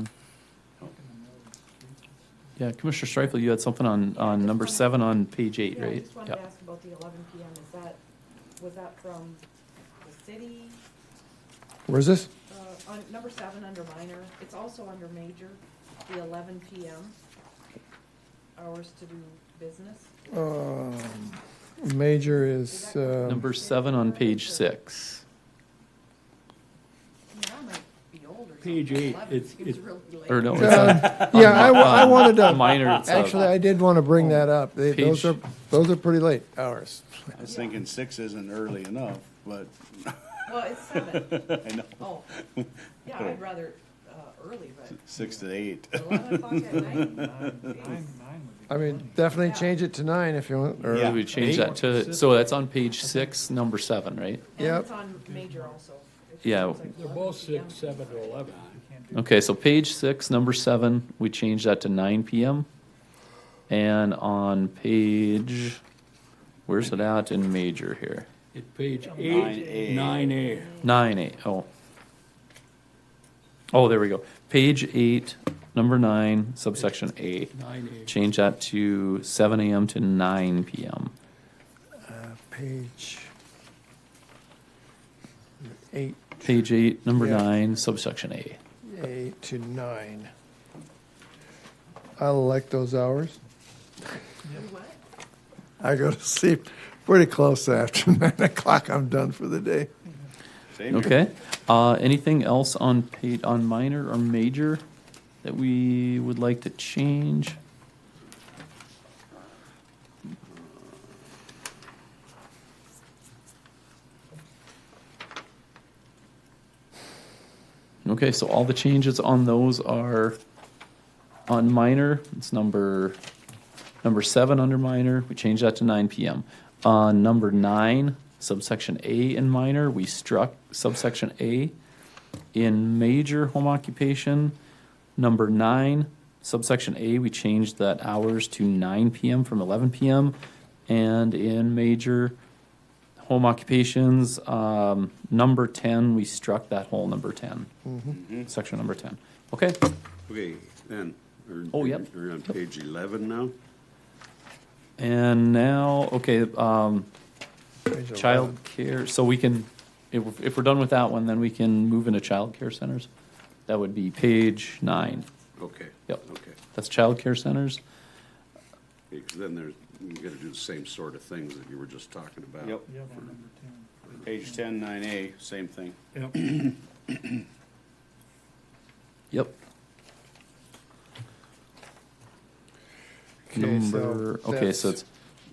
S1: Yeah, Commissioner Streifel, you had something on number 7 on page 8,
S4: Yeah, I
S1: right?
S4: just wanted to ask about the 11 PM. Was that from the city?
S5: Where's this?
S4: On number 7 under minor, it's also under major, the 11 PM, hours to do business.
S5: Major is,
S1: Number 7 on page 6.
S4: I mean, I might be older.
S17: Page 8, it's
S1: Or no,
S5: yeah, I wanted to.
S1: Minor, it's
S5: Actually, I did want to bring that up.
S1: Page-
S5: Those are pretty late hours.
S11: I was thinking 6 isn't early enough, but.
S4: Well, it's 7.
S11: I know.
S4: Oh, yeah, I'd rather, early, but
S11: 6 to 8.
S4: 11 o'clock at night.
S5: I mean, definitely change it to 9 if you want. Or
S1: We change that to, so that's on page 6, number 7, right?
S4: And
S5: Yep.
S4: it's on major also.
S1: Yeah.
S17: They're both 6, 7 to 11.
S1: Okay, so page 6, number 7, we change that to 9 PM. And on page, where's it at in major here?
S17: It's page 8, 9A.
S1: 9A, oh. Oh, there we go. Page 8, number 9, subsection A.
S17: 9A.
S1: Change that to 7 AM to 9 PM.
S5: Page 8.
S1: Page 8, number
S5: Yeah.
S1: 9, subsection A.
S5: 8 to 9. I like those hours. I go to sleep pretty close after 9 o'clock. I'm done for the day.
S11: Same here.
S1: Okay. Anything else on on minor or major that we would like to change? Okay, so all the changes on those are on minor. It's number 7 under minor. We changed that to 9 PM. On number 9, subsection A in minor, we struck subsection A. In major home occupation, number 9, subsection A, we changed that hours to 9 PM from 11 PM. And in major home occupations, number 10, we struck that whole number 10, section number 10. Okay,
S21: Okay, then,
S1: Oh, yep.
S21: we're on page 11 now?
S1: and now, okay, child care, so we can, if we're done with that one, then we can move into child care centers. That would be page 9.
S21: Okay.
S1: Yep.
S21: Okay.
S1: That's child care centers.
S21: Because then there's, you gotta do the same sort of things that you were just talking about.
S9: Yep. Page 10, 9A, same thing.
S1: Yep. So it's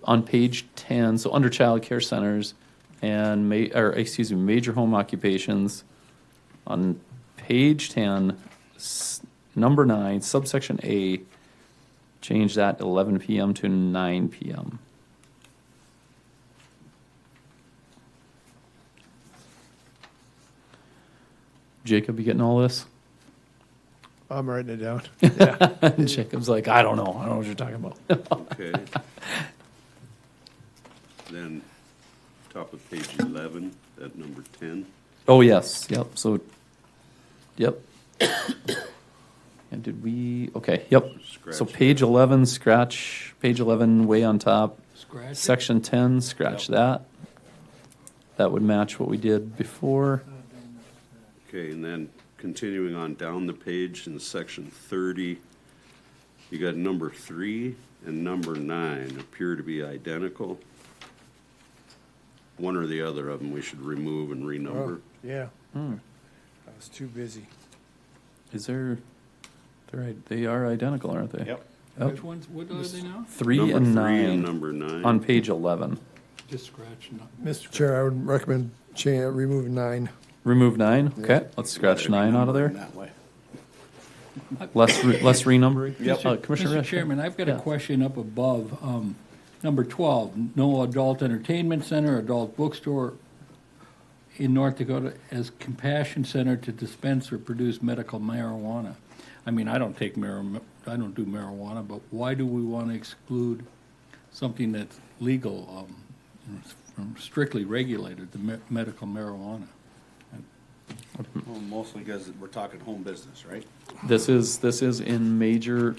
S1: on page 10, so under child care centers and major home occupations, on page 10, number 9, subsection A, change that 11 PM to 9 PM. Jacob, you getting all this?
S5: I'm writing it down. Yeah.
S1: Jacob's like, I don't know what you're talking about.
S21: Okay. Then, top of page 11, at number 10.
S1: Oh, yes, yep, so, yep. And did we, okay, yep. So
S21: Scratch
S1: page 11, scratch, page 11 way on top.
S17: Scratch it.
S1: Section 10, scratch that. That would match what we did before.
S21: Okay, and then continuing on down the page in section 30, you got number 3 and number 9 appear to be identical. One or the other of them we should remove and renumber.
S5: Yeah.
S1: Hmm.
S5: I was too busy.
S1: Is there, they are identical, aren't they?
S9: Yep.
S17: Which ones, what are they now?
S1: 3
S21: Number
S1: and
S21: 3
S1: 9.
S21: and number 9.
S1: On page 11.
S17: Just scratch.
S5: Mr. Chair, I would recommend remove 9.
S1: Remove 9, okay, let's scratch 9 out of there.
S9: That way.
S1: Less renumbering?
S21: Yep.
S1: Commissioner
S17: Mr.
S1: Risch?
S17: Chairman, I've got a
S1: Yeah.
S17: question up above. Number 12, no adult entertainment center, adult bookstore in North Dakota as compassion center to dispense or produce medical marijuana. I mean, I don't do marijuana, but why do we want to exclude something that's legal, from strictly regulated, the medical marijuana?
S9: Well, mostly because we're talking home business, right?
S1: This is in major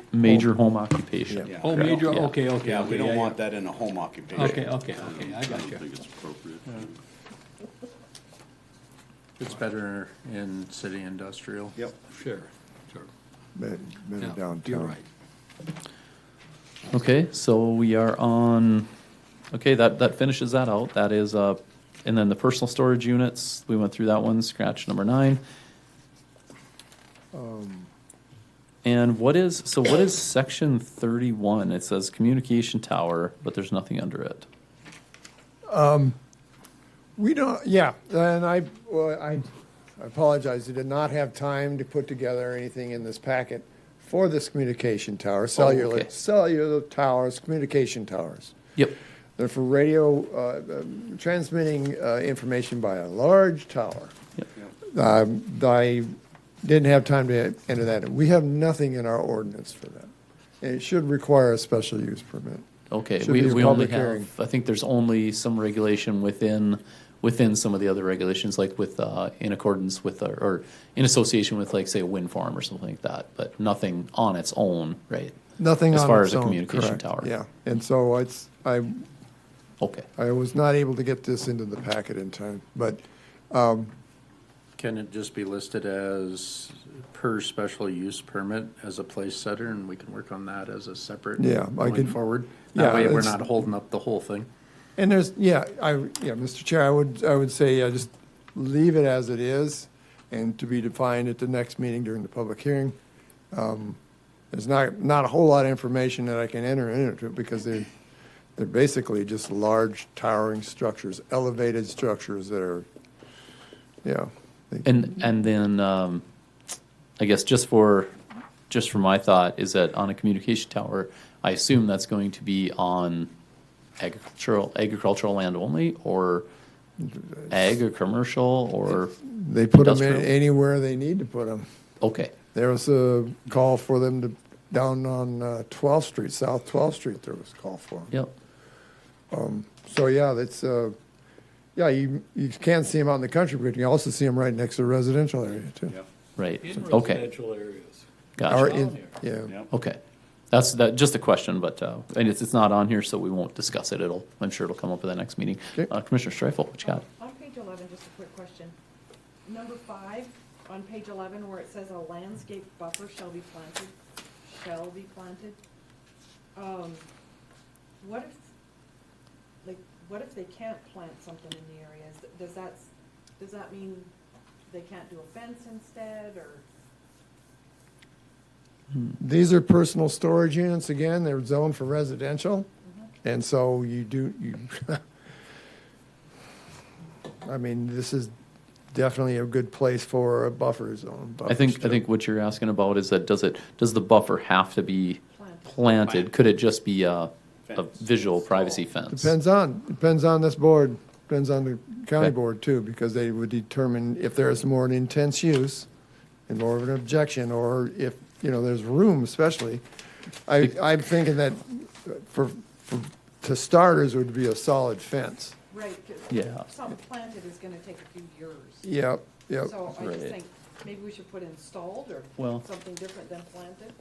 S1: home occupation.
S9: Yeah.
S17: Oh, major,
S1: Yeah.
S17: okay.
S9: Yeah, we don't
S17: yeah.
S9: want that in a home occupation.
S17: Okay, I got
S21: I
S17: you.
S21: don't think it's appropriate.
S7: It's better in city industrial.
S9: Yep.
S17: Sure.
S5: Better
S17: Yeah,
S5: downtown.
S17: You're right.
S1: Okay, so we are on, okay, that finishes that out. That is, and then the personal storage units, we went through that one, scratch number 9. And what is section 31? It says communication tower, but there's nothing under it.
S5: We don't, yeah, and I apologize, I did not have time to put together anything in this packet for this communication tower,
S1: okay.
S5: cellular towers, communication towers.
S1: Yep.
S5: They're for radio, transmitting information by a large tower. I didn't have time to enter that in. We have nothing in our ordinance for that. It should require a special use permit.
S1: Okay,
S5: Should be a
S1: we only
S5: public hearing.
S1: have, I think there's only some regulation within some of the other regulations, like with, in accordance with, or in association with, like, say, a wind farm or something like that, but nothing on its own, right?
S5: Nothing
S1: As
S5: on
S1: far
S5: its
S1: as a
S5: own,
S1: communication
S5: correct,
S1: tower.
S5: Yeah, and so
S1: Okay.
S5: I was not able to get this into the packet in time, but
S7: Can it just be listed as per special use permit as a place setter, and we can work on that as a separate
S5: Yeah, I
S7: going
S5: could-
S7: forward?
S5: yeah,
S7: That way we're
S5: it's-
S7: not holding up the whole thing.
S5: and there's, Mr. Chair, I would say just leave it as it is and to be defined at the next meeting during the public hearing. There's not a whole lot of information that I can enter into it because they're basically just large towering structures, elevated structures that are, yeah.
S1: And then, I guess just for my thought is that on a communication tower, I assume that's going to be on agricultural land only, or ag or commercial, or
S5: They put them
S1: industrial?
S5: anywhere they need to put them.
S1: Okay,
S5: There was a call for them to, down on 12th Street, South 12th Street, there was a call for them.
S1: yep.
S5: So, yeah, that's, Yeah, you can see them out in the country, but you can also see them right next to the residential area too.
S1: Right,
S17: In
S1: okay,
S17: residential areas.
S5: Or
S1: gotcha,
S5: in- yeah.
S1: okay. That's just a question, but, and it's not on here, so we won't discuss it. I'm sure it'll come up at the next meeting.
S5: Okay.
S1: Commissioner Streifel, what you got?
S4: On page 11, just a quick question. Number 5, on page 11, where it says a landscape buffer shall be planted. What if they can't plant something in the area? Does that mean they can't do a fence instead, or?
S5: These are personal storage units, again, they're zoned for residential, and so I mean, this is definitely a good place for a buffer zone.
S1: I think what you're asking about is that does the buffer have to be planted? Could it just be a visual privacy fence?
S5: Depends on this board, depends on the county
S1: Okay.
S5: board too, because they would determine if there's more an intense use and more of an objection, or if, there's room especially. I'm thinking that to starters would be a solid fence.
S4: Right, 'cause
S1: Yeah.
S4: some planted is gonna take a few years.
S5: Yep.
S4: So I
S1: Right.
S4: just think maybe we should put installed or
S1: Well-
S4: something different than planted.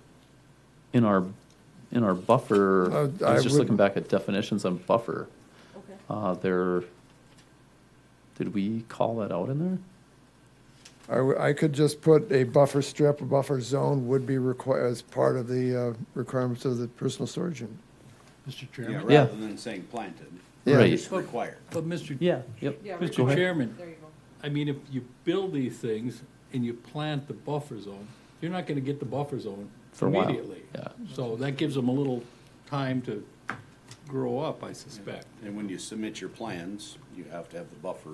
S1: In our buffer, I
S5: I
S1: was just
S5: would-
S1: looking back at definitions on buffer.
S4: Okay.
S1: Did we call that out in there?
S5: I could just put a buffer strip, a buffer zone would be required as part of the requirements of the personal storage unit.
S17: Mr. Chairman?
S1: Yeah.
S9: Rather than saying planted.
S5: Yeah.
S1: Right.
S9: It's required.
S17: But Mr.
S1: Yeah, yep.
S4: Yeah,
S1: Go
S17: Mr.
S1: ahead.
S17: Chairman,
S4: There you go.
S17: I mean, if you build these things and you plant the buffer zone, you're not gonna get the buffer zone
S1: For a while,
S17: immediately.
S1: yeah.
S17: So that gives them a little time to grow up, I suspect.
S9: And when you submit your plans, you have to have the buffer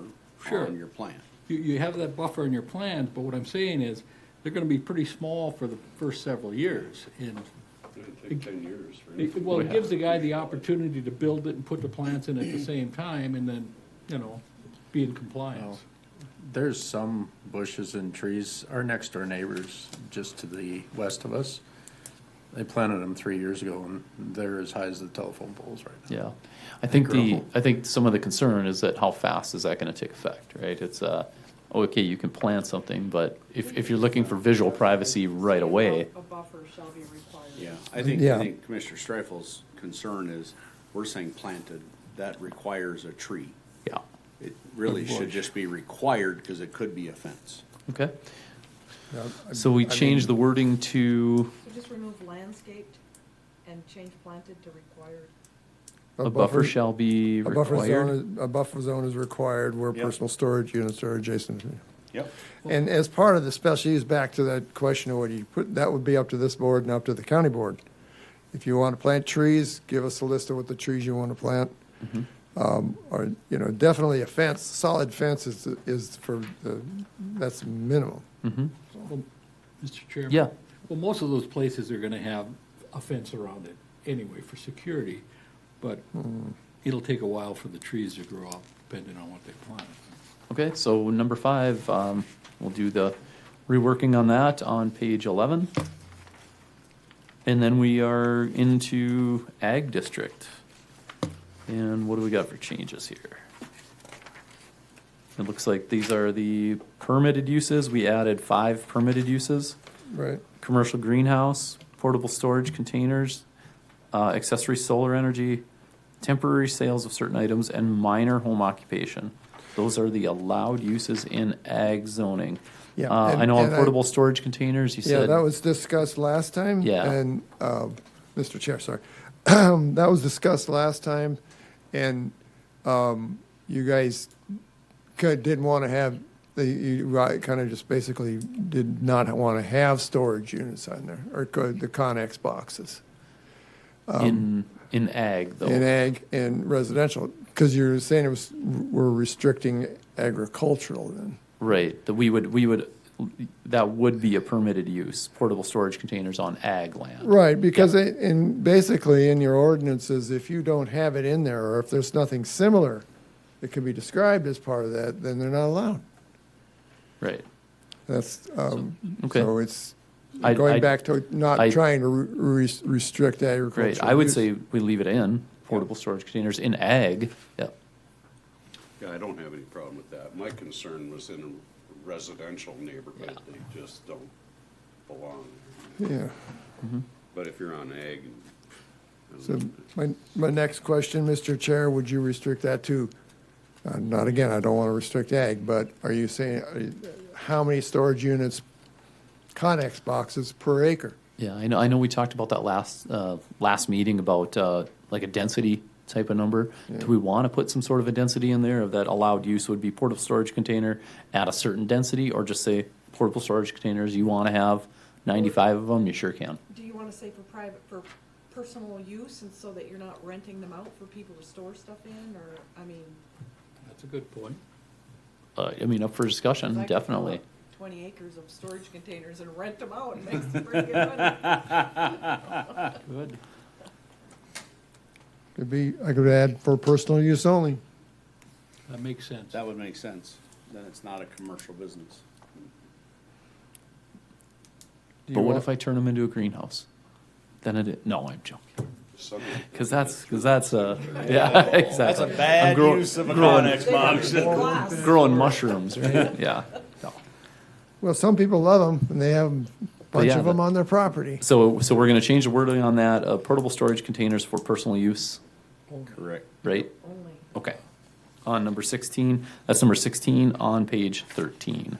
S17: Sure.
S9: on your plan.
S17: You have that buffer in your plans, but what I'm saying is, they're gonna be pretty small for the first several years. And
S21: It'll take 10 years for
S17: well, it gives the guy the opportunity to build it and put the plants in at the same time, and then, be in compliance.
S7: There's some bushes and trees, our next door neighbors, just to the west of us, they planted them 3 years ago, and they're as high as the telephone poles right now.
S1: Yeah. I think
S7: grow.
S1: I think some of the concern is that how fast is that gonna take effect, right? It's, okay, you can plant something, but if you're looking for visual privacy right away,
S4: A buffer shall be required.
S9: Yeah, I think
S5: Yeah.
S9: Commissioner Streiffel's concern is, we're saying planted, that requires a tree.
S1: yeah,
S9: It really should just be required, because it could be a fence.
S1: okay.
S5: Yeah,
S1: So we
S5: I
S1: changed the
S5: mean,
S1: wording to
S4: So just remove landscaped and change planted to required.
S1: a buffer shall be
S5: A buffer
S1: required.
S5: a buffer zone is required where
S9: Yep.
S5: personal storage units are adjacent.
S9: Yep.
S5: And as part of the special use, back to that question of what you put, that would be up to this board and up to the county board. If you want to plant trees, give us a list of what the trees you want to plant. Or, definitely a fence, solid fence is for that's minimum.
S17: Well, Mr. Chairman?
S1: Yeah.
S17: Well, most of those places are gonna have a fence around it anyway for security, but it'll take a while for the trees to grow up, depending on what they plant.
S1: Okay, so number 5, we'll do the reworking on that on page 11. And then we are into Ag District. And what do we got for changes here? It looks like these are the permitted uses. We added 5 permitted uses.
S5: Right.
S1: Commercial greenhouse, portable storage containers, accessory solar energy, temporary sales of certain items, and minor home occupation. Those are the allowed uses in ag zoning.
S5: Yeah,
S1: I know on portable storage containers, you
S5: Yeah,
S1: said.
S5: that was discussed last time.
S1: Yeah.
S5: And, Mr. Chair, sorry. That was discussed last time, and you guys didn't want to have, you kind of just basically did not want to have storage units on there, or the Connex boxes.
S1: In ag, though.
S5: In ag and residential, because you're saying we're restricting agricultural then.
S1: Right, that that would be a permitted use, portable storage containers on ag land.
S5: Right, because basically in your ordinances, if you don't have it in there, or if there's nothing similar that can be described as part of that, then they're not allowed.
S1: Right.
S5: That's,
S1: okay.
S5: so it's
S1: I-
S5: going back to not
S1: I-
S5: trying to restrict agriculture.
S1: Right, I would say we leave it in, portable storage containers in ag, yeah.
S21: Yeah, I don't have any problem with that. My concern was in a residential neighborhood, they just don't belong.
S5: Yeah.
S21: But if you're on ag,
S5: So my next question, Mr. Chair, would you restrict that to, not again, I don't want to restrict ag, but are you saying, how many storage units, Connex boxes per acre?
S1: Yeah, I know we talked about that last meeting about like a density type of number.
S5: Yeah.
S1: Do we want to put some sort of a density in there of that allowed use would be portable storage container at a certain density, or just say portable storage containers, you want to have 95 of them, you sure can.
S4: Do you want to say for personal use, and so that you're not renting them out for people to store stuff in, or, I mean?
S17: That's a good point.
S1: I mean, up for discussion,
S4: 'cause I could fill
S1: definitely.
S4: up 20 acres of storage containers and rent them out and make some pretty good money.
S1: Good.
S5: Could be, I could add for personal use only.
S17: That makes sense.
S9: That would make sense. Then it's not a commercial business.
S5: Do
S1: But
S5: you
S1: what
S5: want-
S1: if I turn them into a greenhouse? Then no, I'm joking.
S21: some.
S1: Because that's yeah, exactly.
S9: That's a bad
S1: I'm grow-
S9: use of a
S1: growing-
S9: Connex box.
S1: Growing mushrooms, right? Yeah. No.
S5: Well, some people love them, and they have a bunch
S1: yeah,
S5: of them on their property.
S1: So we're going to change the wording on that. Portable storage containers for personal use,
S9: Correct.
S1: right? Okay. On number 16, that's number 16 on page 13.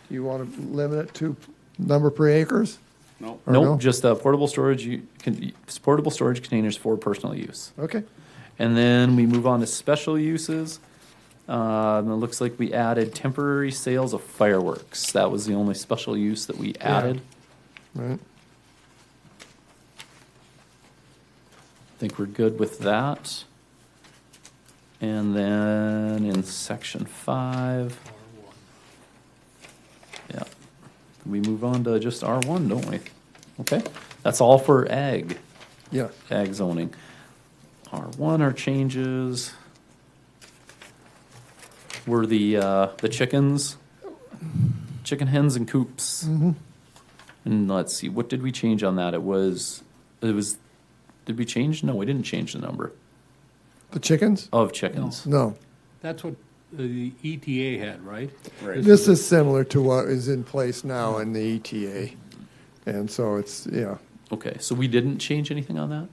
S5: You want to limit it to number per acres?
S9: No.
S5: Or
S1: Nope,
S5: no?
S1: just portable storage. Portable storage containers for personal use.
S5: Okay.
S1: And then we move on to special uses. And it looks like we added temporary sales of fireworks. That was the only special use that we added.
S5: Right.
S1: I think we're good with that. And then in section 5, yeah, we move on to just R1, don't we? Okay, that's all for ag.
S5: Yeah.
S1: Ag zoning. R1, our changes were the chickens, chicken hens and coops.
S5: Mhm.
S1: And let's see, what did we change on that? It was, did we change? No, we didn't change the number
S5: The chickens?
S1: of chickens.
S5: No.
S17: That's what the ETA had, right?
S9: Right.
S5: This is similar to what is in place now in the ETA. And so it's, yeah.
S1: Okay, so we didn't change anything on that?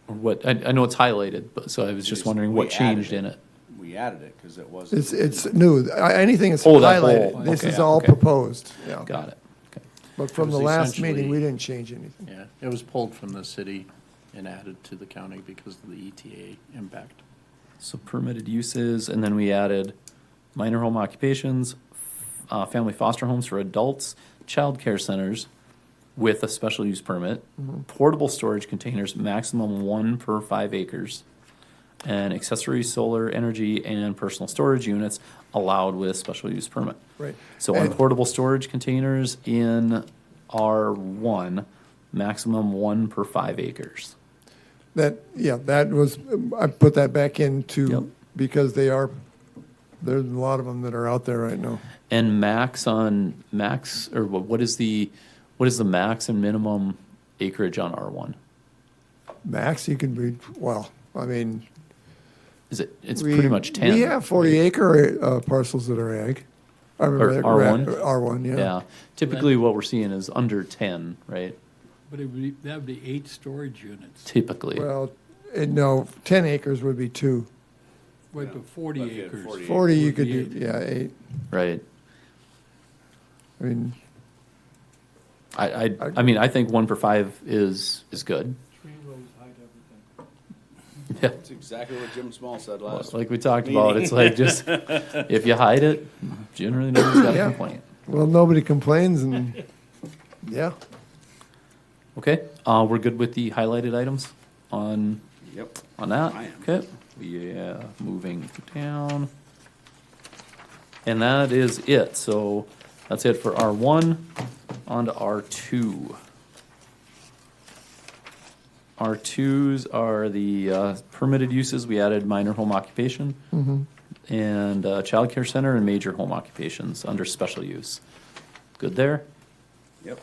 S1: Or what, I know it's highlighted, but, so I was just wondering what
S9: We
S1: changed
S9: added
S1: in it.
S9: We added it because it was.
S5: It's new. Anything that's
S1: Oh, that
S5: highlighted,
S1: whole-
S5: this
S1: okay,
S5: is all
S1: okay.
S5: proposed. Yeah.
S1: Got it. Okay.
S5: But from
S7: It
S5: the
S7: was
S5: last meeting,
S7: essentially-
S5: we didn't change anything.
S7: Yeah, it was pulled from the city and added to the county because of the ETA impact.
S1: So permitted uses, and then we added minor home occupations, family foster homes for adults, childcare centers with a special use permit, portable storage containers, maximum 1 per 5 acres, and accessory solar energy and personal storage units allowed with special use permit.
S5: Right.
S1: So on
S5: And-
S1: portable storage containers in R1, maximum 1 per 5 acres.
S5: That was, I put that back
S1: Yep.
S5: into, because there's a lot of them that are out there right now.
S1: And or what is the max and minimum acreage on R1?
S5: Max, you can be, well, I mean.
S1: It's pretty much 10.
S5: We have 40 acre parcels that are ag. I
S1: Or
S5: remember
S1: R1?
S5: R1, yeah.
S1: Yeah. Typically what we're seeing is under 10, right?
S17: But that would be 8 storage units.
S1: Typically.
S5: Well, no, 10 acres would be 2.
S17: Right, but 40
S21: But if you had
S17: acres.
S5: 40 you
S17: would
S5: could
S17: be
S5: do,
S17: 8.
S5: yeah, 8.
S1: Right.
S5: I mean,
S1: I mean, I think 1 per 5 is good. Yeah.
S9: That's exactly what Jim Small said last.
S1: Like we talked about, it's like just, if you hide it, generally nobody's got a
S5: Yeah.
S1: complaint.
S5: well, nobody complains and, yeah.
S1: Okay, we're good with the highlighted items on
S9: Yep.
S1: on that?
S9: I am.
S1: Okay, yeah, moving down. And that is it, so that's it for R1, on to R2. R2s are the permitted uses, we added minor home occupation, and childcare center and major home occupations under special use. Good there?
S9: Yep.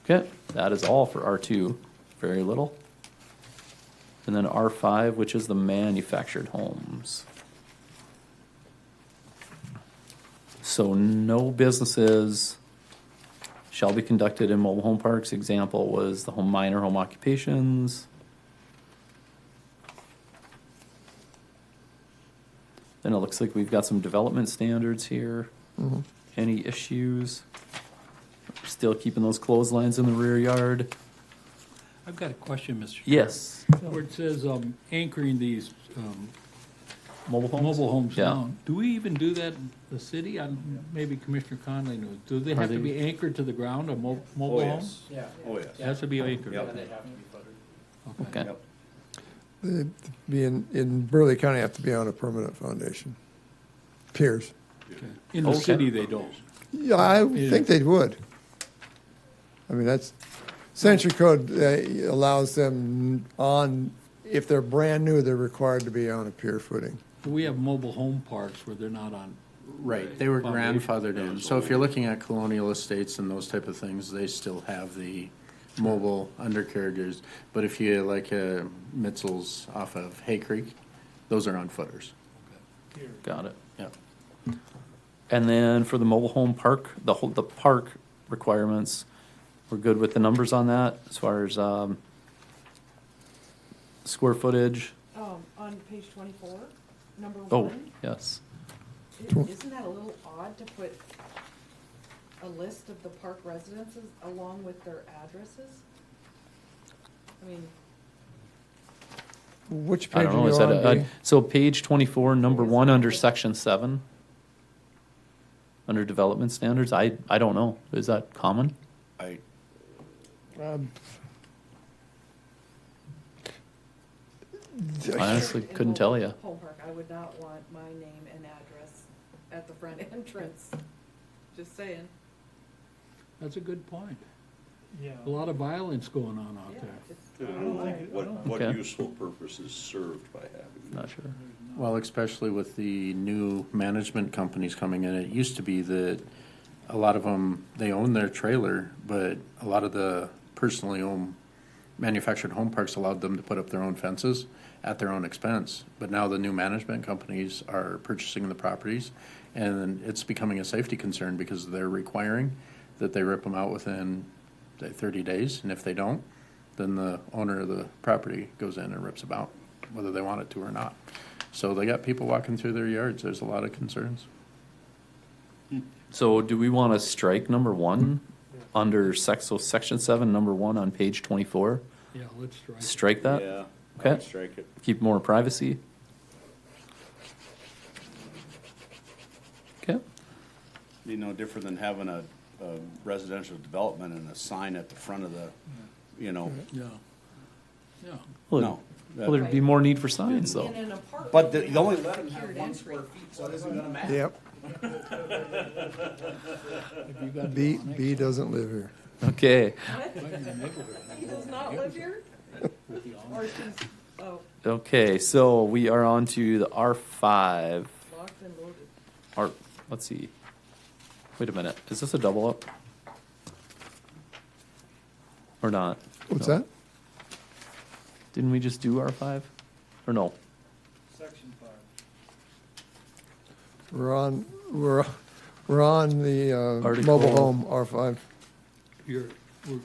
S1: Okay, that is all for R2, very little. and then R5, which is the manufactured homes. So no businesses shall be conducted in mobile home parks. Example was the minor home occupations. Then it looks like we've got some development standards here.
S5: Mhm.
S1: Any issues? Still keeping those clotheslines in the rear yard?
S17: I've got a question, Mr. Chair.
S1: Yes.
S17: Where it says anchoring these
S1: mobile homes?
S17: Mobile homes
S1: Yeah.
S17: down. Do we even do that in the city? Maybe Commissioner Conley knows. Do they have to be anchored to the ground, a mobile
S21: Oh,
S17: home?
S21: yes.
S7: Yeah.
S21: Oh, yes.
S17: It has to be anchored.
S21: Yep.
S7: They have to be footed.
S17: Okay.
S1: Okay.
S5: Be in Burleigh County, have to be on a permanent foundation. Piers.
S17: In the
S1: Okay.
S17: city, they don't.
S5: Yeah, I think they would. I mean, that's, Century Code allows them on, if they're brand new, they're required to be on a pier footing.
S17: We have mobile home parks where they're not on.
S7: Right, they were
S17: Foundation.
S7: grandfathered in. So if you're looking at colonial estates and those type of things, they still have the mobile undercarriages. But if you like Mitzel's off of Hay Creek, those are on footers.
S1: Got it.
S7: Yep.
S1: And then for the mobile home park, the park requirements, we're good with the numbers on that as far as square footage?
S4: On page 24, number
S1: Oh,
S4: one.
S1: yes.
S4: Isn't that a little odd to put a list of the park residences along with their addresses? I mean,
S5: Which
S1: I
S5: page
S1: don't
S5: are
S1: know,
S5: you
S1: is that,
S5: on, Dee?
S1: so page 24, number 1 under section 7? Under development standards, I don't know, is that common?
S9: I,
S1: I honestly couldn't tell you.
S4: Home park, I would not want my name and address at the front entrance, just saying.
S17: That's a good point.
S6: Yeah.
S17: A lot of violence going on out
S4: Yeah,
S17: there.
S4: it's-
S21: What
S1: Okay.
S21: useful purpose is served by having that?
S1: Not sure.
S7: Well, especially with the new management companies coming in, it used to be that a lot of them, they own their trailer, but a lot of the personally owned manufactured home parks allowed them to put up their own fences at their own expense. But now the new management companies are purchasing the properties, and it's becoming a safety concern because they're requiring that they rip them out within, say, 30 days, and if they don't, then the owner of the property goes in and rips them out, whether they want it to or not. So they got people walking through their yards, there's a lot of concerns.
S1: So do we want to strike number 1 under section 7, number 1 on page 24?
S17: Yeah, let's try.
S1: Strike that?
S21: Yeah, I
S1: Okay.
S21: would strike it.
S1: Keep more privacy? Okay.
S9: be no different than having a residential development and a sign at the front of the, you know,
S17: Yeah. Yeah.
S1: Well,
S9: no.
S1: Well, there'd be more need for signs, though.
S4: In an apartment.
S9: But the only
S4: you
S9: let
S4: have
S9: them have
S4: secured
S9: 1
S4: entry.
S9: square feet, so it isn't gonna matter.
S5: Yep.
S17: If you got
S5: B doesn't live here.
S1: Okay.
S4: He does not live here? Or she's, oh,
S1: Okay, so we are on to the R5.
S4: locked and loaded.
S1: R, let's see. Wait a minute, is this a double up? Or not?
S5: What's
S1: No.
S5: that?
S1: Didn't we just do R5? Or no?
S6: Section 5.
S5: We're on the
S1: Article-
S5: mobile home, R5.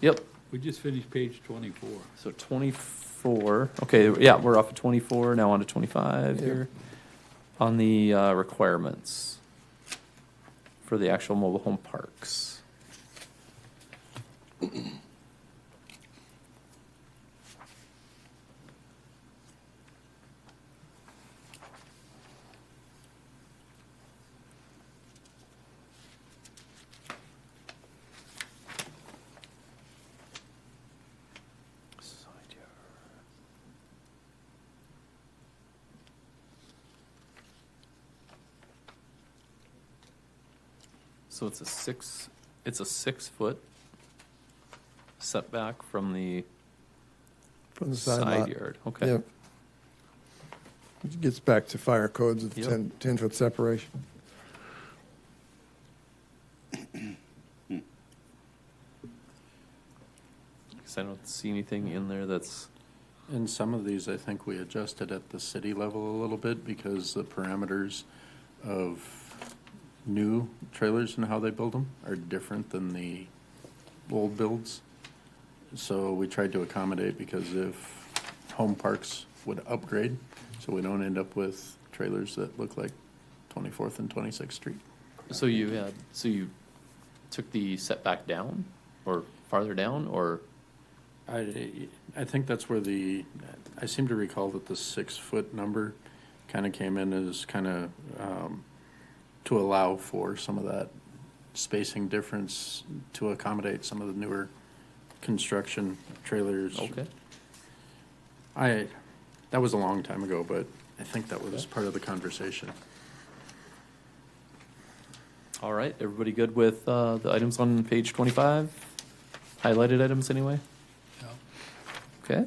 S1: Yep.
S17: We just finished page 24.
S1: So 24, okay, yeah, we're off of 24, now on to 25
S5: Yep.
S1: here. On the requirements for the actual mobile home parks. So it's a 6-foot setback from the
S5: From the side
S1: side
S5: lot.
S1: yard, okay.
S5: Yep. It gets back to fire codes of
S1: Yep.
S5: 10-foot separation.
S1: Because I don't see anything in there that's
S7: And some of these, I think we adjusted at the city level a little bit because the parameters of new trailers and how they build them are different than the old builds. So we tried to accommodate, because if home parks would upgrade, so we don't end up with trailers that look like 24th and 26th Street.
S1: So you took the setback down or farther down, or?
S7: I think that's where I seem to recall that the 6-foot number kind of came in as kind of to allow for some of that spacing difference to accommodate some of the newer construction trailers.
S1: Okay.
S7: That was a long time ago, but I think that was part of the conversation.
S1: All right, everybody good with the items on page 25? Highlighted items anyway? Okay.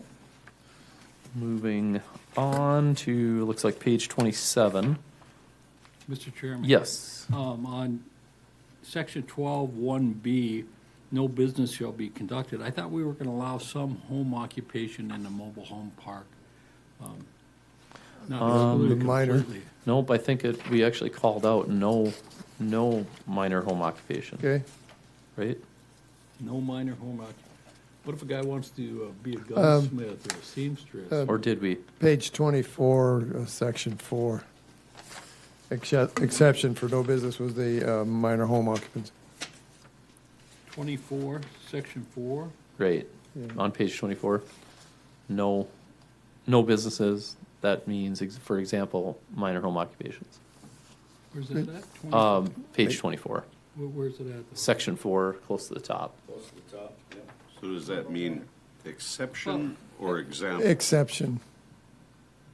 S1: Moving on to, looks like page 27.
S17: Mr. Chairman?
S1: Yes.
S17: On section 12(1)B, no business shall be conducted. I thought we were going to allow some home occupation in the mobile home park. Not excluded
S5: minor.
S17: completely.
S1: Nope, I think we actually called out no minor home occupation.
S5: Okay.
S1: Right?
S17: No minor home occupation. What if a guy wants to be a gunsmith or a seamstress?
S1: Or did we?
S5: Page 24, section 4. Exception for no business was the minor home occupants.
S17: 24, section 4?
S1: Right. On page 24. No businesses. That means, for example, minor home occupations.
S17: Where's that at?
S1: Page 24.
S17: Where's it at? though?
S1: Section 4, close to the top.
S11: Close to the top, yeah.
S21: So does that mean exception or example?
S5: Exception.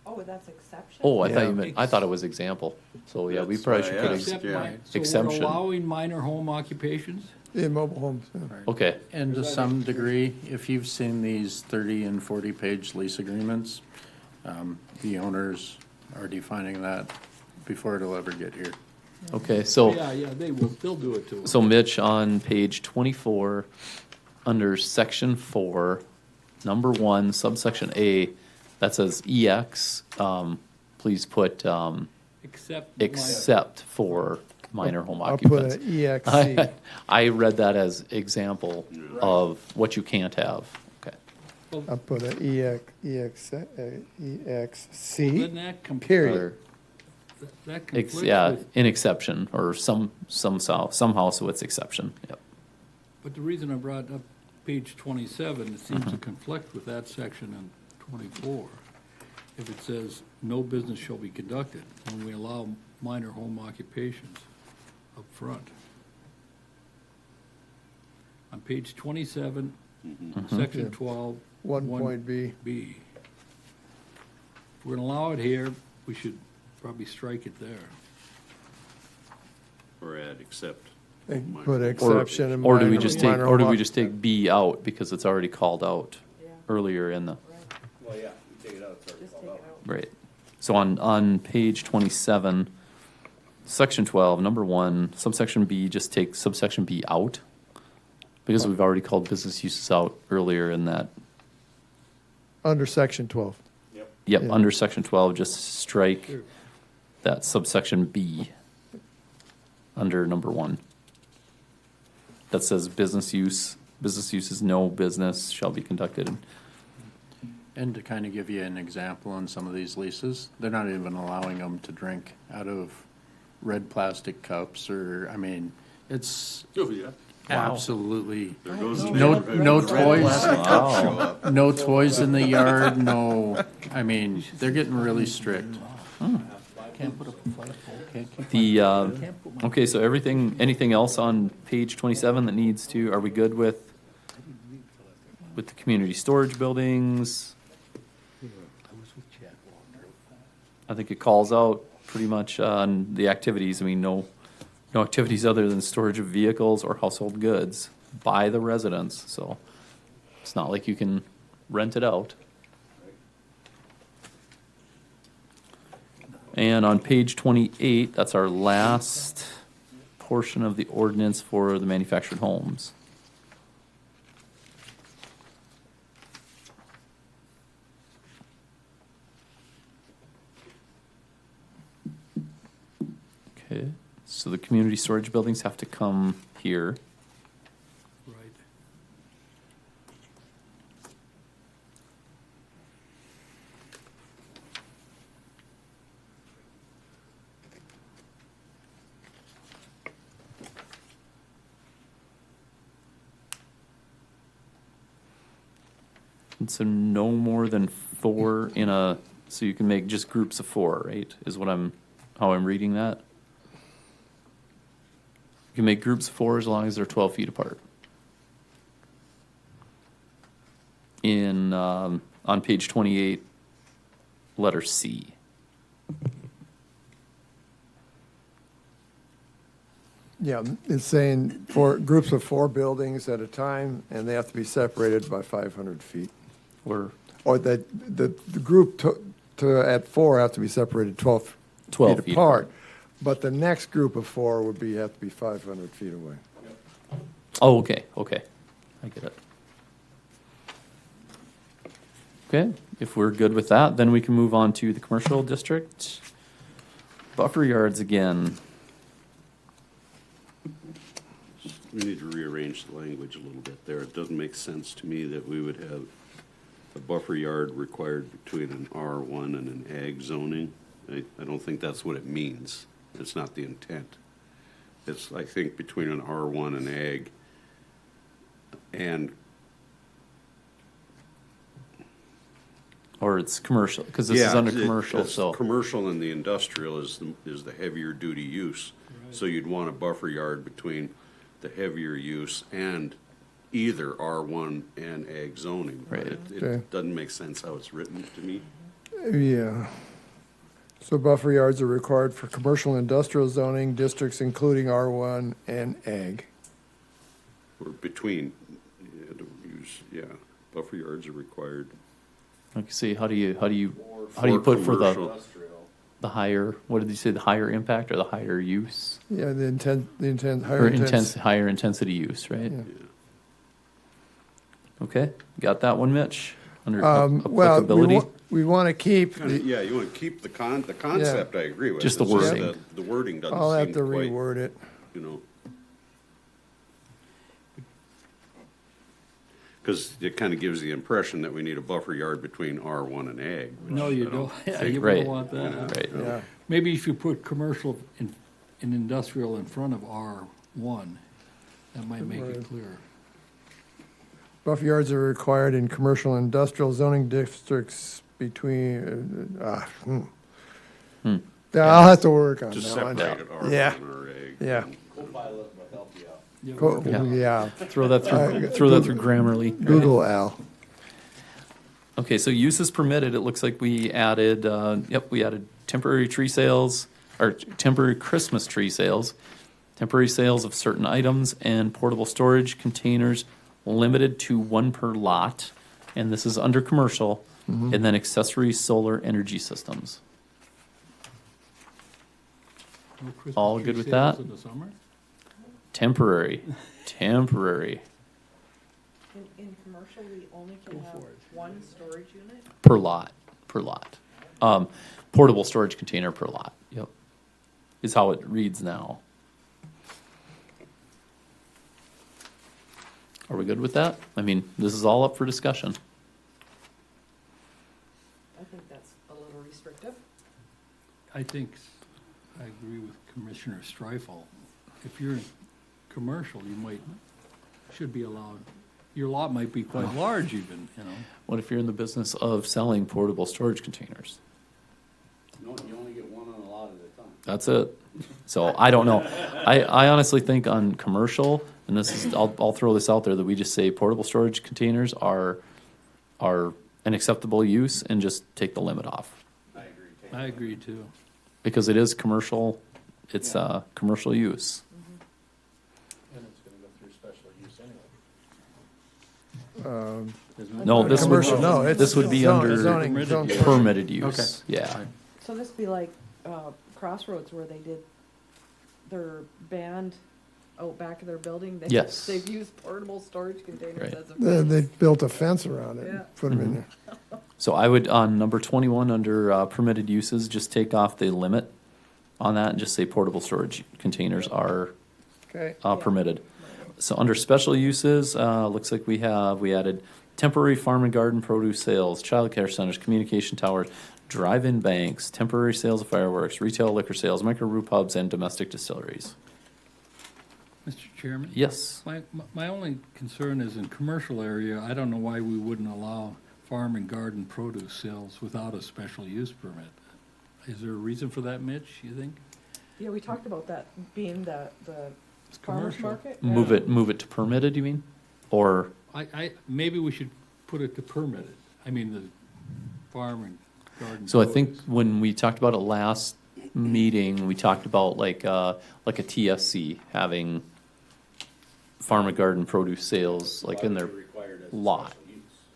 S4: Oh, that's exception?
S1: Oh, I thought
S5: Yeah.
S1: you meant, I thought it was example. So, yeah, we
S21: That's
S1: probably
S21: why
S1: should
S21: I
S1: put
S21: asked.
S17: Except
S21: Yeah.
S17: so
S1: Exemption.
S17: we're allowing minor home occupations?
S5: In mobile homes, yeah.
S1: Okay.
S7: And to some degree, if you've seen these 30 and 40-page lease agreements, the owners are defining that before it'll ever get here.
S1: Okay, so.
S17: Yeah, they will, they'll do it to us.
S1: So Mitch, on page 24, under section 4, number 1, subsection A, that says EX, please put except for minor home
S5: I'll put
S1: occupants.
S5: an EXC.
S1: I read that as example of what you can't have. Okay.
S5: I'll put an EXC,
S17: Then that
S5: period.
S17: that conflicts
S1: Yeah,
S17: with,
S1: in exception, or somehow, so it's exception, yep.
S17: but the reason I brought up page 27, it seems to conflict with that section in 24. If it says, no business shall be conducted, when we allow minor home occupations up front. On page 27, section 12.
S5: 1.B.
S17: B. If we're gonna allow it here, we should probably strike it there.
S21: Or add except?
S5: Put exception and
S1: Or do we
S5: minor-
S1: just take,
S5: minor
S1: or do
S5: home
S1: we just take B out because it's already called out earlier in the,
S11: Well, yeah, you take it out, it's already called out.
S1: right. So on page 27, section 12, number 1, subsection B, just take subsection B out. Because we've already called business uses out earlier in that.
S5: Under section 12.
S1: Yep,
S5: Yeah.
S1: under section 12, just strike that subsection B under number 1. That says business uses no business shall be conducted.
S7: And to kind of give you an example on some of these leases, they're not even allowing them to drink out of red plastic cups or, I mean, it's
S21: Oh, yeah.
S7: absolutely,
S21: There goes the
S7: no
S21: red
S7: toys.
S21: plastic cup show up.
S7: No toys in the yard, no, I mean, they're getting really strict.
S17: Can't put up a flagpole, can't keep.
S1: The, okay, so anything else on page 27 that needs to, are we good with the community storage buildings? I think it calls out pretty much on the activities. I mean, no activities other than storage of vehicles or household goods by the residents, so it's not like you can rent it out. And on page 28, that's our last portion of the ordinance for the manufactured homes. Okay, so the community storage buildings have to come here.
S17: Right.
S1: And so no more than 4 in a, so you can make just groups of 4, right? Is what how I'm reading that? You can make groups of 4 as long as they're 12 feet apart. On page 28, letter C.
S5: Yeah, it's saying for groups of 4 buildings at a time, and they have to be separated by 500 feet.
S1: Or
S5: that the group at 4 have to be separated 12 feet apart. But the next group of 4 would have to be 500 feet away.
S1: Oh, okay, I get it. Okay, if we're good with that, then we can move on to the commercial district. Buffer yards again.
S21: We need to rearrange the language a little bit there. It doesn't make sense to me that we would have a buffer yard required between an R1 and an ag zoning. I don't think that's what it means. It's not the intent. It's, I think, between an R1 and ag and.
S1: Or it's commercial, because this is under commercial, so.
S21: Commercial and the industrial is the heavier duty use.
S17: Right.
S21: So you'd want a buffer yard between the heavier use and either R1 and ag zoning.
S1: Right.
S21: It doesn't make sense how it's written to me.
S5: Yeah. So buffer yards are required for commercial and industrial zoning districts, including R1 and ag.
S21: Or between, buffer yards are required.
S1: Like, see, how do you put for
S21: commercial.
S1: the higher, what did you say, the higher impact or the higher use?
S5: Yeah,
S1: Higher intensity use, right?
S5: Yeah.
S1: Okay, got that one, Mitch? Under
S5: Well,
S1: applicability?
S5: we want to keep,
S21: Yeah, you want to keep the concept, I agree with.
S1: Just the
S21: It's
S1: wording.
S21: The wording doesn't seem
S5: I'll have to
S21: quite,
S5: reword it.
S21: you know. Because it kind of gives the impression that we need a buffer yard between R1 and ag. which
S17: No, you
S21: I
S17: don't. Yeah,
S21: think-
S17: you
S1: Right.
S17: don't want that.
S1: Right.
S5: Yeah.
S17: Maybe if you put commercial and industrial in front of R1, that might make it clearer.
S5: Buffer yards are required in commercial and industrial zoning districts between, Yeah, I'll have to work on
S21: Just
S5: that one.
S21: separate it, R1
S5: Yeah.
S21: or ag.
S5: Yeah.
S11: Co-pilot will help you out.
S5: Yeah.
S1: Throw that through Grammarly.
S5: Google Al.
S1: Okay, so uses permitted, it looks like we added, we added temporary tree sales, or temporary Christmas tree sales, temporary sales of certain items, and portable storage containers limited to 1 per lot, and this is under commercial, and then accessory solar energy systems.
S17: No Christmas
S1: All
S17: tree
S1: good with
S17: sales
S1: that?
S17: In the summer?
S1: Temporary.
S4: In commercial, we only can have 1 storage unit?
S1: Per lot. Portable storage container per lot, yep. Is how it reads now. Are we good with that? I mean, this is all up for discussion.
S4: I think that's a little restrictive.
S17: I think, I agree with Commissioner Streifel. If you're in commercial, should be allowed, your lot might be quite large even, you know.
S1: What if you're in the business of selling portable storage containers?
S9: No, you only get one on a lot at a time.
S1: That's it. So I don't know. I honestly think on commercial, and this is, I'll throw this out there, that we just say portable storage containers are an acceptable use and just take the limit off.
S17: I agree too.
S1: Because it is commercial, it's commercial use.
S22: And it's gonna go through special use anyway.
S1: No, this would,
S5: Commercial, no, it's
S1: this would be
S5: zoning,
S1: under
S5: zoning.
S1: permitted use. Yeah.
S4: So this be like Crossroads where they did their band out back of their building?
S1: Yes.
S4: They've used portable storage containers
S1: Right.
S4: as a
S5: They
S4: fence.
S5: built a fence around it,
S4: Yeah.
S5: and put them in there.
S1: So I would, on number 21, under permitted uses, just take off the limit on that and just say portable storage containers are
S5: Okay.
S1: permitted. So under special uses, looks like we added temporary farm and garden produce sales, childcare centers, communication towers, drive-in banks, temporary sales of fireworks, retail liquor sales, micro brew pubs, and domestic distilleries.
S17: Mr. Chairman?
S1: Yes.
S17: My only concern is in commercial area, I don't know why we wouldn't allow farm and garden produce sales without a special use permit. Is there a reason for that, Mitch, you think?
S4: Yeah, we talked about that being the farmer's
S17: commercial.
S4: market.
S1: Move it to permitted, you mean? Or,
S17: Maybe we should put it to permitted. I mean, the farm and garden.
S1: so I think when we talked about it last meeting, we talked about like a TSC having farm and garden produce sales like in their lot.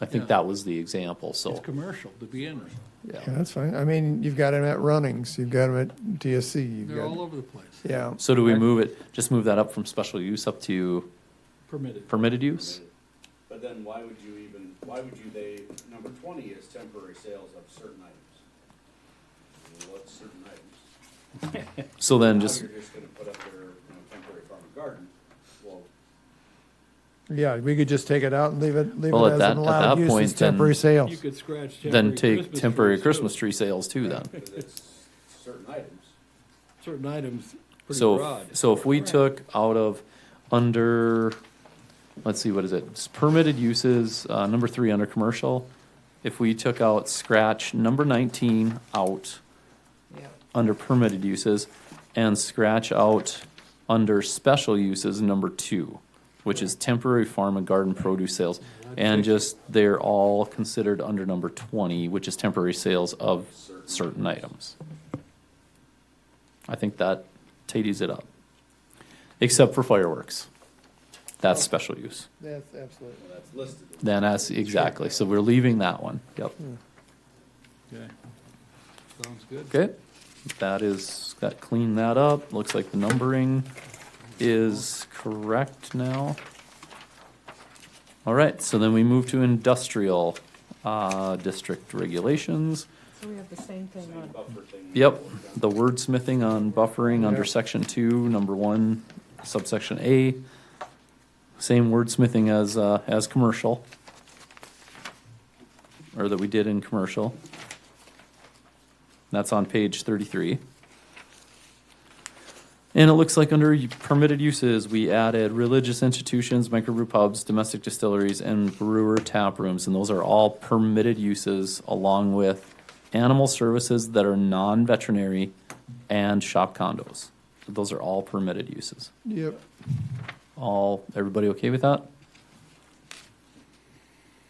S1: I think that was the example, so.
S17: It's commercial to be in.
S5: Yeah, that's fine. I mean, you've got them at Runnings, you've got them at TSC, you've
S17: They're
S5: got.
S17: all over the place.
S5: Yeah.
S1: So do we move that up from special use up to
S17: Permitted.
S1: permitted use?
S9: But then why would you, number 20 is temporary sales of certain items. Well, what's certain items?
S1: So then
S9: Now
S1: just,
S9: you're just gonna put up their, temporary farm and garden. Well,
S5: Yeah, we could just take it out and leave it
S1: Well,
S5: as
S1: at that-
S5: an
S1: at
S5: allowed
S1: that
S5: use
S1: point,
S5: as temporary
S17: You
S5: sales.
S17: could scratch
S1: then take
S17: Christmas
S1: temporary
S17: trees,
S1: Christmas
S17: too.
S1: tree sales too then.
S9: because it's certain items.
S17: Certain items, pretty
S1: So,
S17: broad.
S1: so if we took out of under, let's see, what is it? It's permitted uses, number 3 under commercial. If we took out, scratch number 19 out under permitted uses and scratch out under special uses, number 2, which is temporary farm and garden produce sales. And just, they're all considered under number 20, which is temporary sales of certain items. I think that tidies it up. Except for fireworks. That's special use.
S5: That's absolutely.
S9: That's listed.
S1: Then that's, exactly, so we're leaving that one, yep.
S17: Okay. Sounds good.
S1: Okay, that cleaned that up, looks like the numbering is correct now. All right, so then we move to industrial, district regulations.
S4: So we have the same thing on.
S1: Yep, the wordsmithing on buffering under section 2, number 1, subsection A. Same wordsmithing as commercial. Or that we did in commercial. That's on page 33. And it looks like under permitted uses, we added religious institutions, microbrew pubs, domestic distilleries, and brewer tap rooms. And those are all permitted uses along with animal services that are non-veterinary and shop condos. So those are all permitted uses.
S5: Yep.
S1: Everybody okay with that?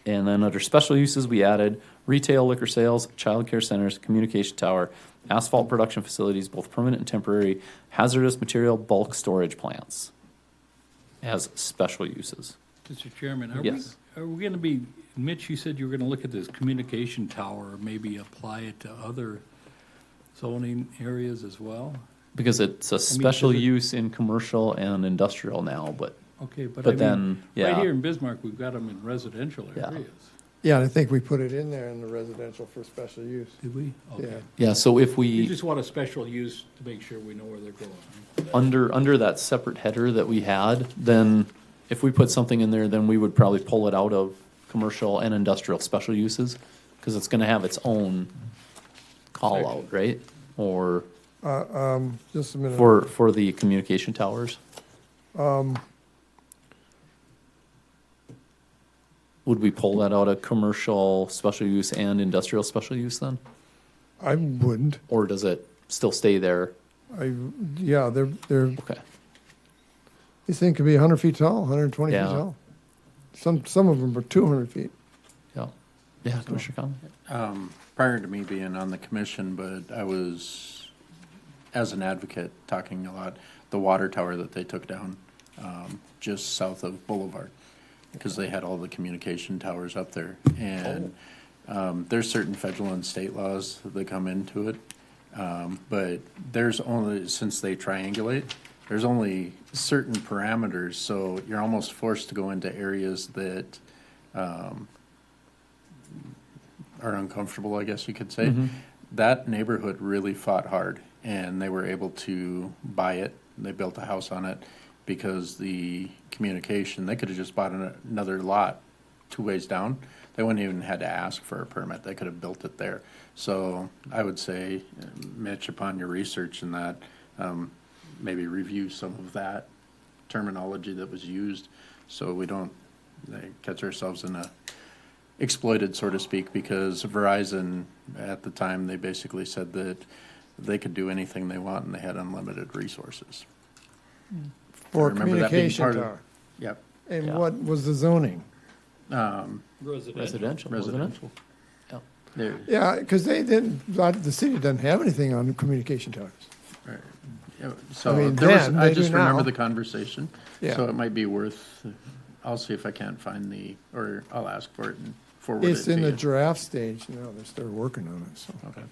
S1: And then under special uses, we added retail liquor sales, childcare centers, communication tower, asphalt production facilities, both permanent and temporary, hazardous material bulk storage plants as special uses.
S17: Mr. Chairman,
S1: Yes.
S17: are we gonna be, Mitch, you said you were gonna look at this communication tower, maybe apply it to other zoning areas as well?
S1: Because it's a special
S17: does it-
S1: use in commercial and industrial now, but,
S17: Okay, but I
S1: but
S17: mean,
S1: then,
S17: right here
S1: yeah.
S17: in Bismarck, we've got them in residential
S1: Yeah.
S17: areas.
S5: Yeah, and I think we put it in there in the residential for special use.
S17: Did we?
S5: Yeah.
S17: Okay.
S1: Yeah, so if
S17: You
S1: we,
S17: just want a special use to make sure we know where they're going.
S1: under that separate header that we had, then if we put something in there, then we would probably pull it out of commercial and industrial special uses, because it's gonna have its own call out, right? Or
S5: Just a minute.
S1: for the communication towers? Would we pull that out of commercial special use and industrial special use then?
S5: I wouldn't.
S1: Or does it still stay there?
S5: Yeah, they're,
S1: Okay.
S5: these things could be 100 feet tall, 120 feet
S1: Yeah.
S5: tall. Some of them are 200 feet.
S1: Yeah. Yeah, Commissioner Conley?
S7: Prior to me being on the commission, but I was, as an advocate, talking a lot, the water tower that they took down just south of Boulevard, because they had all the communication towers up there. And there's certain federal and state laws that come into it. But there's only, since they triangulate, there's only certain parameters, so you're almost forced to go into areas that are uncomfortable, I guess you could say. That neighborhood really fought hard and they were able to buy it. They built a house on it because the communication, they could have just bought another lot 2 ways down. They wouldn't even had to ask for a permit. They could have built it there. So I would say, Mitch, upon your research in that, maybe review some of that terminology that was used so we don't catch ourselves in a exploited, so to speak, because Verizon at the time, they basically said that they could do anything they want and they had unlimited resources.
S5: For
S7: I remember that being
S5: communication
S7: part of-
S5: tower.
S7: Yep.
S5: And
S1: Yeah.
S5: what was the zoning?
S1: Residential, wasn't it? Yeah.
S7: There,
S5: Yeah, because they didn't, the city doesn't have anything on communication towers.
S7: right. Yeah, so
S5: I mean,
S7: there was,
S5: then,
S7: I
S5: they do
S7: just remember
S5: now.
S7: the conversation.
S5: Yeah.
S7: So it might be worth, I'll see if I can't find or I'll ask for it and forward it
S5: It's
S7: to
S5: in the
S7: you.
S5: draft stage now, they're still working on it, so.
S7: Okay,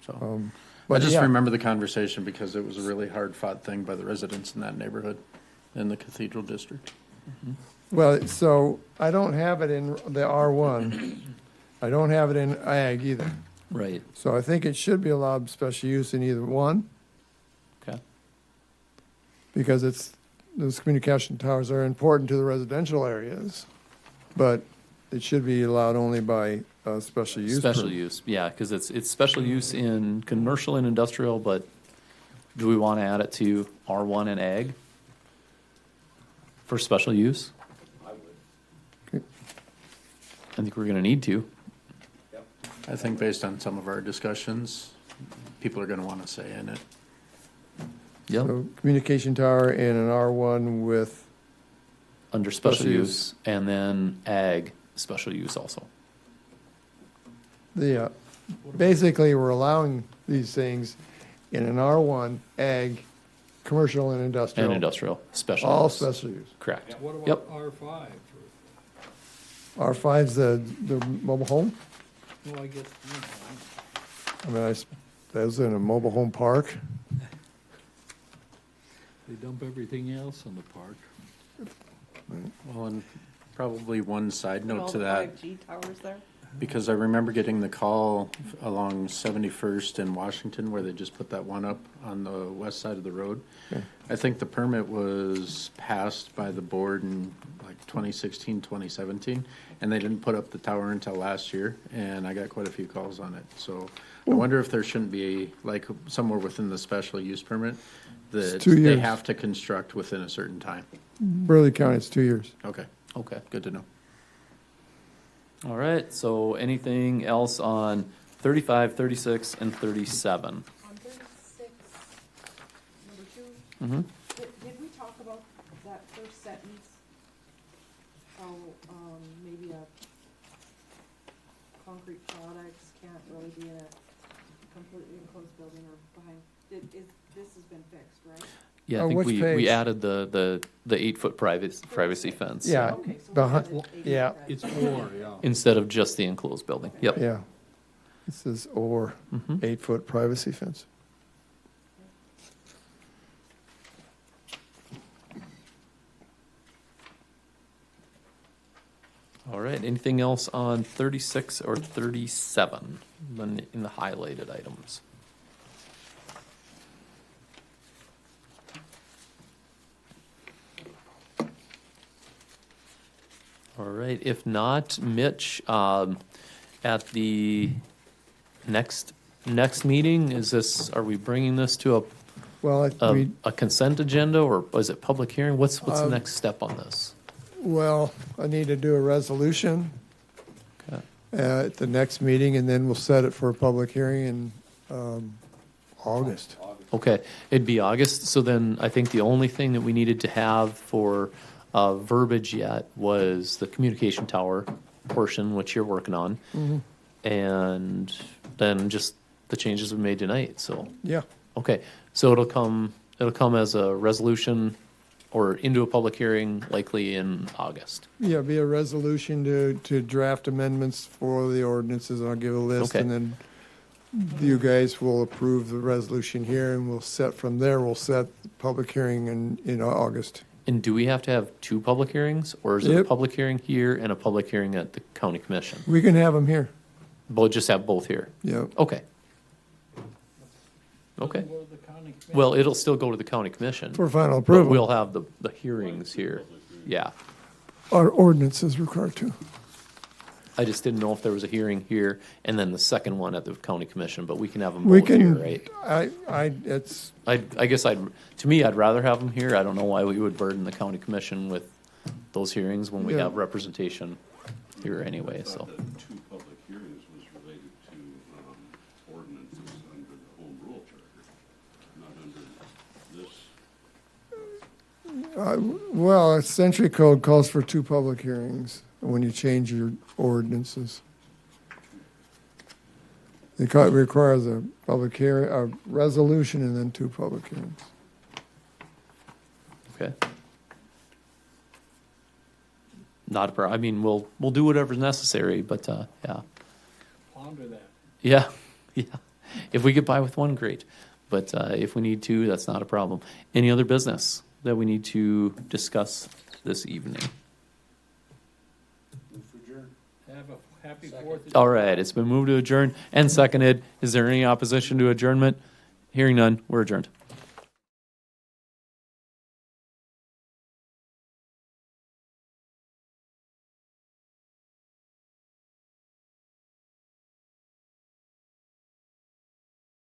S7: so. I
S5: But
S7: just
S5: yeah.
S7: remember the conversation because it was a really hard-fought thing by the residents in that neighborhood, in the Cathedral District.
S5: Well, so I don't have it in the R1. I don't have it in ag either.
S1: Right.
S5: So I think it should be allowed special use in either one,
S1: Okay.
S5: because those communication towers are important to the residential areas, but it should be allowed only by special use.
S1: Special
S5: permit.
S1: use, yeah, because it's special use in commercial and industrial, but do we want to add it to R1 and ag for special use?
S11: I would.
S5: Okay.
S1: I think we're going to need to.
S7: I think based on some of our discussions, people are gonna want to say in it.
S1: Yep.
S5: So communication tower in an R1 with,
S1: Under special
S5: Special
S1: use, and then ag, special use also.
S5: basically, we're allowing these things in an R1, ag, commercial and industrial.
S1: And industrial, special
S5: All
S1: use.
S5: special use.
S1: Correct.
S17: What
S1: Yep.
S17: about R5?
S5: R5's the mobile home.
S17: Well, I guess,
S5: I mean, that was in a mobile home park.
S17: they dump everything else in the park.
S7: Well, and probably one side
S4: Put all
S7: note to
S4: the
S7: that,
S4: 5G towers there.
S7: because I remember getting the call along 71st in Washington where they just put that one up on the west side of the road.
S5: Okay.
S7: I think the permit was passed by the board in like 2016, 2017, and they didn't put up the tower until last year, and I got quite a few calls on it. So I wonder if there shouldn't be, like, somewhere within the special use permit that
S5: 2
S7: they
S5: years.
S7: have to construct within a certain time.
S5: Burleigh County, it's 2 years.
S7: Okay,
S1: Okay.
S7: good to know.
S1: All right, so anything else on 35, 36, and 37?
S4: On 36, number 2,
S1: Mm-hmm.
S4: did we talk about that first sentence? How, maybe concrete products can't really be in a completely enclosed building or behind, this has been fixed, right?
S1: Yeah, I
S5: Oh,
S1: think
S5: which
S1: we
S5: page?
S1: added the 8-foot privacy fence.
S5: Yeah,
S4: Okay, so we
S5: behind,
S4: added
S5: yeah,
S17: It's or, yeah.
S1: Instead of just the enclosed building. Yep.
S5: yeah. It says or,
S1: Mhm.
S5: 8-foot privacy fence.
S1: All right, anything else on 36 or 37 in the highlighted items? All right, if not, Mitch, at the next meeting, are we bringing this to
S5: Well,
S1: a consent agenda, or is it public hearing? What's the
S5: Um,
S1: next step on this?
S5: well, I need to do a resolution
S1: Okay.
S5: at the next meeting, and then we'll set it for a public hearing in August.
S1: Okay, it'd be August, so then I think the only thing that we needed to have for verbiage yet was the communication tower portion, which you're working on,
S5: Mhm.
S1: and then just the changes we made tonight, so.
S5: Yeah.
S1: Okay, so it'll come as a resolution or into a public hearing likely in August.
S5: Yeah, be a resolution to draft amendments for the ordinances, and I'll give a list,
S1: Okay.
S5: and then you guys will approve the resolution here, and we'll set the public hearing in August.
S1: And do we have to have two public hearings, or is it a
S5: Yep.
S1: public hearing here and a public hearing at the county commission?
S5: We can have them here.
S1: We'll just have both here?
S5: Yeah.
S1: Okay. Okay.
S17: What are the
S1: Well, it'll still go to the county commission.
S5: For final
S1: but
S5: approval.
S1: We'll have the hearings here. Yeah.
S5: Our ordinance is required to.
S1: I just didn't know if there was a hearing here and then the second one at the county commission, but we can have them
S5: We
S1: both here,
S5: can,
S1: right?
S5: it's,
S1: I guess to me, I'd rather have them here. I don't know why we would burden the county commission with those hearings when we
S5: Yeah.
S1: have representation here anyway, so.
S21: The two public hearings was related to ordinances under the home rule charter, not under this.
S5: well, Century Code calls for 2 public hearings when you change your ordinances. It requires a public hearing, a resolution, and then 2 public hearings.
S1: Okay. Not a problem. I mean, we'll do whatever's necessary, but, yeah.
S17: Ponder that.
S1: Yeah, yeah. If we get by with one, great. But, if we need to, that's not a problem. Any other business that we need to discuss this evening?
S17: Have a happy 4th.
S1: All right, it's been moved to adjourn and seconded. Is there any opposition to adjournment? Hearing none, we're adjourned.